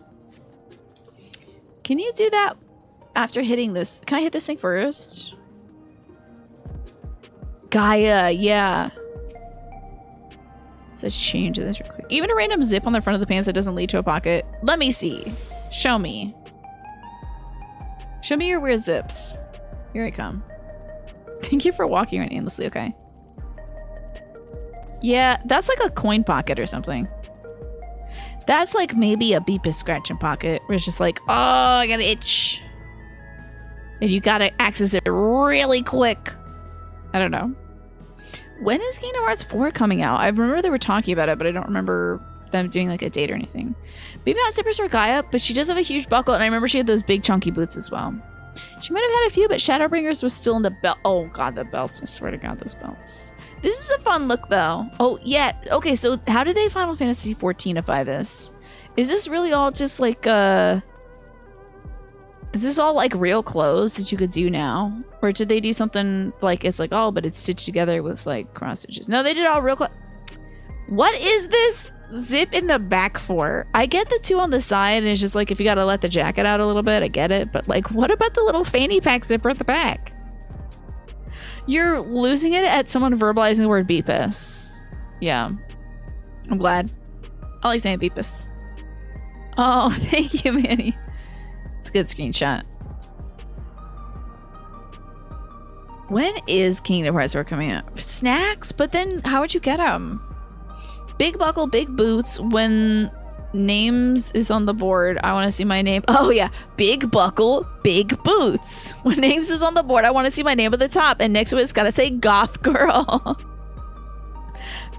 Can you do that after hitting this? Can I hit this thing first? Gaia, yeah. Let's change this real quick. Even a random zip on the front of the pants that doesn't lead to a pocket. Let me see. Show me. Show me your weird zips. Here I come. Thank you for walking around aimlessly, okay. Yeah, that's like a coin pocket or something. That's like maybe a Beepus scratching pocket where it's just like, oh, I got an itch. And you gotta access it really quick. I don't know. When is Kingdom Hearts 4 coming out? I remember they were talking about it, but I don't remember them doing like a date or anything. Maybe not zippers for Gaia, but she does have a huge buckle, and I remember she had those big chunky boots as well. She might have had a few, but Shadowbringers was still in the belt. Oh god, the belts. I swear to god, those belts. This is a fun look though. Oh yeah, okay, so how did they Final Fantasy 14ify this? Is this really all just like is this all like real clothes that you could do now? Or did they do something like it's like, oh, but it's stitched together with like cross stitches? No, they did all real clothes. What is this zip in the back for? I get the two on the side, and it's just like if you gotta let the jacket out a little bit, I get it. But like, what about the little fanny pack zipper at the back? You're losing it at someone verbalizing the word Beepus. Yeah. I'm glad. I like saying Beepus. Oh, thank you, Manny. It's a good screenshot. When is Kingdom Hearts 4 coming out? Snacks? But then how would you get them? Big buckle, big boots. When names is on the board, I want to see my name. Oh yeah, big buckle, big boots. When names is on the board, I want to see my name at the top, and next to it's gotta say goth girl.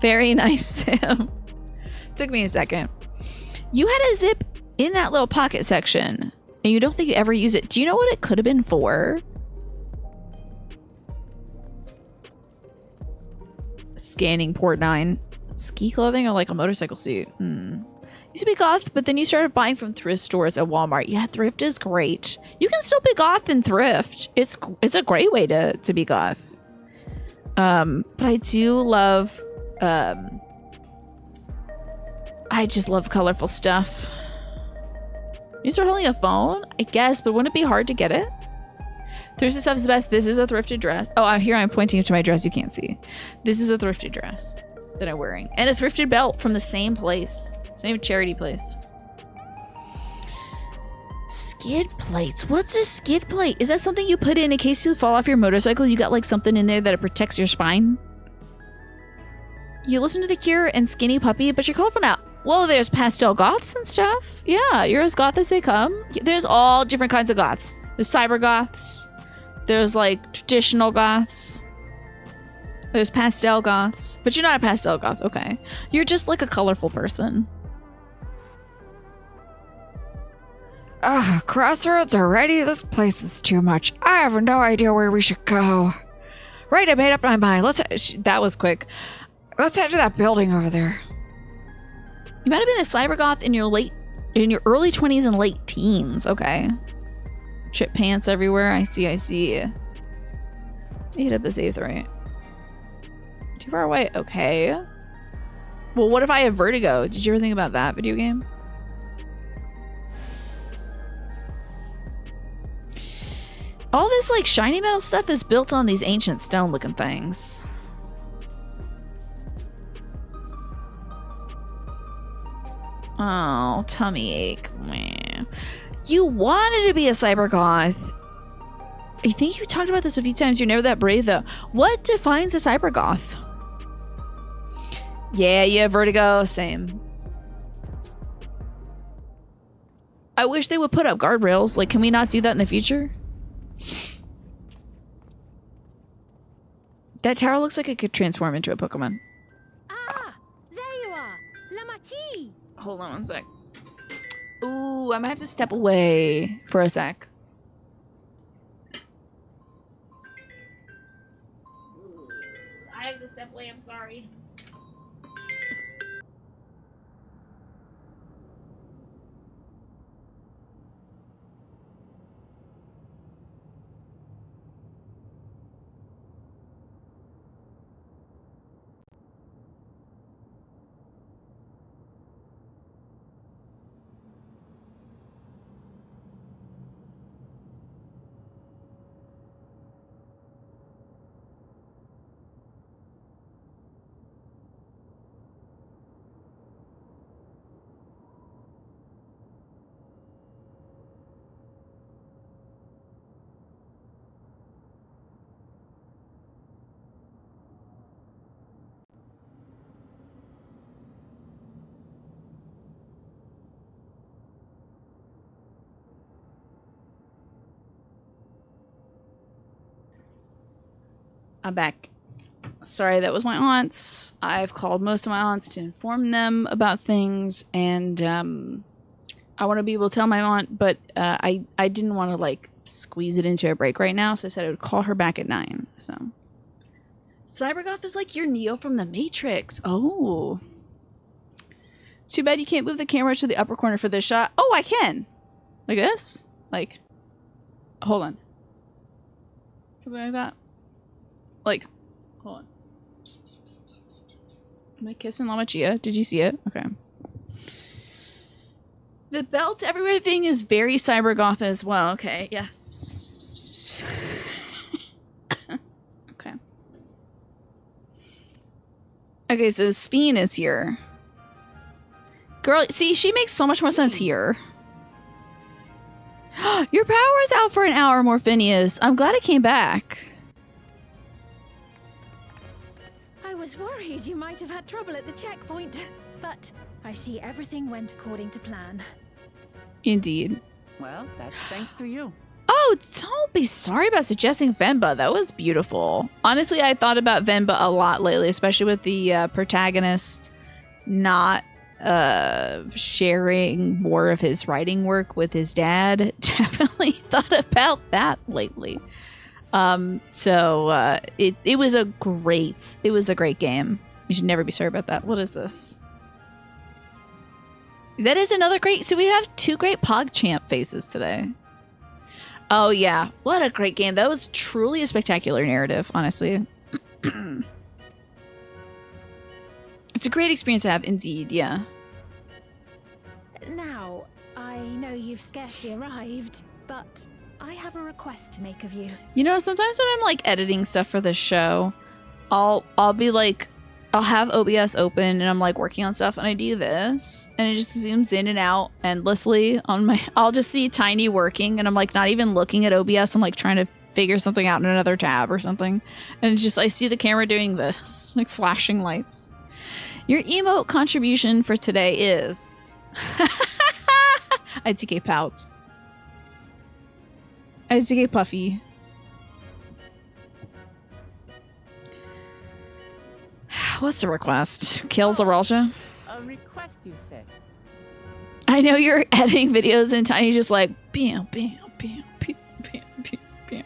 Very nice, Sam. Took me a second. You had a zip in that little pocket section, and you don't think you ever use it. Do you know what it could have been for? Scanning port 9. Ski clothing or like a motorcycle suit? Used to be goth, but then you started buying from thrift stores at Walmart. Yeah, thrift is great. You can still be goth and thrift. It's a great way to be goth. But I do love I just love colorful stuff. You start holding a phone, I guess, but wouldn't it be hard to get it? Thrifted stuff is the best. This is a thrifted dress. Oh, here I'm pointing to my dress you can't see. This is a thrifted dress that I'm wearing. And a thrifted belt from the same place. Same charity place. Skid plates. What's a skid plate? Is that something you put in case you fall off your motorcycle? You got like something in there that it protects your spine? You listen to The Cure and Skinny Puppy, but you're colorful now. Well, there's pastel goths and stuff. Yeah, you're as goth as they come. There's all different kinds of goths. There's cyber goths. There's like traditional goths. There's pastel goths. But you're not a pastel goth, okay. You're just like a colorful person. Crossroads already? This place is too much. I have no idea where we should go. Right, I made up my mind. That was quick. Let's head to that building over there. You might have been a cybergoth in your early 20s and late teens. Okay. Chip pants everywhere. I see. You hit up the save throw. Too far away. Okay. Well, what if I have vertigo? Did you ever think about that video game? All this like shiny metal stuff is built on these ancient stone looking things. Oh, tummy ache. Meh. You wanted to be a cybergoth. I think you talked about this a few times. You're never that brave though. What defines a cybergoth? Yeah, you have vertigo. Same. I wish they would put up guardrails. Like, can we not do that in the future? That tower looks like it could transform into a Pokemon. Ah, there you are, Lamati. Hold on one sec. Ooh, I might have to step away for a sec. I have to step away, I'm sorry. I'm back. Sorry, that was my aunts. I've called most of my aunts to inform them about things, and I want to be able to tell my aunt, but I didn't want to like squeeze it into a break right now, so I said I would call her back at 9. So Cybergoth is like your Neo from the Matrix. Oh, too bad you can't move the camera to the upper corner for this shot. Oh, I can, like this, like hold on, something like that. Like, hold on. Am I kissing Lamachia? Did you see it? Okay. The belt everywhere thing is very cybergoth as well. Okay, yes. Okay. Okay, so Speen is here. Girl, see, she makes so much more sense here. Your power is out for an hour, Morphinius. I'm glad it came back. I was worried you might have had trouble at the checkpoint, but I see everything went according to plan. Indeed. Well, that's thanks to you. Oh, don't be sorry about suggesting Venba. That was beautiful. Honestly, I thought about Venba a lot lately, especially with the protagonist not sharing more of his writing work with his dad. Definitely thought about that lately. So it was a great game. You should never be sorry about that. What is this? That is another great. So we have 2 great PogChamp faces today. Oh yeah, what a great game. That was truly a spectacular narrative, honestly. It's a great experience to have, indeed, yeah. Now, I know you've scarcely arrived, but I have a request to make of you. You know, sometimes when I'm like editing stuff for the show, I'll be like, I'll have OBS open and I'm like working on stuff and I do this and it just zooms in and out endlessly on my, I'll just see Tiny working and I'm like not even looking at OBS. I'm like trying to figure something out in another tab or something. And it's just, I see the camera doing this, like flashing lights. Your emote contribution for today is ITK Pout. ITK Puffy. What's the request? Kill Zaralja? A request, you say? I know you're editing videos and Tiny's just like, bam, bam, bam, bam, bam, bam, bam.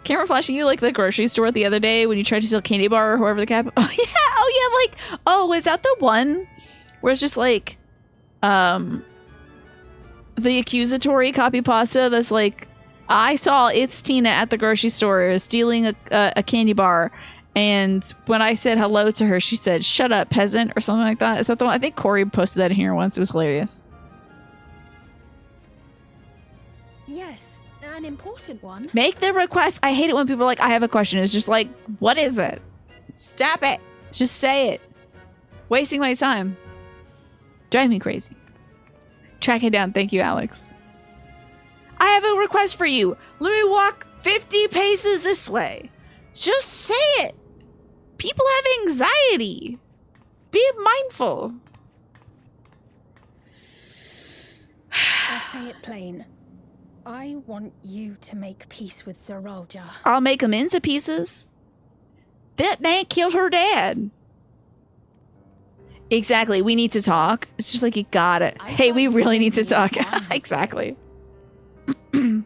Camera flashing you like the grocery store the other day when you tried to steal candy bar or whoever the cap. Oh yeah, like, oh, is that the one where it's just like, the accusatory copy pasta that's like, I saw It's Tina at the grocery store stealing a candy bar, and when I said hello to her, she said, "Shut up, peasant," or something like that. Is that the one? I think Corey posted that in here once. It was hilarious. Yes, an important one. Make the request. I hate it when people are like, I have a question. It's just like, what is it? Stop it. Just say it. Wasting my time. Drive me crazy. Track it down. Thank you, Alex. I have a request for you. Let me walk 50 paces this way. Just say it. People have anxiety. Be mindful. I'll say it plain. I want you to make peace with Zeralja. I'll make him into pieces. That man killed her dad. Exactly. We need to talk. It's just like, you got it. Hey, we really need to talk. Exactly. We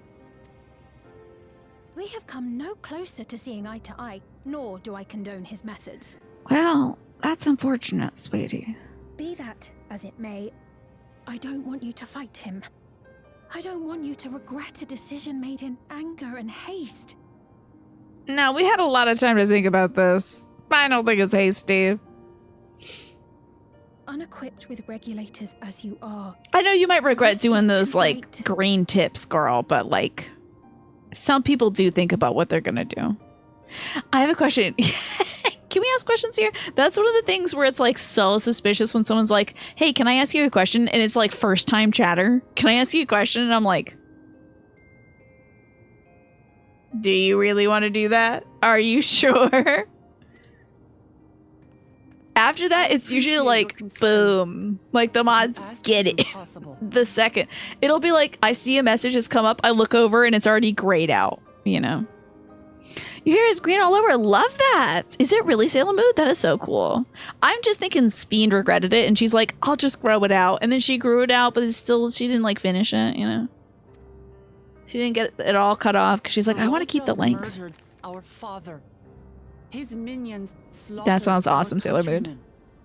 have come no closer to seeing eye to eye, nor do I condone his methods. Well, that's unfortunate, sweetie. Be that as it may, I don't want you to fight him. I don't want you to regret a decision made in anger and haste. No, we had a lot of time to think about this. I don't think it's hasty. Unequipped with regulators as you are. I know you might regret Risk doing is those, too like, great. green tips, girl, but, like, some people do think about what they're gonna do. I have a question. Can we ask questions here? That's one of the things where it's, like, so suspicious when someone's like, hey, can I ask you a question? And it's, like, first-time chatter. Can I ask you a question? And I'm like, do you really want to do that? Are you sure? After that, it's usually like, boom. Like, the mods get it. The second. It'll be like, I see a message has come up, I look over, and it's already grayed out, you know? Your hair is green all over. Love that. Is it really Sailor Moon? That is so cool. I'm just thinking Fiend regretted it, and she's like, I'll just grow it out. And then she grew it out, but it's still, she didn't, like, finish it, you know? She didn't get it all cut off, because she's like, I want to keep the length. Murdered our father. His minions slaughtered That sounds our awesome, Sailor Moon. countrymen.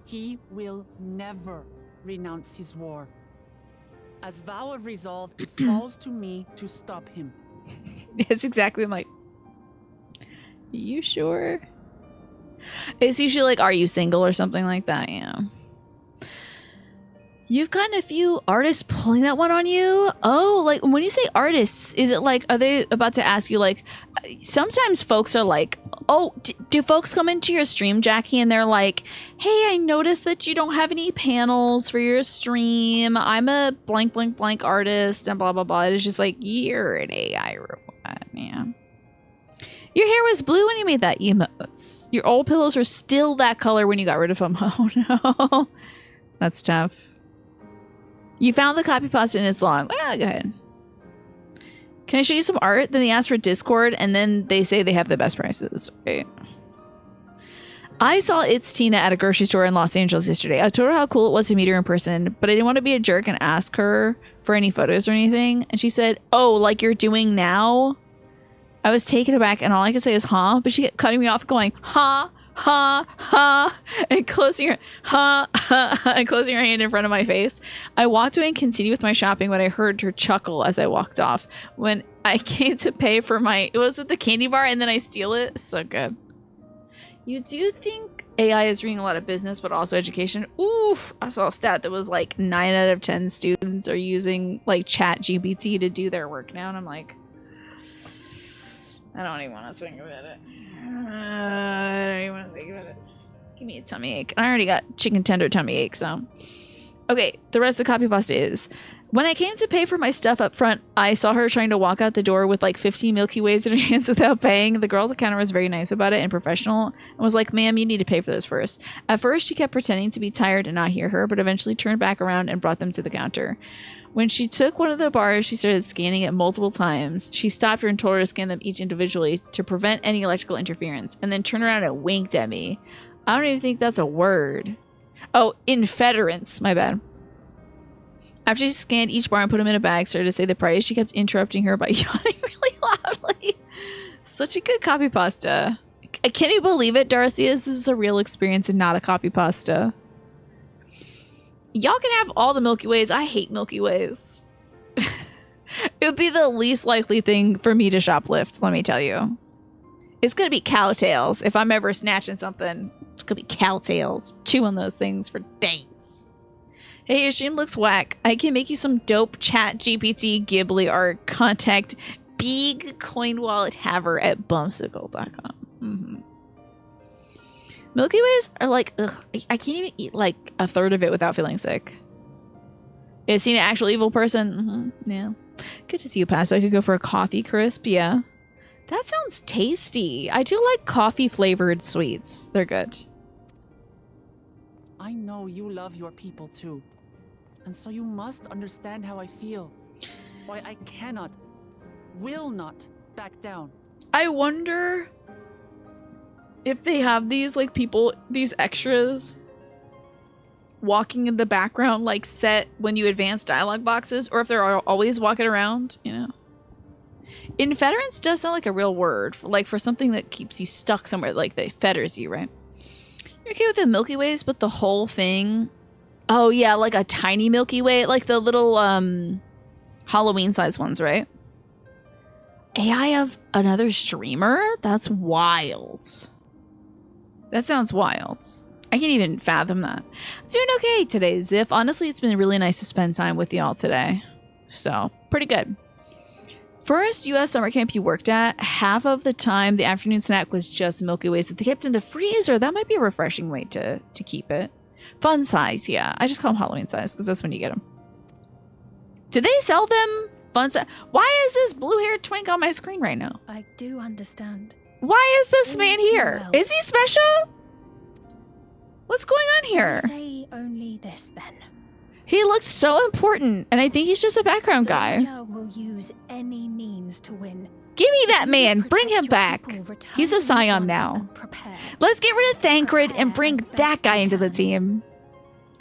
He will never renounce his war. As vow of resolve, it falls to me to stop him. It's exactly, I'm like, you sure? It's usually like, are you single or something like that, yeah. You've gotten a few artists pulling that one on you? Oh, like, when you say artists, is it like, are they about to ask you, like, sometimes folks are like, oh, do folks come into your stream, Jackie, and they're like, hey, I noticed that you don't have any panels for your stream. I'm a blank, blank, blank artist, and blah, blah, blah. It's just like, you're an AI robot, yeah. Your hair was blue when you made that emotes. Your old pillows were still that color when you got rid of them. Oh, no. That's tough. You found the copy pasta and it's long. Well, go ahead. Can I show you some art? Then they ask for Discord, and then they say they have the best prices. Right. I saw It's Tina at a grocery store in Los Angeles yesterday. I told her how cool it was to meet her in person, but I didn't want to be a jerk and ask her for any photos or anything. And she said, oh, like you're doing now? I was taken aback, and all I could say is, huh? But she kept cutting me off going, huh? And closing her and closing her hand in front of my face. I walked away and continued with my shopping when I heard her chuckle as I walked off. When I came to pay for my, it was with the candy bar, and then I steal it. So good. You do think AI is bringing a lot of business, but also education? Oof! I saw a stat that was like 9 out of 10 students are using like Chat GPT to do their work now, and I'm like, I don't even want to think about it. I don't even want to think about it. Give me a tummy ache. I already got chicken tender tummy ache, so. Okay, the rest of the copy pasta is, when I came to pay for my stuff up front, I saw her trying to walk out the door with like 15 Milky Ways in her hands without paying. The girl at the counter was very nice about it and professional and was like, ma'am, you need to pay for this first. At first, she kept pretending to be tired and not hear her, but eventually turned back around and brought them to the counter. When she took one of the bars, she started scanning it multiple times. She stopped her and told her to scan them each individually to prevent any electrical interference, and then turned around and winked at me. I don't even think that's a word. Oh, infederence. My bad. After she scanned each bar and put them in a bag, started to say the price, she kept interrupting her by yawning really loudly. Such a good copy pasta. Can you believe it, Darcy? This is a real experience and not a copy pasta. Y'all can have all the Milky Ways. I hate Milky Ways. It would be the least likely thing for me to shoplift, let me tell you. It's going to be cowtails. If I'm ever snatching something, it's going to be cowtails. Chew on those things for days. Hey, your stream looks whack. I can make you some dope chat GPT Ghibli art. Contact Big Coin Wallet Haver at bumsicle.com. Mm-hmm. Milky Ways are like, ugh, I can't even eat like a third of it without feeling sick. Is he an actual evil person? Mm-hmm. Yeah. Good to see you, Pass. I could go for a coffee crisp. Yeah. That sounds tasty. I do like coffee flavored sweets. They're good. I know you love your people too. And so you must understand how I feel. Why I cannot, will not back down. I wonder if they have these like people, these extras walking in the background, like set when you advance dialogue boxes, or if they're always walking around, you know. Infederence does sound like a real word, for something that keeps you stuck somewhere, like that fetters you, right? You're okay with the Milky Ways, but the whole thing? Oh yeah, like a tiny Milky Way, like the little Halloween size ones, right? AI of another streamer? That's wild. That sounds wild. I can't even fathom that. Doing okay today, Ziff. Honestly, it's been really nice to spend time with y'all today. So, pretty good. First U.S. summer camp you worked at, half of the time the afternoon snack was just Milky Ways that they kept in the freezer. That might be a refreshing way to keep it. Fun size, yeah. I just call them Halloween size because that's when you get them. Do they sell them? Fun size? Why is this blue-haired twink on my screen right now? I do understand. Why is this man here? well. Is he special? What's going on here? Say only this then. He looked so important, and I think he's just a background guy. Soldier will use any means to win. Give me that If you man. protect Bring him your back. people, return He's a to me scion once now. and prepare. Let's get rid of Thancred and bring Prepare as that best guy you into the can. team.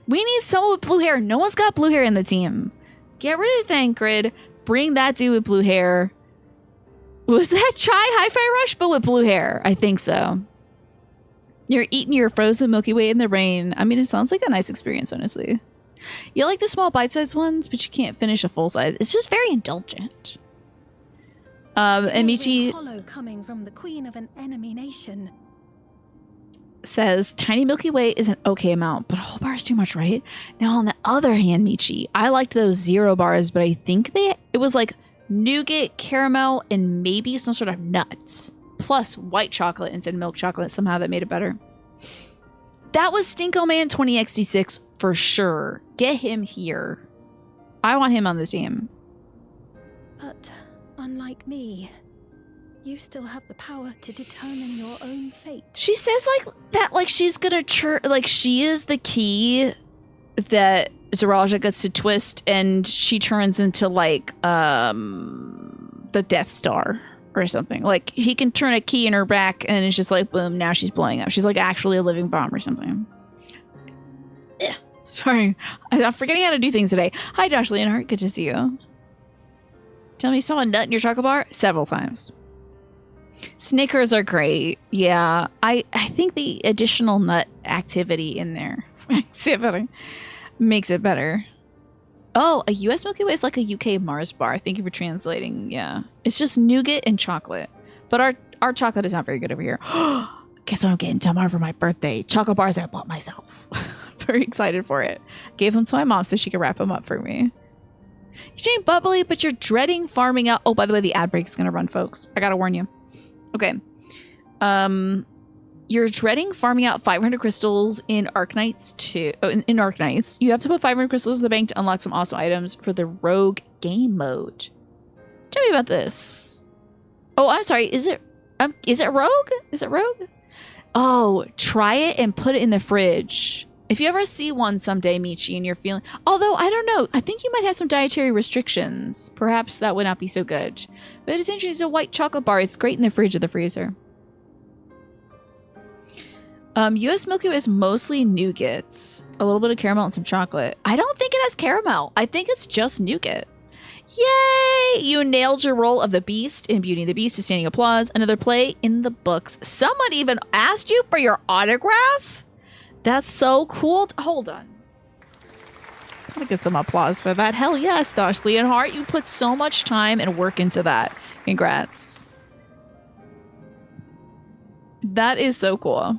We need someone with blue hair. No one's got blue hair in the team. Get rid of Thancred. Bring that dude with blue hair. Was that Chai Hi-Fi Rush, but with blue hair? I think so. You're eating your frozen Milky Way in the rain. I mean, it sounds like a nice experience, honestly. You like the small bite-sized ones, but you can't finish a full size. It's just very indulgent. And Michi Hollow coming from the queen of an enemy nation. says, tiny Milky Way is an okay amount, but a whole bar is too much, right? Now, on the other hand, Michi, I liked those 0 bars, but I think it was like nougat, caramel, and maybe some sort of nuts. Plus white chocolate instead of milk chocolate. Somehow that made it better. That was Stinko Man 20XD6 for sure. Get him here. I want him on the team. But unlike me, you still have the power to determine your own fate. She says like that, like she's gonna like she is the key that Zaraja gets to twist, and she turns into like the Death Star or something. Like he can turn a key in her back, and it's just like boom. Now she's blowing up. She's like actually a living bomb or something. Ugh. Sorry, I'm forgetting how to do things today. Hi, Josh Leonhardt. Good to see you. Tell me you saw a nut in your chocolate bar? Several times. Snickers are great. Yeah, I think the additional nut activity in there makes it better. Oh, a US Milky Way is like a UK Mars bar. Thank you for translating. Yeah, it's just nougat and chocolate. But our chocolate is not very good over here. Guess what I'm getting tomorrow for my birthday? Chocolate bars I bought myself. Very excited for it. Gave them to my mom so she could wrap them up for me. You ain't bubbly, but you're dreading farming out. Oh, by the way, the ad break is gonna run, folks. I gotta warn you. Okay. You're dreading farming out 500 crystals in Arknights too. Oh, in Arknights. You have to put 500 crystals in the bank to unlock some awesome items for the Rogue game mode. Tell me about this. Oh, I'm sorry. Is it Rogue? Is it Rogue? Oh, try it and put it in the fridge. If you ever see one someday, Michi, and you're feeling... Although, I don't know. I think you might have some dietary restrictions. Perhaps that would not be so good. But it's interesting. It's a white chocolate bar. It's great in the fridge or the freezer. US Milky Way is mostly nougats. A little bit of caramel and some chocolate. I don't think it has caramel. I think it's just nougat. Yay! You nailed your role of the Beast in Beauty and the Beast to standing applause. Another play in the books. Someone even asked you for your autograph? That's so cool. Hold on. Gotta get some applause for that. Hell yes, Dosh Leonhardt. You put so much time and work into that. Congrats. That is so cool.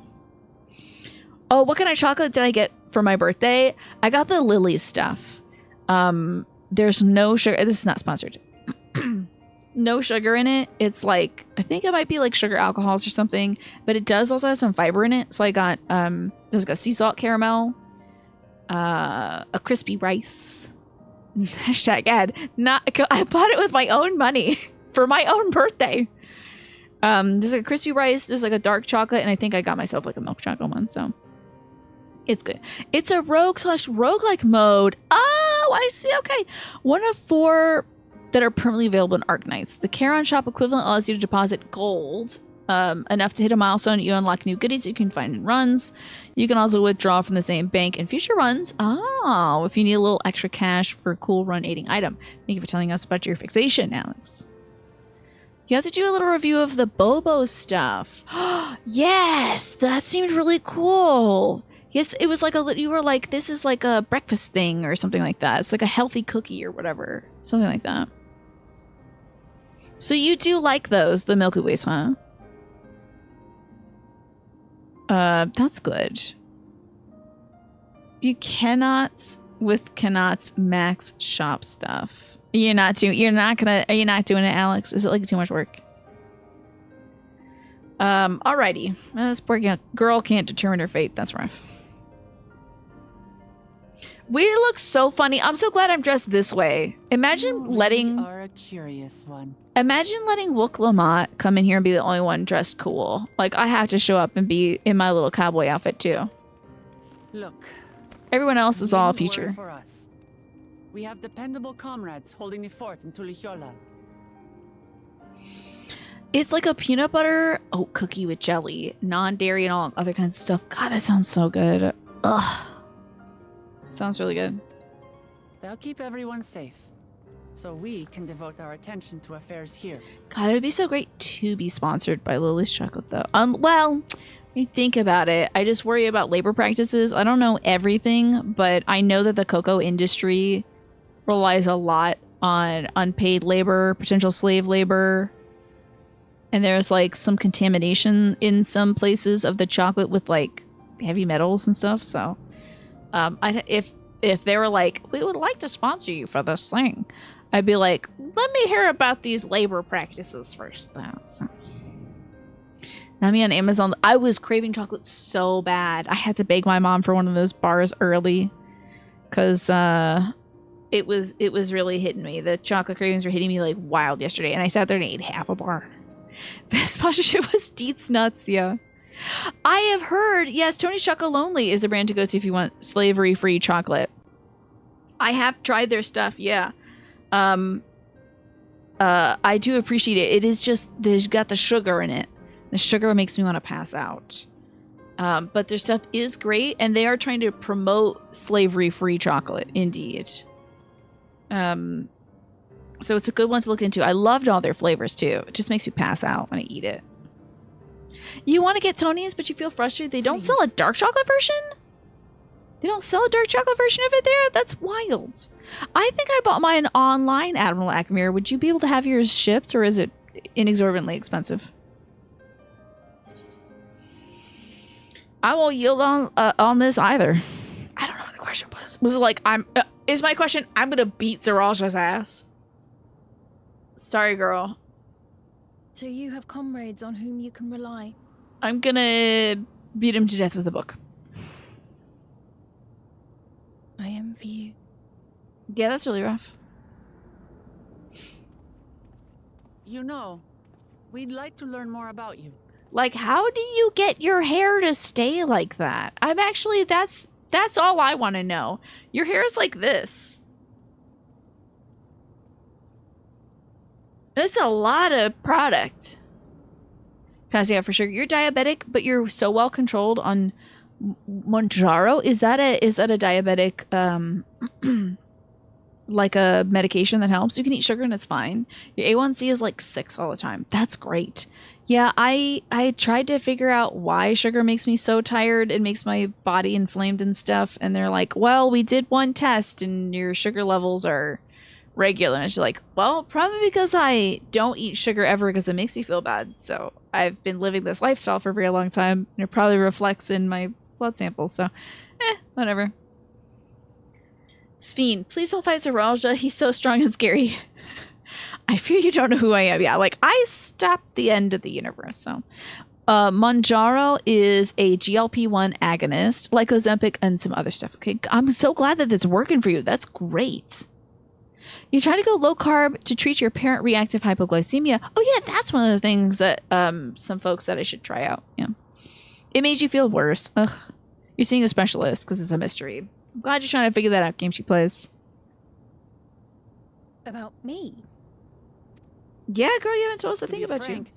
Oh, what kind of chocolate did I get for my birthday? I got the Lily's stuff. There's no sugar. This is not sponsored. No sugar in it. It's like, I think it might be like sugar alcohols or something, but it does also have some fiber in it. So I got, there's like a sea salt caramel, a crispy rice. Hashtag ad. I bought it with my own money for my own birthday. There's like a crispy rice. There's like a dark chocolate, and I think I got myself like a milk chocolate one. So it's good. It's a rogue/roguelike mode. Oh, I see. Okay. 1 of 4 that are permanently available in Arknights. The Charon shop equivalent allows you to deposit gold, enough to hit a milestone. You unlock new goodies you can find in runs. You can also withdraw from the same bank in future runs. Oh, if you need a little extra cash for a cool run aiding item. Thank you for telling us about your fixation, Alex. You have to do a little review of the Bobo stuff. Yes, that seemed really cool. Yes, it was like you were like, this is like a breakfast thing or something like that. It's like a healthy cookie or whatever. Something like that. So you do like those, the Milky Ways, huh? That's good. You cannot max shop stuff. Are you not doing it, Alex? Is it like too much work? Alrighty. This poor girl can't determine her fate. That's rough. We look so funny. I'm so glad I'm dressed this way. Imagine letting are a curious one. Imagine letting Wook Lamont come in here and be the only one dressed cool. Like, I have to show up and be in my little cowboy outfit too. Look. Everyone else is all Word future. for us. We have dependable comrades holding the fort in Tulihiola. It's like a peanut butter oat cookie with jelly, non-dairy and all other kinds of stuff. God, that sounds so good. Ugh. Sounds really good. They'll keep everyone safe, so we can devote our attention to affairs here. God, it would be so great to be sponsored by Lily's Chocolate, though. Well, when you think about it, I just worry about labor practices. I don't know everything, but I know that the cocoa industry relies a lot on unpaid labor, potential slave labor. And there's like some contamination in some places of the chocolate with like heavy metals and stuff. So if they were like, we would like to sponsor you for this thing, I'd be like, let me hear about these labor practices first. So. Now me on Amazon, I was craving chocolate so bad. I had to beg my mom for one of those bars early because it was really hitting me. The chocolate cravings were hitting me like wild yesterday, and I sat there and ate half a bar. Best sponsorship was Deets Nuts, yeah. I have heard, yes, Tony's Chocolate Lonely is the brand to go to if you want slavery-free chocolate. I have tried their stuff, yeah. I do appreciate it. It is just, there's got the sugar in it. The sugar makes me want to pass out. But their stuff is great, and they are trying to promote slavery-free chocolate, indeed. So it's a good one to look into. I loved all their flavors, too. It just makes me pass out when I eat it. You want to get Tony's, but you feel frustrated they don't sell a dark chocolate version? They don't sell a dark chocolate version of it there? That's wild. I think I bought mine online, Admiral Akmir. Would you be able to have yours shipped, or is it inexorbitantly expensive? I won't yield on this either. I don't know what the question was. Was it like, is my question, I'm going to beat Zeralja's ass? Sorry, girl. Do you have comrades on whom you can rely? I'm gonna beat him to death with a book. I envy you. Yeah, that's really rough. You know, we'd like to learn more about you. Like, how do you get your hair to stay like that? I'm actually, that's all I want to know. Your hair is like this. That's a lot of product. Cassia, for sure. You're diabetic, but you're so well controlled on Monjaro. Is that a diabetic like a medication that helps. You can eat sugar and it's fine. Your A1C is like 6 all the time. That's great. Yeah, I tried to figure out why sugar makes me so tired. It makes my body inflamed and stuff. And they're like, well, we did one test and your sugar levels are regular. And she's like, well, probably because I don't eat sugar ever because it makes me feel bad. So I've been living this lifestyle for a very long time. And it probably reflects in my blood samples. So, whatever. Sphene, please don't fight Zeralja. He's so strong and scary. I fear you don't know who I am. Yeah, like, I stopped the end of the universe, so. Monjaro is a GLP-1 agonist, like Ozempic and some other stuff, okay? I'm so glad that that's working for you. That's great. You try to go low carb to treat your apparent reactive hypoglycemia. Oh, yeah, that's one of the things that some folks said I should try out. Yeah. It made you feel worse. Ugh. You're seeing a specialist because it's a mystery. I'm glad you're trying to figure that out, game she plays. About me? Yeah, girl, you haven't told us a To thing be about frank,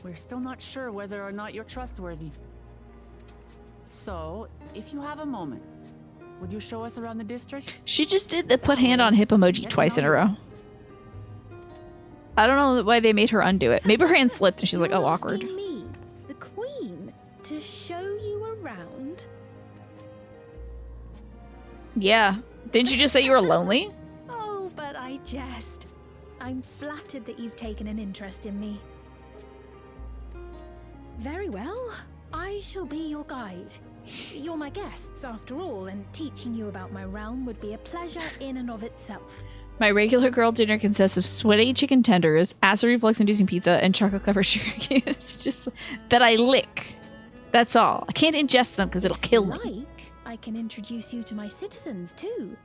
we're still not sure whether or not you're trustworthy. So, if you have a moment, would you show us around the district? you. She just did the put hand on hip emoji Get to twice in know a you. row. I don't know why they made her undo it. Maybe her hand slipped and she's like, oh, You're awkward. asking me, the Queen, to show you around? Yeah. Didn't you just say you were lonely? Oh, but I jest. I'm flattered that you've taken an interest in me. Very well. I shall be your guide. You're my guests, after all, and teaching you about my realm would be a pleasure in and of itself. My regular girl dinner consists of sweaty chicken tenders, acid reflux-inducing pizza, and chocolate-covered sugar cubes. Just that I lick. That's all. I can't ingest them because it'll kill me. Like, I can introduce you to my citizens, too.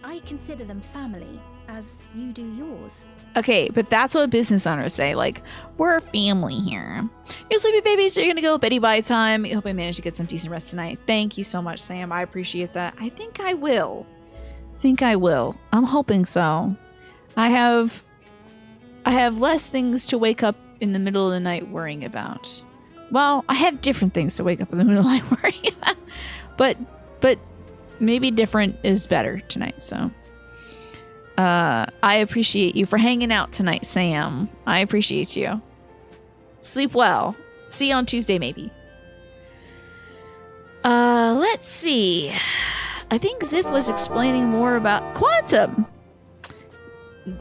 I consider them family, as you do yours. Okay, but that's what business owners say. Like, we're a family here. You're sleepy babies, so you're gonna go Betty Bye time. I hope I managed to get some decent rest tonight. Thank you so much, Sam. I appreciate that. I think I will. I'm hoping so. I have less things to wake up in the middle of the night worrying about. Well, I have different things to wake up in the middle of the night worrying about. But maybe different is better tonight, so. I appreciate you for hanging out tonight, Sam. I appreciate you. Sleep well. See you on Tuesday, maybe. Let's see. I think Ziff was explaining more about Quantum.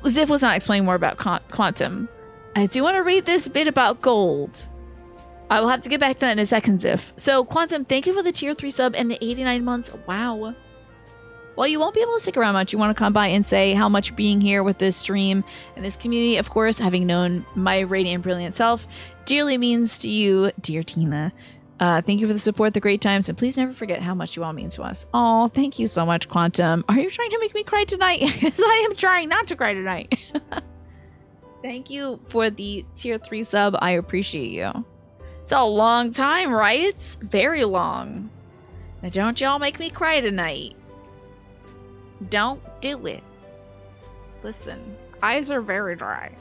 Ziff was not explaining more about Quantum. I do want to read this bit about gold. I will have to get back to that in a second, Ziff. So, Quantum, thank you for the tier 3 sub and the 89 months. Wow. Well, you won't be able to stick around much. You want to come by and say how much being here with this stream and this community, of course, having known my radiant, brilliant self, dearly means to you, dear Tina. Thank you for the support, the great times, and please never forget how much you all mean to us. Oh, thank you so much, Quantum. Are you trying to make me cry tonight? Because I am trying not to cry tonight. Thank you for the tier 3 sub. I appreciate you. It's a long time, right? Very long. Now, don't y'all make me cry tonight. Don't do it. Listen, eyes are very dry.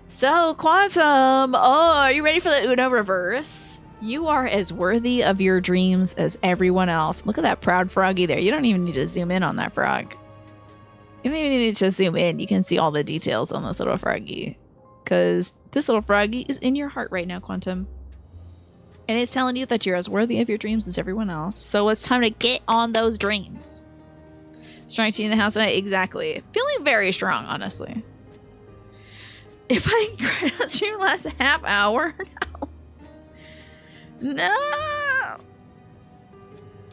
So, Quantum, are you ready for the Uno reverse? You are as worthy of your dreams as everyone else. Look at that proud froggy there. You don't even need to zoom in on that frog. You don't even need to zoom in. You can see all the details on this little froggy. Because this little froggy is in your heart right now, Quantum. And it's telling you that you're as worthy of your dreams as everyone else. So it's time to get on those dreams. Strong tea in the house tonight? Exactly. Feeling very strong, honestly. If I cried on stream last half hour? No.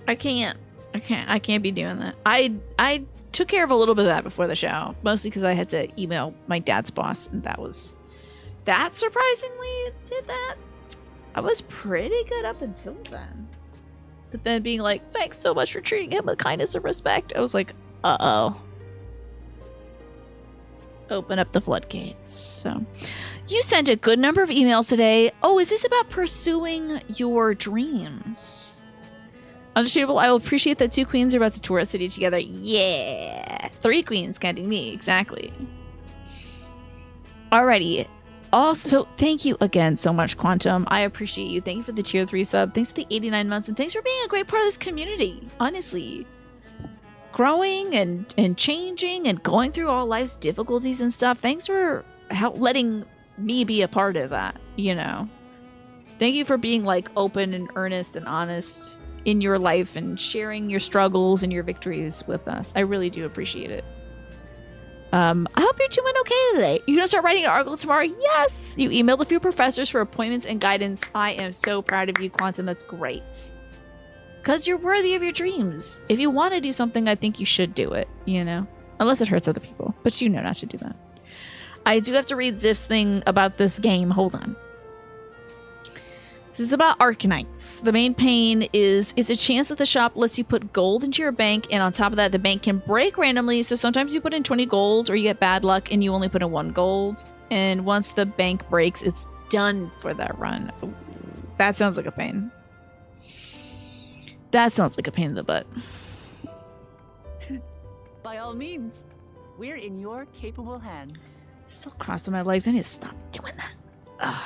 I can't be doing that. I took care of a little bit of that before the show. Mostly because I had to email my dad's boss, and that surprisingly did that. I was pretty good up until then. But then being like, thanks so much for treating him with kindness and respect. I was like, uh-oh. Open up the floodgates. So, you sent a good number of emails today. Oh, is this about pursuing your dreams? Understandable. I will appreciate that 2 queens are about to tour a city together. Yeah. 3 queens counting me. Exactly. Alrighty. Also, thank you again so much, Quantum. I appreciate you. Thank you for the tier 3 sub. Thanks for the 89 months. And thanks for being a great part of this community. Honestly. growing and changing and going through all life's difficulties and stuff. Thanks for letting me be a part of that, you know. Thank you for being like open and earnest and honest in your life and sharing your struggles and your victories with us. I really do appreciate it. I hope you're doing okay today. You're gonna start writing an article tomorrow? Yes! You emailed a few professors for appointments and guidance. I am so proud of you, Quantum. That's great. Because you're worthy of your dreams. If you want to do something, I think you should do it, you know? Unless it hurts other people. But you know not to do that. I do have to read Ziff's thing about this game. Hold on. This is about Arkanites. The main pain is it's a chance that the shop lets you put gold into your bank, and on top of that, the bank can break randomly. So sometimes you put in 20 gold, or you get bad luck and you only put in 1 gold. And once the bank breaks, it's done for that run. Ooh, that sounds like a pain. That sounds like a pain in the butt. By all means, we're in your capable hands. Still crossing my legs. I need to stop doing that. Ugh.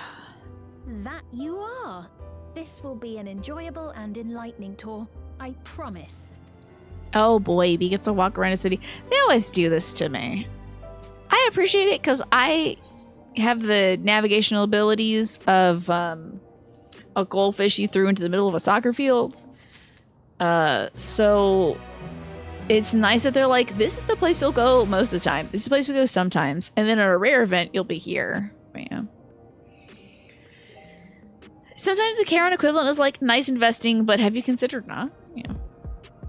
That you are. This will be an enjoyable and enlightening tour. I promise. Oh boy, he gets to walk around a city. They always do this to me. I appreciate it because I have the navigational abilities of a goldfish you threw into the middle of a soccer field. So it's nice that they're like, this is the place you'll go most of the time. This is the place you'll go sometimes. And then at a rare event, you'll be here. Bam. Sometimes the Charon equivalent is like nice investing, but have you considered not? Yeah.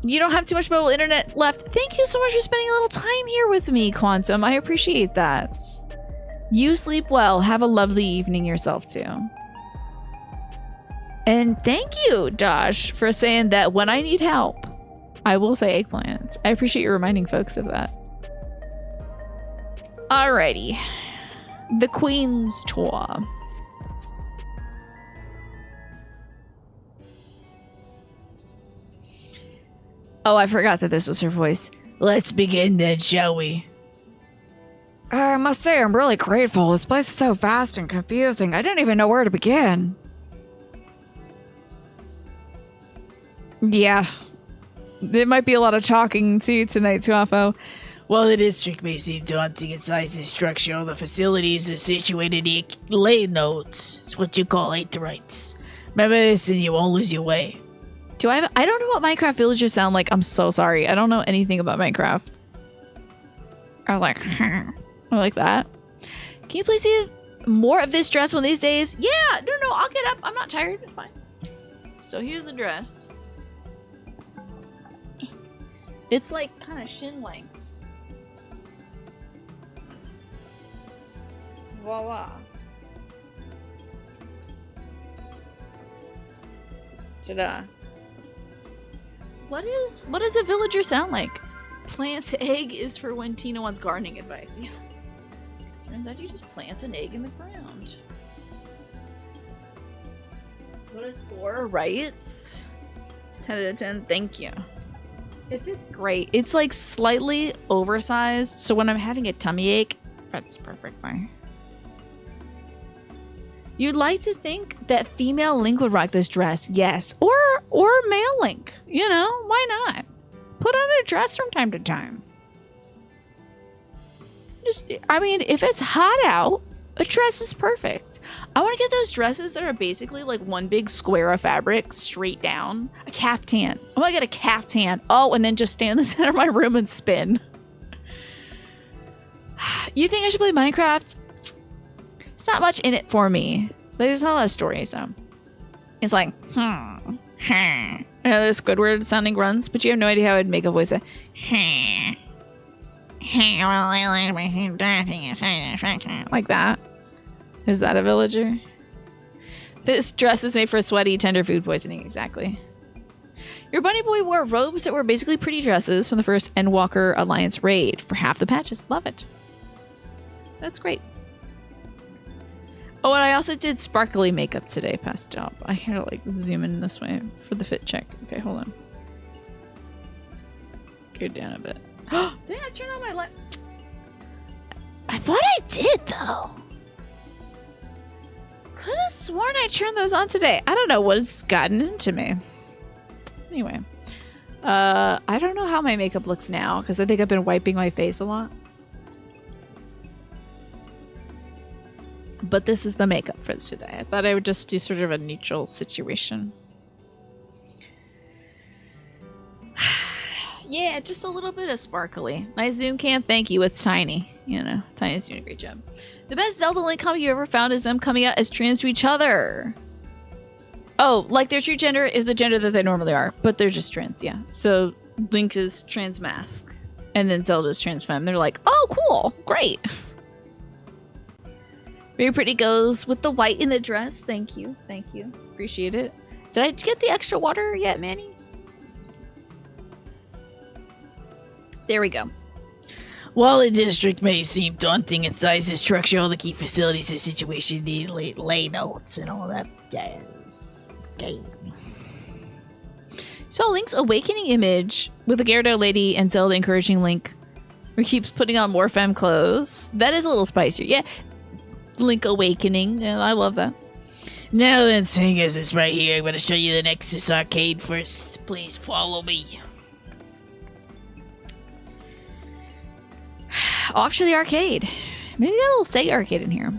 You don't have too much mobile internet left. Thank you so much for spending a little time here with me, Quantum. I appreciate that. You sleep well. Have a lovely evening yourself, too. And thank you, Josh, for saying that when I need help, I will say eggplants. I appreciate you reminding folks of that. Alrighty. The Queen's Tour. Oh, I forgot that this was her voice. Let's begin then, shall we? I must say, I'm really grateful. This place is so vast and confusing. I didn't even know where to begin. Yeah. There might be a lot of talking to you tonight, Tuafo. While the district may seem daunting in size and structure, all the facilities are situated in lane nodes. It's what you call Aetherites. Remember this and you won't lose your way. I don't know what Minecraft villagers sound like. I'm so sorry. I don't know anything about Minecraft. I like that. Can you please see more of this dress one of these days? Yeah, no, I'll get up. I'm not tired. It's fine. So here's the dress. It's like kind of shin length. Voila. Ta-da. What does a villager sound like? Plant egg is for when Tina wants gardening advice. Yeah. Turns out you just plant an egg in the ground. What a score, right? It's 10 out of 10. Thank you. It fits great. It's like slightly oversized, so when I'm having a tummy ache, that's perfectly. You'd like to think that female Link would rock this dress, yes. Or male Link. You know, why not? Put on a dress from time to time. I mean, if it's hot out, a dress is perfect. I want to get those dresses that are basically like one big square of fabric straight down. A caftan. I want to get a caftan. Oh, and then just stand in the center of my room and spin. You think I should play Minecraft? It's not much in it for me. There's not a lot of story, so. It's like, I know there's Squidward sounding runs, but you have no idea how I'd make a voice of, like that. Is that a villager? This dress is made for sweaty, tender food poisoning, exactly. Your bunny boy wore robes that were basically pretty dresses from the first Endwalker Alliance raid for half the patches. Love it. That's great. Oh, and I also did sparkly makeup today, past job. I gotta like zoom in this way for the fit check. Okay, hold on. Go down a bit. Did I turn on my light? I thought I did though. Could have sworn I turned those on today. I don't know what has gotten into me. Anyway. I don't know how my makeup looks now because I think I've been wiping my face a lot. But this is the makeup for today. I thought I would just do sort of a neutral situation. Yeah, just a little bit of sparkly. My Zoom cam, thank you. It's Tiny. You know, Tiny's doing a great job. The best Zelda Link comic you ever found is them coming out as trans to each other. Oh, like their true gender is the gender that they normally are, but they're just trans, yeah. So Link is trans mask, and then Zelda's trans femme. They're like, oh, cool, great. Very pretty goes with the white in the dress. Thank you, appreciate it. Did I get the extra water yet, Manny? There we go. While the district may seem daunting in size and structure, all the key facilities and situation need lay notes and all that jazz. Okay. So Link's awakening image with the Gyarados lady and Zelda encouraging Link, who keeps putting on more femme clothes. That is a little spicier. Yeah, Link awakening. Yeah, I love that. Now then, singers, it's right here. I'm going to show you the Nexus Arcade first. Please follow me. Off to the arcade. Maybe got a little Sega arcade in here.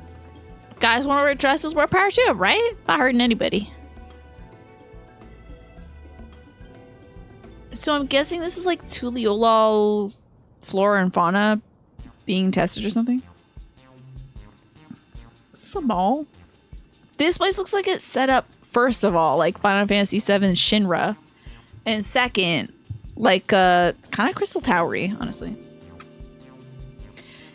Guys want to wear dresses, wear power too, right? Not hurting anybody. So I'm guessing this is like Tuliolol flora and fauna being tested or something. Is this a mall? This place looks like it's set up, first of all, like Final Fantasy VII Shinra. And second, like kind of Crystal Towery, honestly.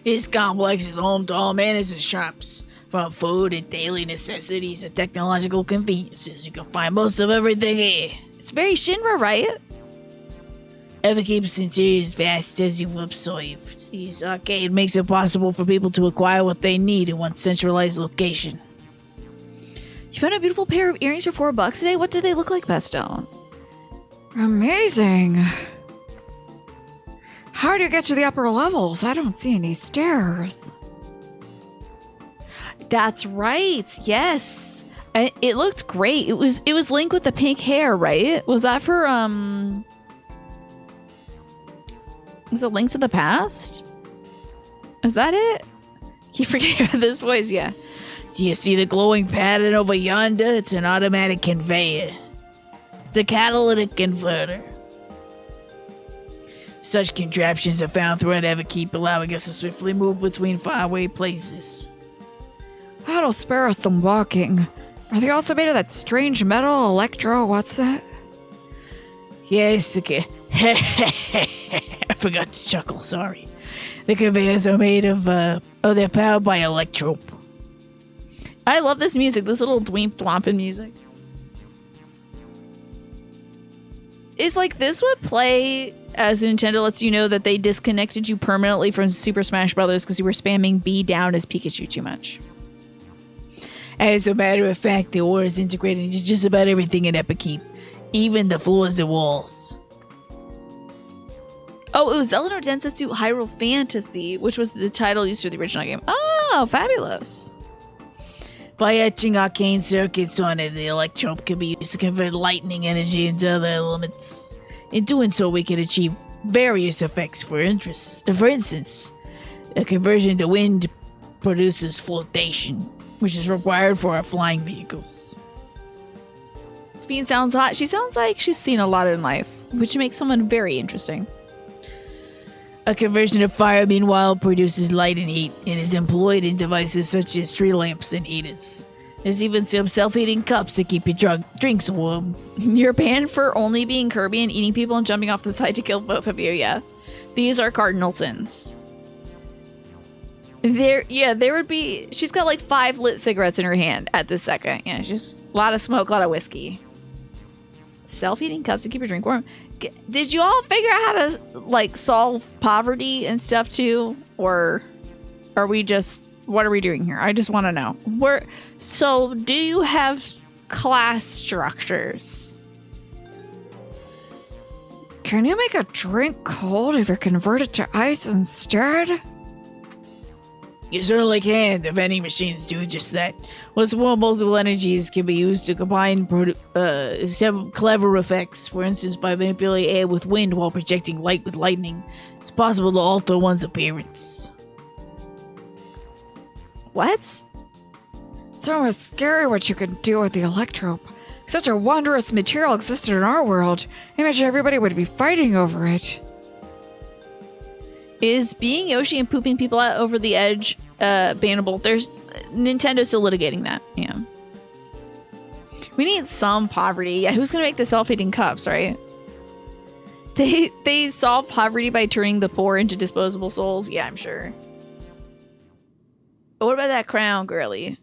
This complex is home to all manners of shops. From food and daily necessities to technological conveniences, you can find most of everything here. It's very Shinra, right? FFXIV's interior is vast as you've observed. This arcade makes it possible for people to acquire what they need in one centralized location. You found a beautiful pair of earrings for $4 today? What do they look like, Bestone? Amazing. How do you get to the upper levels? I don't see any stairs. That's right. Yes. It looked great. It was Link with the pink hair, right? Was that for was it Link to the Past? Is that it? Keep forgetting about this voice, yeah. Do you see the glowing pattern over yonder? It's an automatic conveyor. It's a catalytic converter. Such contraptions are found throughout Everkeep, allowing us to swiftly move between faraway places. That'll spare us some walking. Are they also made of that strange metal, electro, what's it? Yes, okay. I forgot to chuckle, sorry. The conveyors are made of, they're powered by electro. I love this music, this little dweemp dwompin' music. It's like this would play as Nintendo lets you know that they disconnected you permanently from Super Smash Bros. Because you were spamming B down as Pikachu too much. As a matter of fact, the ore is integrated into just about everything in Everkeep, even the floors and walls. Oh, it was Zelda no Densetsu Hyrule Fantasy, which was the title used for the original game. Oh, fabulous. By etching arcane circuits on it, the electrode can be used to convert lightning energy into other elements. In doing so, we can achieve various effects. For instance, a conversion to wind produces flotation, which is required for our flying vehicles. Speed sounds hot. She sounds like she's seen a lot in life, which makes someone very interesting. A conversion of fire, meanwhile, produces light and heat and is employed in devices such as tree lamps and heaters. There's even some self-heating cups to keep your drinks warm. You're banned for only being Kirby and eating people and jumping off the side to kill both of you, yeah. These are cardinal sins. There would be... She's got like 5 lit cigarettes in her hand at this second. Yeah, just a lot of smoke, a lot of whiskey. Self-heating cups to keep your drink warm. Did you all figure out how to, like, solve poverty and stuff, too? Or are we just... What are we doing here? I just want to know. So, do you have class structures? Can you make a drink cold if you convert it to ice instead? You certainly can if any machines do just that. Once more, multiple energies can be used to combine several clever effects. For instance, by manipulating air with wind while projecting light with lightning, it's possible to alter one's appearance. What? It's almost scary what you can do with the electrope. Such a wondrous material existed in our world. I imagine everybody would be fighting over it. Is being Yoshi and pooping people out over the edge bannable? There's Nintendo's still litigating that. Yeah. We need some poverty. Yeah, who's gonna make the self-eating cups, right? They solve poverty by turning the poor into disposable souls. Yeah, I'm sure. But what about that crown, girly?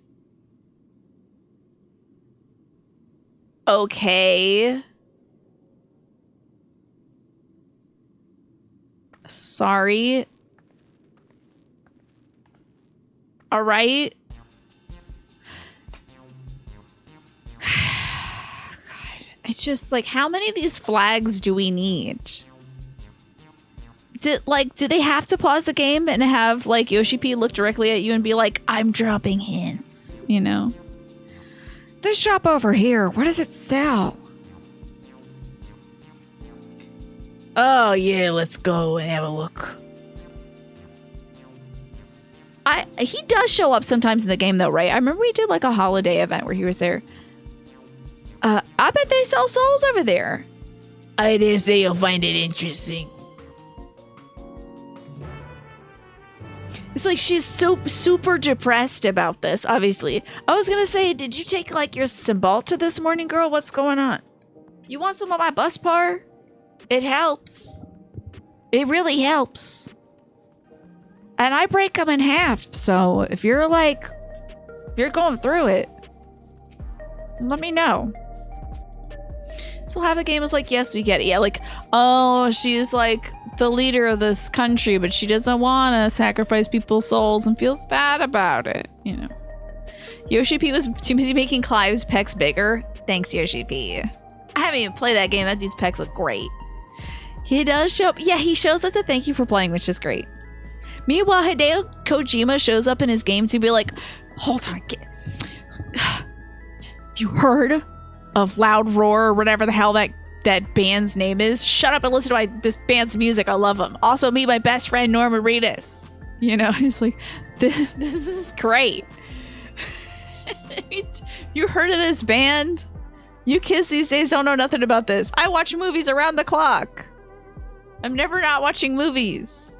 Okay. Sorry. All right. God. It's just like, how many of these flags do we need? Do they have to pause the game and have like Yoshi P look directly at you and be like, I'm dropping hints, you know? This shop over here, what does it sell? Oh yeah, let's go and have a look. He does show up sometimes in the game though, right? I remember we did like a holiday event where he was there. I bet they sell souls over there. I dare say you'll find it interesting. It's like she's so super depressed about this, obviously. I was gonna say, did you take like your Cymbalta this morning, girl? What's going on? You want some of my bus par? It helps. It really helps. And I break them in half, so if you're going through it, let me know. So have a game is like, yes, we get it. Yeah, like, oh, she's like the leader of this country, but she doesn't want to sacrifice people's souls and feels bad about it, you know. Yoshi P was too busy making Clive's pecs bigger. Thanks, Yoshi P. I haven't even played that game. That dude's pecs look great. He does show up. Yeah, he shows us to thank you for playing, which is great. Meanwhile, Hideo Kojima shows up in his game to be like, hold on, have you heard of Loud Roar or whatever the hell that band's name is? Shut up and listen to this band's music. I love them. Also, meet my best friend, Norma Reedus. You know, he's like, this is great. You heard of this band? You kids these days don't know nothing about this. I watch movies around the clock. I'm never not watching movies.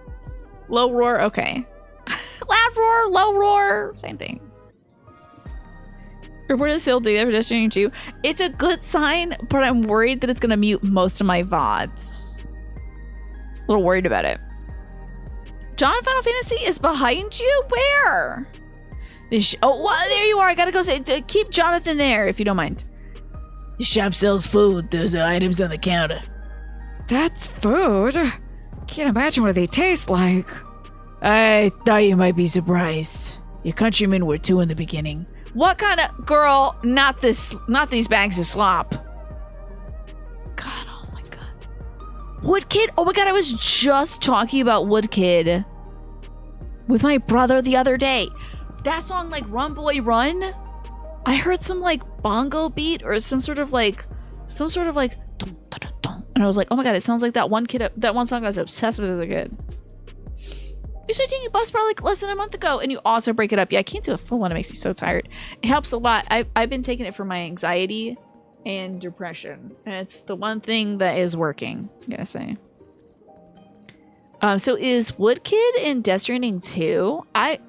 Low roar, okay. Loud roar, low roar, same thing. Report to still do that for Destiny 2. It's a good sign, but I'm worried that it's gonna mute most of my VODs. A little worried about it. John Final Fantasy is behind you? Where? Oh, well, there you are. I gotta go say, keep Jonathan there if you don't mind. The shop sells food. Those are items on the counter. That's food? Can't imagine what they taste like. I thought you might be surprised. Your countrymen were too in the beginning. What kind of girl? Not these bags of slop. God, oh my god. Woodkid? Oh my god, I was just talking about Woodkid with my brother the other day. That song, like Run Boy Run, I heard some like bongo beat or some sort of like dun, dun, dun, dun. And I was like, oh my god, it sounds like that one song I was obsessed with as a kid. You started taking a bus bar like less than a month ago and you also break it up. Yeah, I can't do a full one. It makes me so tired. It helps a lot. I've been taking it for my anxiety and depression. And it's the one thing that is working, I gotta say. So is Woodkid in Death Stranding 2?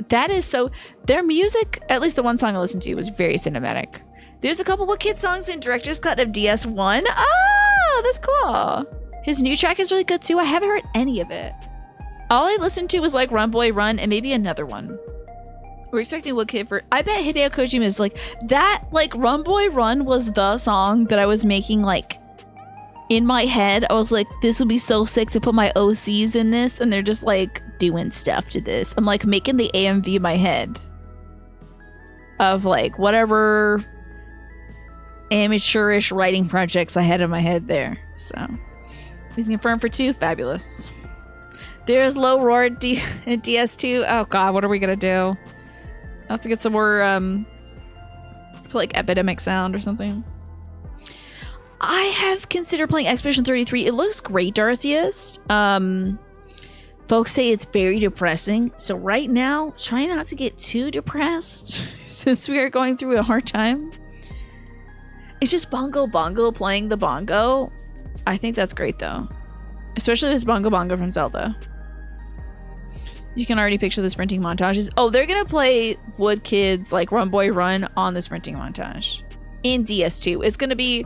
That is so... Their music, at least the one song I listened to, was very cinematic. There's a couple Woodkid songs in Director's Cut of DS1. Oh, that's cool. His new track is really good too. I haven't heard any of it. All I listened to was like Run Boy Run and maybe another one. We're expecting Woodkid for... I bet Hideo Kojima is like... That, like, Run Boy Run was the song that I was making, like... In my head, I was like, this would be so sick to put my OCs in this. And they're just, like, doing stuff to this. I'm, like, making the AMV in my head. Of, like, whatever... amateurish writing projects I had in my head there. So... He's confirmed for 2. Fabulous. There's low roar at DS2. Oh god, what are we gonna do? I have to get some more like epidemic sound or something. I have considered playing Expedition 33. It looks great, Darciest. Folks say it's very depressing. So right now, try not to get too depressed since we are going through a hard time. It's just Bongo Bongo playing the bongo. I think that's great though. Especially this Bongo Bongo from Zelda. You can already picture the sprinting montages. Oh, they're gonna play Wood Kids like Run Boy Run on the sprinting montage in DS2. It's gonna be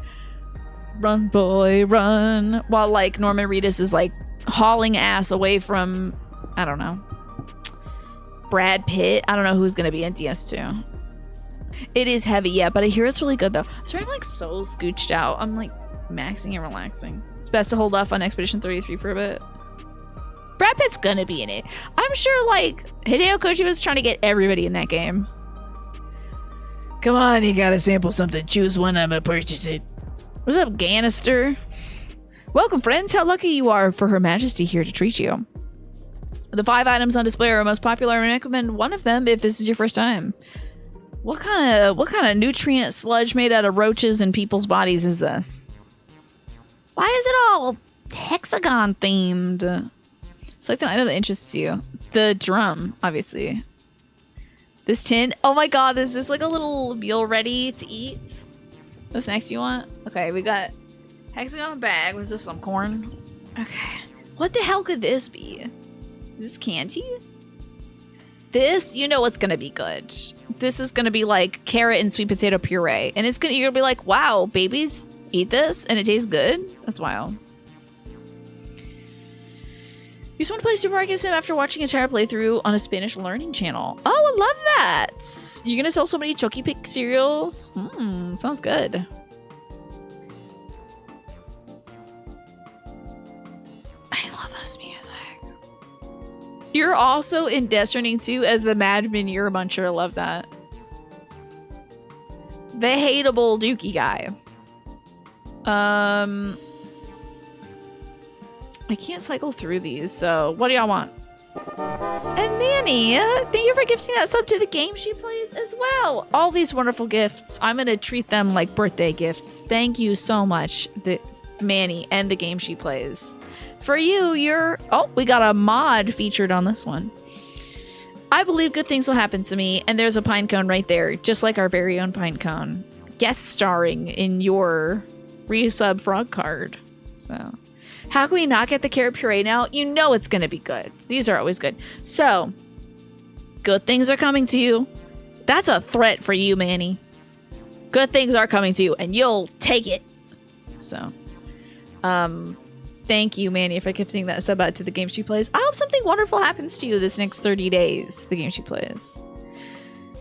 Run Boy Run while like Norman Reedus is like hauling ass away from, I don't know, Brad Pitt. I don't know who's gonna be in DS2. It is heavy, yeah, but I hear it's really good though. Sorry, I'm like so scooched out. I'm like maxing and relaxing. It's best to hold off on Expedition 33 for a bit. Brad Pitt's gonna be in it. I'm sure like Hideo Kojima's trying to get everybody in that game. Come on, you gotta sample something. Choose one, I'm gonna purchase it. What's up, Ganister? Welcome, friends. How lucky you are for Her Majesty here to treat you. The 5 items on display are most popular. I recommend one of them if this is your first time. What kind of nutrient sludge made out of roaches and people's bodies is this? Why is it all hexagon themed? Select an item that interests you. The drum, obviously. This tin. Oh my god, is this like a little meal ready to eat? What snacks do you want? Okay, we got hexagon bag. Was this some corn? Okay. What the hell could this be? Is this candy? This, you know it's gonna be good. This is gonna be like carrot and sweet potato puree. And you're gonna be like, wow, babies eat this and it tastes good? That's wild. You just want to play Super Mario Sim after watching an entire playthrough on a Spanish learning channel. Oh, I love that. You're gonna sell so many Choki Pick cereals. Sounds good. I love this music. You're also in Death Stranding 2 as the Mad Manure Muncher. I love that. The hateable Dookie guy. I can't cycle through these, so what do y'all want? And Manny, thank you for gifting that sub to the game she plays as well. All these wonderful gifts. I'm gonna treat them like birthday gifts. Thank you so much, Manny and the game she plays. For you, oh, we got a mod featured on this one. I believe good things will happen to me, and there's a pine cone right there, just like our very own pine cone. Guest starring in your resub frog card. So how can we not get the carrot puree now? You know it's gonna be good. These are always good. So, good things are coming to you. That's a threat for you, Manny. Good things are coming to you, and you'll take it. So, thank you, Manny, for gifting that sub out to the game she plays. I hope something wonderful happens to you this next 30 days, the game she plays.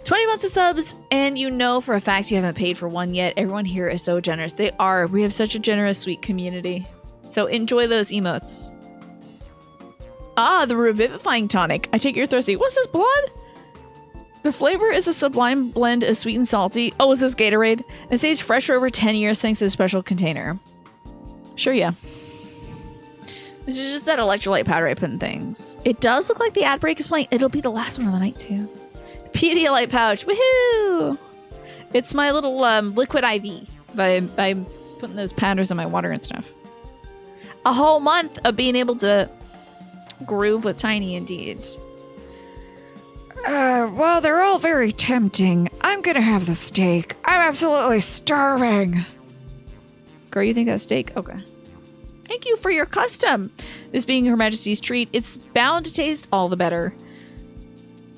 20 months of subs, and you know for a fact you haven't paid for one yet. Everyone here is so generous. They are. We have such a generous, sweet community. So enjoy those emotes. Ah, the revivifying tonic. I take you're thirsty. What's this, blood? The flavor is a sublime blend of sweet and salty. Oh, is this Gatorade? It stays fresh for over 10 years thanks to the special container. Sure, yeah. This is just that electrolyte powder I put in things. It does look like the ad break is playing. It'll be the last one of the night, too. Pedialyte pouch. Woohoo! It's my little liquid IV. I'm putting those powders in my water and stuff. A whole month of being able to groove with Tiny, indeed. Well, they're all very tempting. I'm gonna have the steak. I'm absolutely starving. Girl, you think that's steak? Okay. Thank you for your custom. This being Her Majesty's treat, it's bound to taste all the better.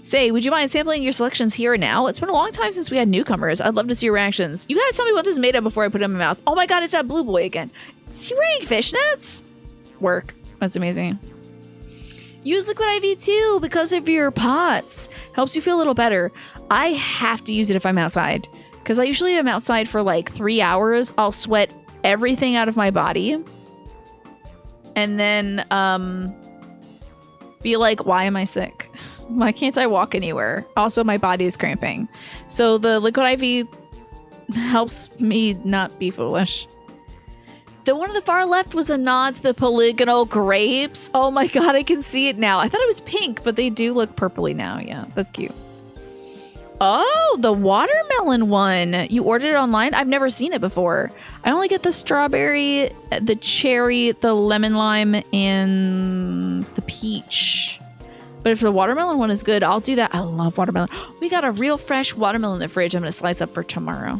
Say, would you mind sampling your selections here and now? It's been a long time since we had newcomers. I'd love to see your reactions. You gotta tell me what this is made of before I put it in my mouth. Oh my god, it's that blue boy again. Is he wearing fishnets? Work. That's amazing. Use liquid IV too because of your POTS. Helps you feel a little better. I have to use it if I'm outside because I usually am outside for like 3 hours. I'll sweat everything out of my body and then be like, why am I sick? Why can't I walk anywhere? Also, my body is cramping. So the liquid IV helps me not be foolish. The one on the far left was a nod to the polygonal grapes. Oh my god, I can see it now. I thought it was pink, but they do look purpley now. Yeah, that's cute. Oh, the watermelon one. You ordered it online? I've never seen it before. I only get the strawberry, the cherry, the lemon lime, and the peach. But if the watermelon one is good, I'll do that. I love watermelon. We got a real fresh watermelon in the fridge I'm going to slice up for tomorrow.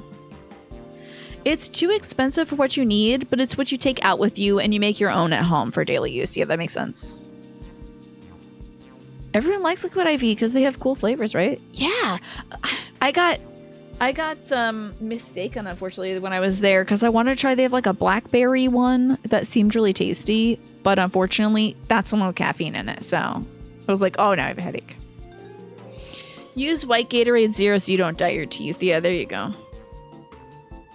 It's too expensive for what you need, but it's what you take out with you and you make your own at home for daily use. Yeah, that makes sense. Everyone likes Liquid IV because they have cool flavors, right? Yeah. I got mistaken, unfortunately, when I was there because I wanted to try. They have like a blackberry one that seemed really tasty, but unfortunately, that's the one with caffeine in it. So I was like, oh, now I have a headache. Use white Gatorade Zero so you don't dye your teeth. Yeah, there you go.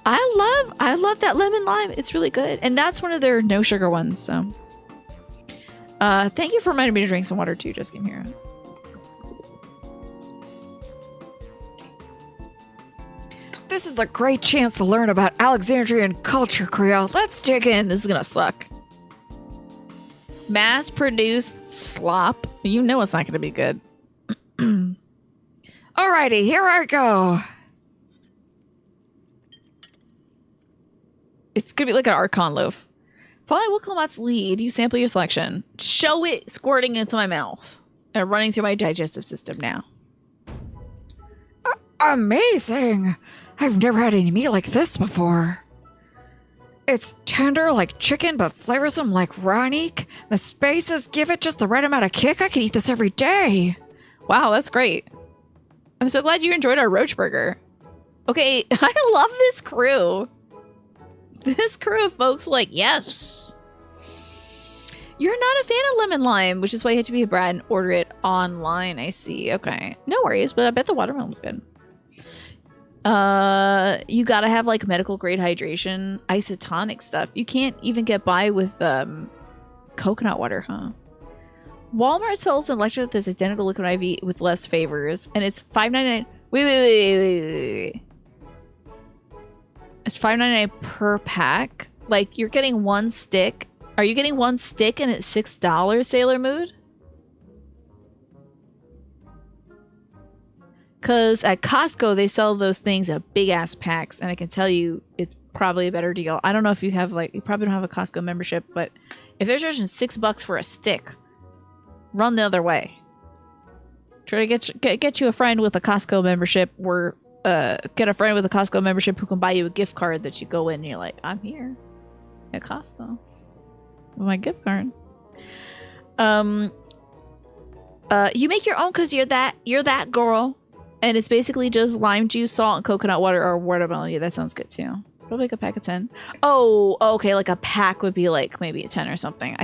I love that lemon lime. It's really good. And that's one of their no sugar ones, so. Thank you for reminding me to drink some water too, just came here. This is a great chance to learn about Alexandrian culture, Creole. Let's dig in. This is gonna suck. Mass-produced slop. You know it's not gonna be good. Alrighty, here I go. It's gonna be like an Archon loaf. Following Wilcomat's lead, you sample your selection. Show it squirting into my mouth and running through my digestive system now. Amazing! I've never had any meat like this before. It's tender like chicken, but flavorsome like raw meat. The spices give it just the right amount of kick. I could eat this every day. Wow, that's great. I'm so glad you enjoyed our roach burger. Okay, I love this crew. This crew of folks were like, yes. You're not a fan of lemon lime, which is why you had to be a brat and order it online. I see. Okay. No worries, but I bet the watermelon was good. You gotta have like medical grade hydration, isotonic stuff. You can't even get by with coconut water, huh? Walmart sells an electrolyte that's identical Liquid IV with less favors, and it's $5.99. Wait. It's $5.99 per pack. Like, you're getting one stick. Are you getting one stick and it's $6, Sailor Mood? Because at Costco, they sell those things at big-ass packs, and I can tell you it's probably a better deal. I don't know if you have, like, you probably don't have a Costco membership, but if they're charging $6 for a stick, run the other way. Try to get you a friend with a Costco membership where get a friend with a Costco membership who can buy you a gift card that you go in and you're like, I'm here at Costco with my gift card. You make your own because you're that girl, and it's basically just lime juice, salt, and coconut water or watermelon. Yeah, that sounds good too. Probably like a pack of 10. Oh, okay, like a pack would be like maybe a 10 or something.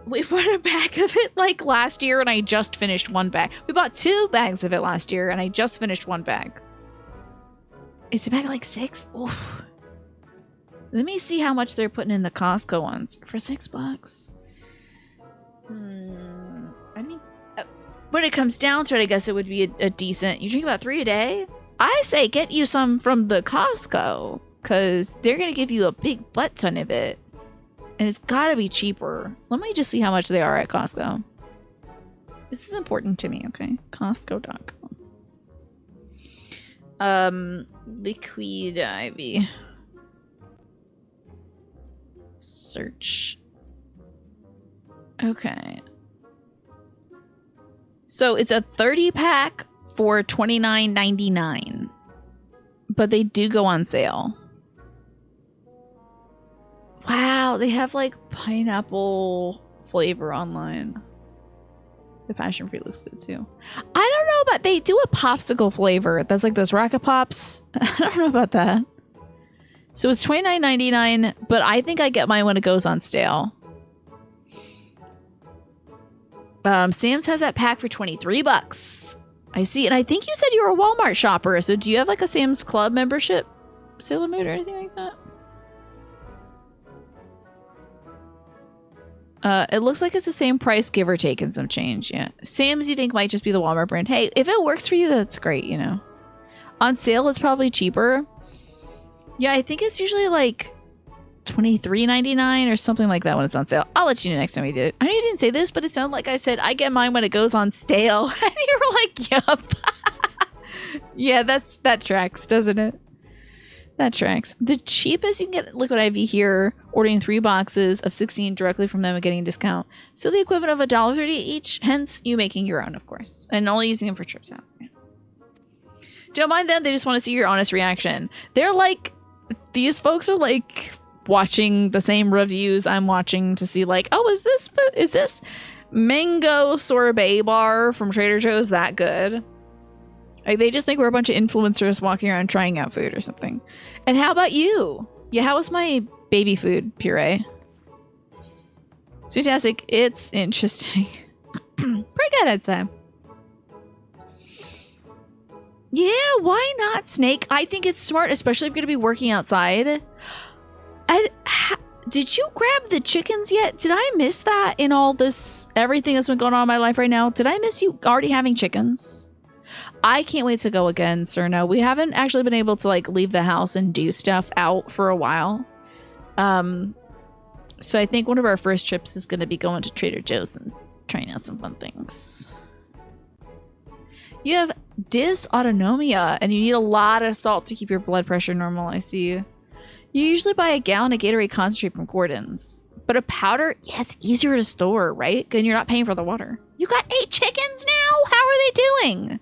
We bought a bag of it like last year and I just finished one bag. We bought 2 bags of it last year and I just finished one bag. It's a bag of like 6? Oof. Let me see how much they're putting in the Costco ones for $6. I mean, when it comes down to it, I guess it would be a decent. You drink about 3 a day? I say get you some from the Costco because they're going to give you a big butt ton of it. And it's gotta be cheaper. Let me just see how much they are at Costco. This is important to me, okay? Costco.com. Liquid IV. Search. Okay. So it's a 30 pack for $29.99. But they do go on sale. Wow, they have like pineapple flavor online. The passion fruit looks good too. I don't know about, they do a popsicle flavor. That's like those Rocket Pops. I don't know about that. So it's $29.99, but I think I get mine when it goes on stale. Sam's has that pack for $23. I see, and I think you said you were a Walmart shopper. So do you have like a Sam's Club membership, Sailor Moon, or anything like that? It looks like it's the same price, give or take, and some change. Yeah, Sam's you think might just be the Walmart brand. Hey, if it works for you, that's great. You know, on sale it's probably cheaper. Yeah, I think it's usually like $23.99 or something like that when it's on sale. I'll let you know next time we did it. I know you didn't say this, but it sounded like I said I get mine when it goes on stale. And you were like, yup. Yeah, that tracks, doesn't it? That tracks. The cheapest you can get Liquid IV here, ordering 3 boxes of 16 directly from them and getting a discount. So the equivalent of $1.30 each, hence you making your own, of course. And only using them for trips out. Yeah. Don't mind them, they just want to see your honest reaction. They're like, these folks are like watching the same reviews I'm watching to see like, oh, is this mango sorbet bar from Trader Joe's that good? Like, they just think we're a bunch of influencers walking around trying out food or something. And how about you? Yeah, how was my baby food puree? It's fantastic. It's interesting. Pretty good, I'd say. Yeah, why not, Snake? I think it's smart, especially if you're going to be working outside. Did you grab the chickens yet? Did I miss that in all this, everything that's been going on in my life right now? Did I miss you already having chickens? I can't wait to go again, Cerno. We haven't actually been able to like leave the house and do stuff out for a while. So I think one of our first trips is going to be going to Trader Joe's and trying out some fun things. You have dysautonomia and you need a lot of salt to keep your blood pressure normal. I see you. You usually buy a gallon of Gatorade concentrate from Gordon's. But a powder, yeah, it's easier to store, right? And you're not paying for the water. You got 8 chickens now? How are they doing?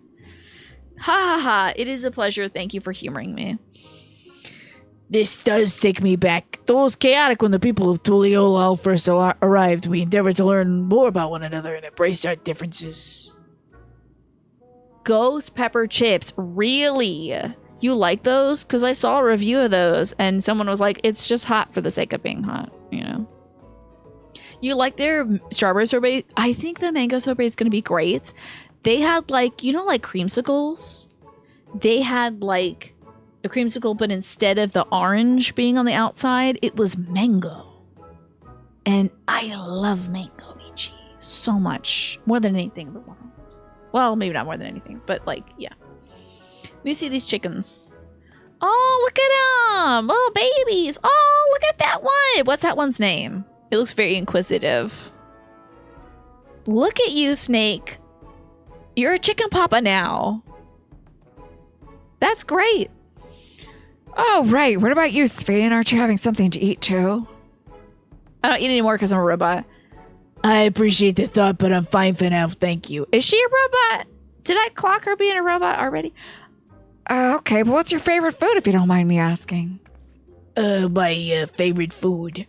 Ha ha ha, it is a pleasure. Thank you for humoring me. This does take me back. Though it was chaotic when the people of Tuliyola first arrived, we endeavored to learn more about one another and embrace our differences. Ghost pepper chips, really? You like those? Because I saw a review of those and someone was like, it's just hot for the sake of being hot, you know? You like their strawberry sorbet? I think the mango sorbet is going to be great. They had like, you know, like creamsicles? They had like a creamsicle, but instead of the orange being on the outside, it was mango. And I love mango Michi so much. More than anything in the world. Well, maybe not more than anything, but like, yeah. Let me see these chickens. Oh, look at them. Oh, babies. Oh, look at that one. What's that one's name? It looks very inquisitive. Look at you, Snake. You're a chicken papa now. That's great. Oh, right. What about you, Sven? Aren't you having something to eat, too? I don't eat anymore because I'm a robot. I appreciate the thought, but I'm fine for now, thank you. Is she a robot? Did I clock her being a robot already? Okay, but what's your favorite food, if you don't mind me asking? My favorite food.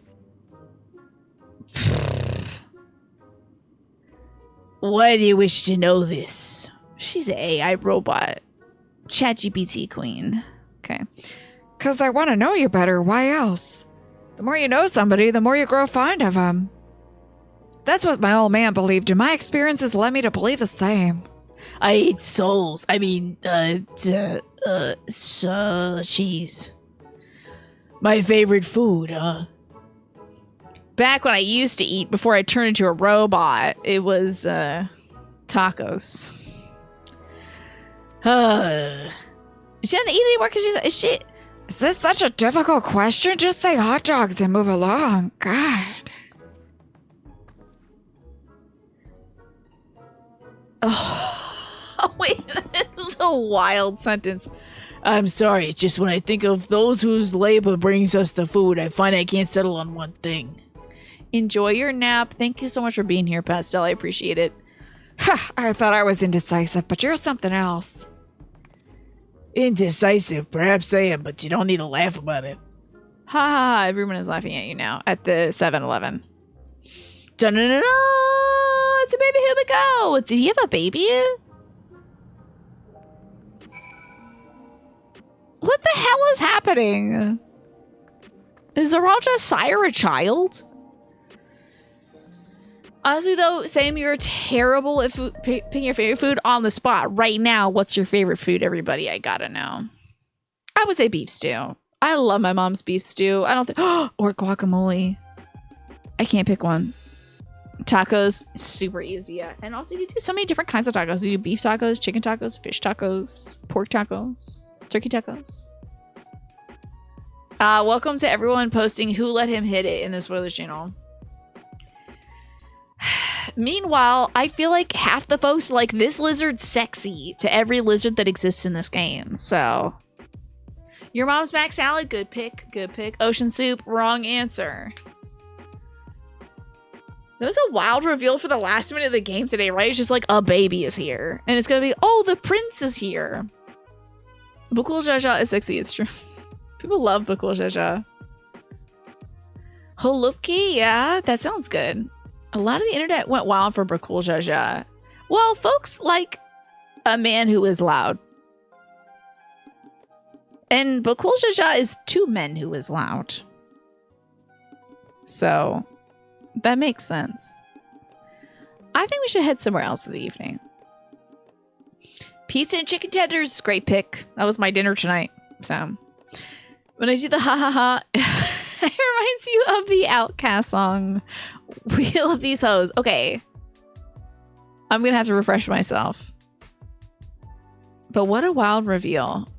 Why do you wish to know this? She's an AI robot. ChatGPT queen. Okay. Because I want to know you better. Why else? The more you know somebody, the more you grow fond of them. That's what my old man believed, and my experiences led me to believe the same. I eat souls. I mean, cheese. My favorite food, huh? Back when I used to eat before I turned into a robot, it was tacos. She doesn't eat anymore because she's shit. Is this such a difficult question? Just say hot dogs and move along. God. Oh, wait, this is a wild sentence. I'm sorry, it's just when I think of those whose labor brings us the food, I find I can't settle on one thing. Enjoy your nap. Thank you so much for being here, Pastel. I appreciate it. I thought I was indecisive, but you're something else. Indecisive? Perhaps I am, but you don't need to laugh about it. Ha ha ha, everyone is laughing at you now at the 7-Eleven. Dun-dun-dun-dun! It's a baby Hubiko! Did he have a baby? What the hell is happening? Is Zaraja sire a child? Honestly, though, Sam, you're terrible at picking your favorite food on the spot. Right now, what's your favorite food, everybody? I gotta know. I would say beef stew. I love my mom's beef stew. I don't think... or guacamole. I can't pick one. Tacos, super easy, yeah. And also, you do so many different kinds of tacos. You do beef tacos, chicken tacos, fish tacos, pork tacos, turkey tacos. Welcome to everyone posting who let him hit it in the spoilers channel. Meanwhile, I feel like half the folks are like, this lizard's sexy to every lizard that exists in this game. So, your mom's back salad, good pick, good pick. Ocean soup, wrong answer. That was a wild reveal for the last minute of the game today, right? It's just like a baby is here, and it's gonna be, oh, the prince is here. Bakul Jaja is sexy. It's true. People love Bakul Jaja. Holupki, yeah, that sounds good. A lot of the internet went wild for Bakul Jaja. Well, folks like a man who is loud. And Bakul Jaja is two men who is loud. So, that makes sense. I think we should head somewhere else in the evening. Pizza and chicken tenders, great pick. That was my dinner tonight. So, when I do the ha ha ha, it reminds you of the Outcast song, Wheel of These Hoes. Okay. I'm going to have to refresh myself. But what a wild reveal.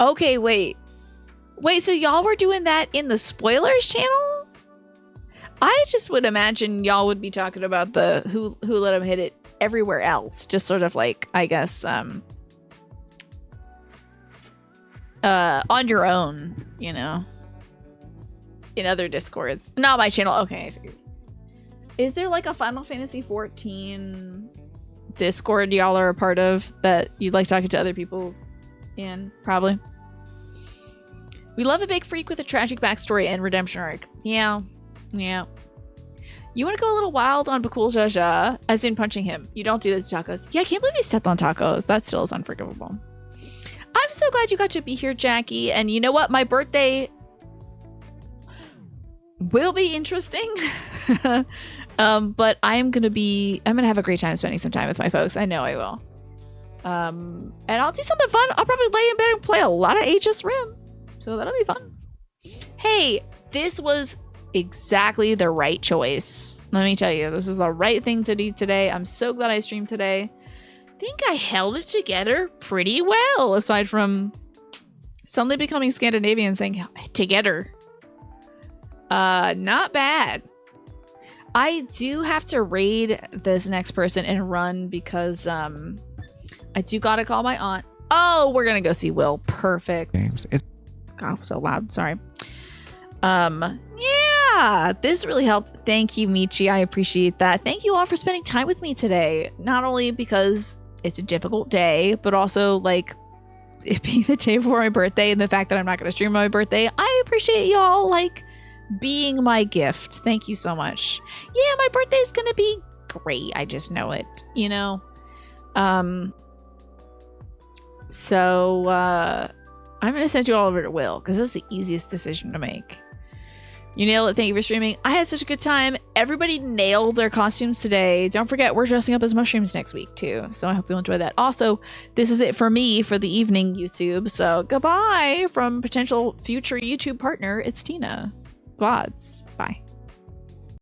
Okay, wait. Wait, so y'all were doing that in the spoilers channel? I just would imagine y'all would be talking about the who let him hit it everywhere else. Just sort of like, I guess, on your own, you know, in other discords. Not my channel. Okay, I figured. Is there like a Final Fantasy 14 discord y'all are a part of that you'd like talking to other people in? Probably. We love a big freak with a tragic backstory and redemption arc. Yeah. Yeah. You want to go a little wild on Bakul Jaja, as in punching him. You don't do that to tacos. Yeah, I can't believe he stepped on tacos. That still is unforgivable. I'm so glad you got to be here, Jackie. And you know what? My birthday will be interesting. But I'm gonna have a great time spending some time with my folks. I know I will. And I'll do something fun. I'll probably lay in bed and play a lot of Aegis Rim. So that'll be fun. Hey, this was exactly the right choice. Let me tell you, this is the right thing to do today. I'm so glad I streamed today. I think I held it together pretty well, aside from suddenly becoming Scandinavian saying together. Not bad. I do have to raid this next person and run because I do gotta call my aunt. Oh, we're gonna go see Will. Perfect. God, I'm so loud. Sorry. Yeah, this really helped. Thank you, Michi. I appreciate that. Thank you all for spending time with me today. Not only because it's a difficult day, but also like it being the day before my birthday and the fact that I'm not going to stream on my birthday. I appreciate y'all like being my gift. Thank you so much. Yeah, my birthday's going to be great. I just know it, you know? So, I'm going to send you all over to Will because that's the easiest decision to make. You nailed it. Thank you for streaming. I had such a good time. Everybody nailed their costumes today. Don't forget, we're dressing up as mushrooms next week too. So I hope you'll enjoy that. Also, this is it for me for the evening, YouTube. So goodbye from potential future YouTube partner. It's Tina. Quads. Bye.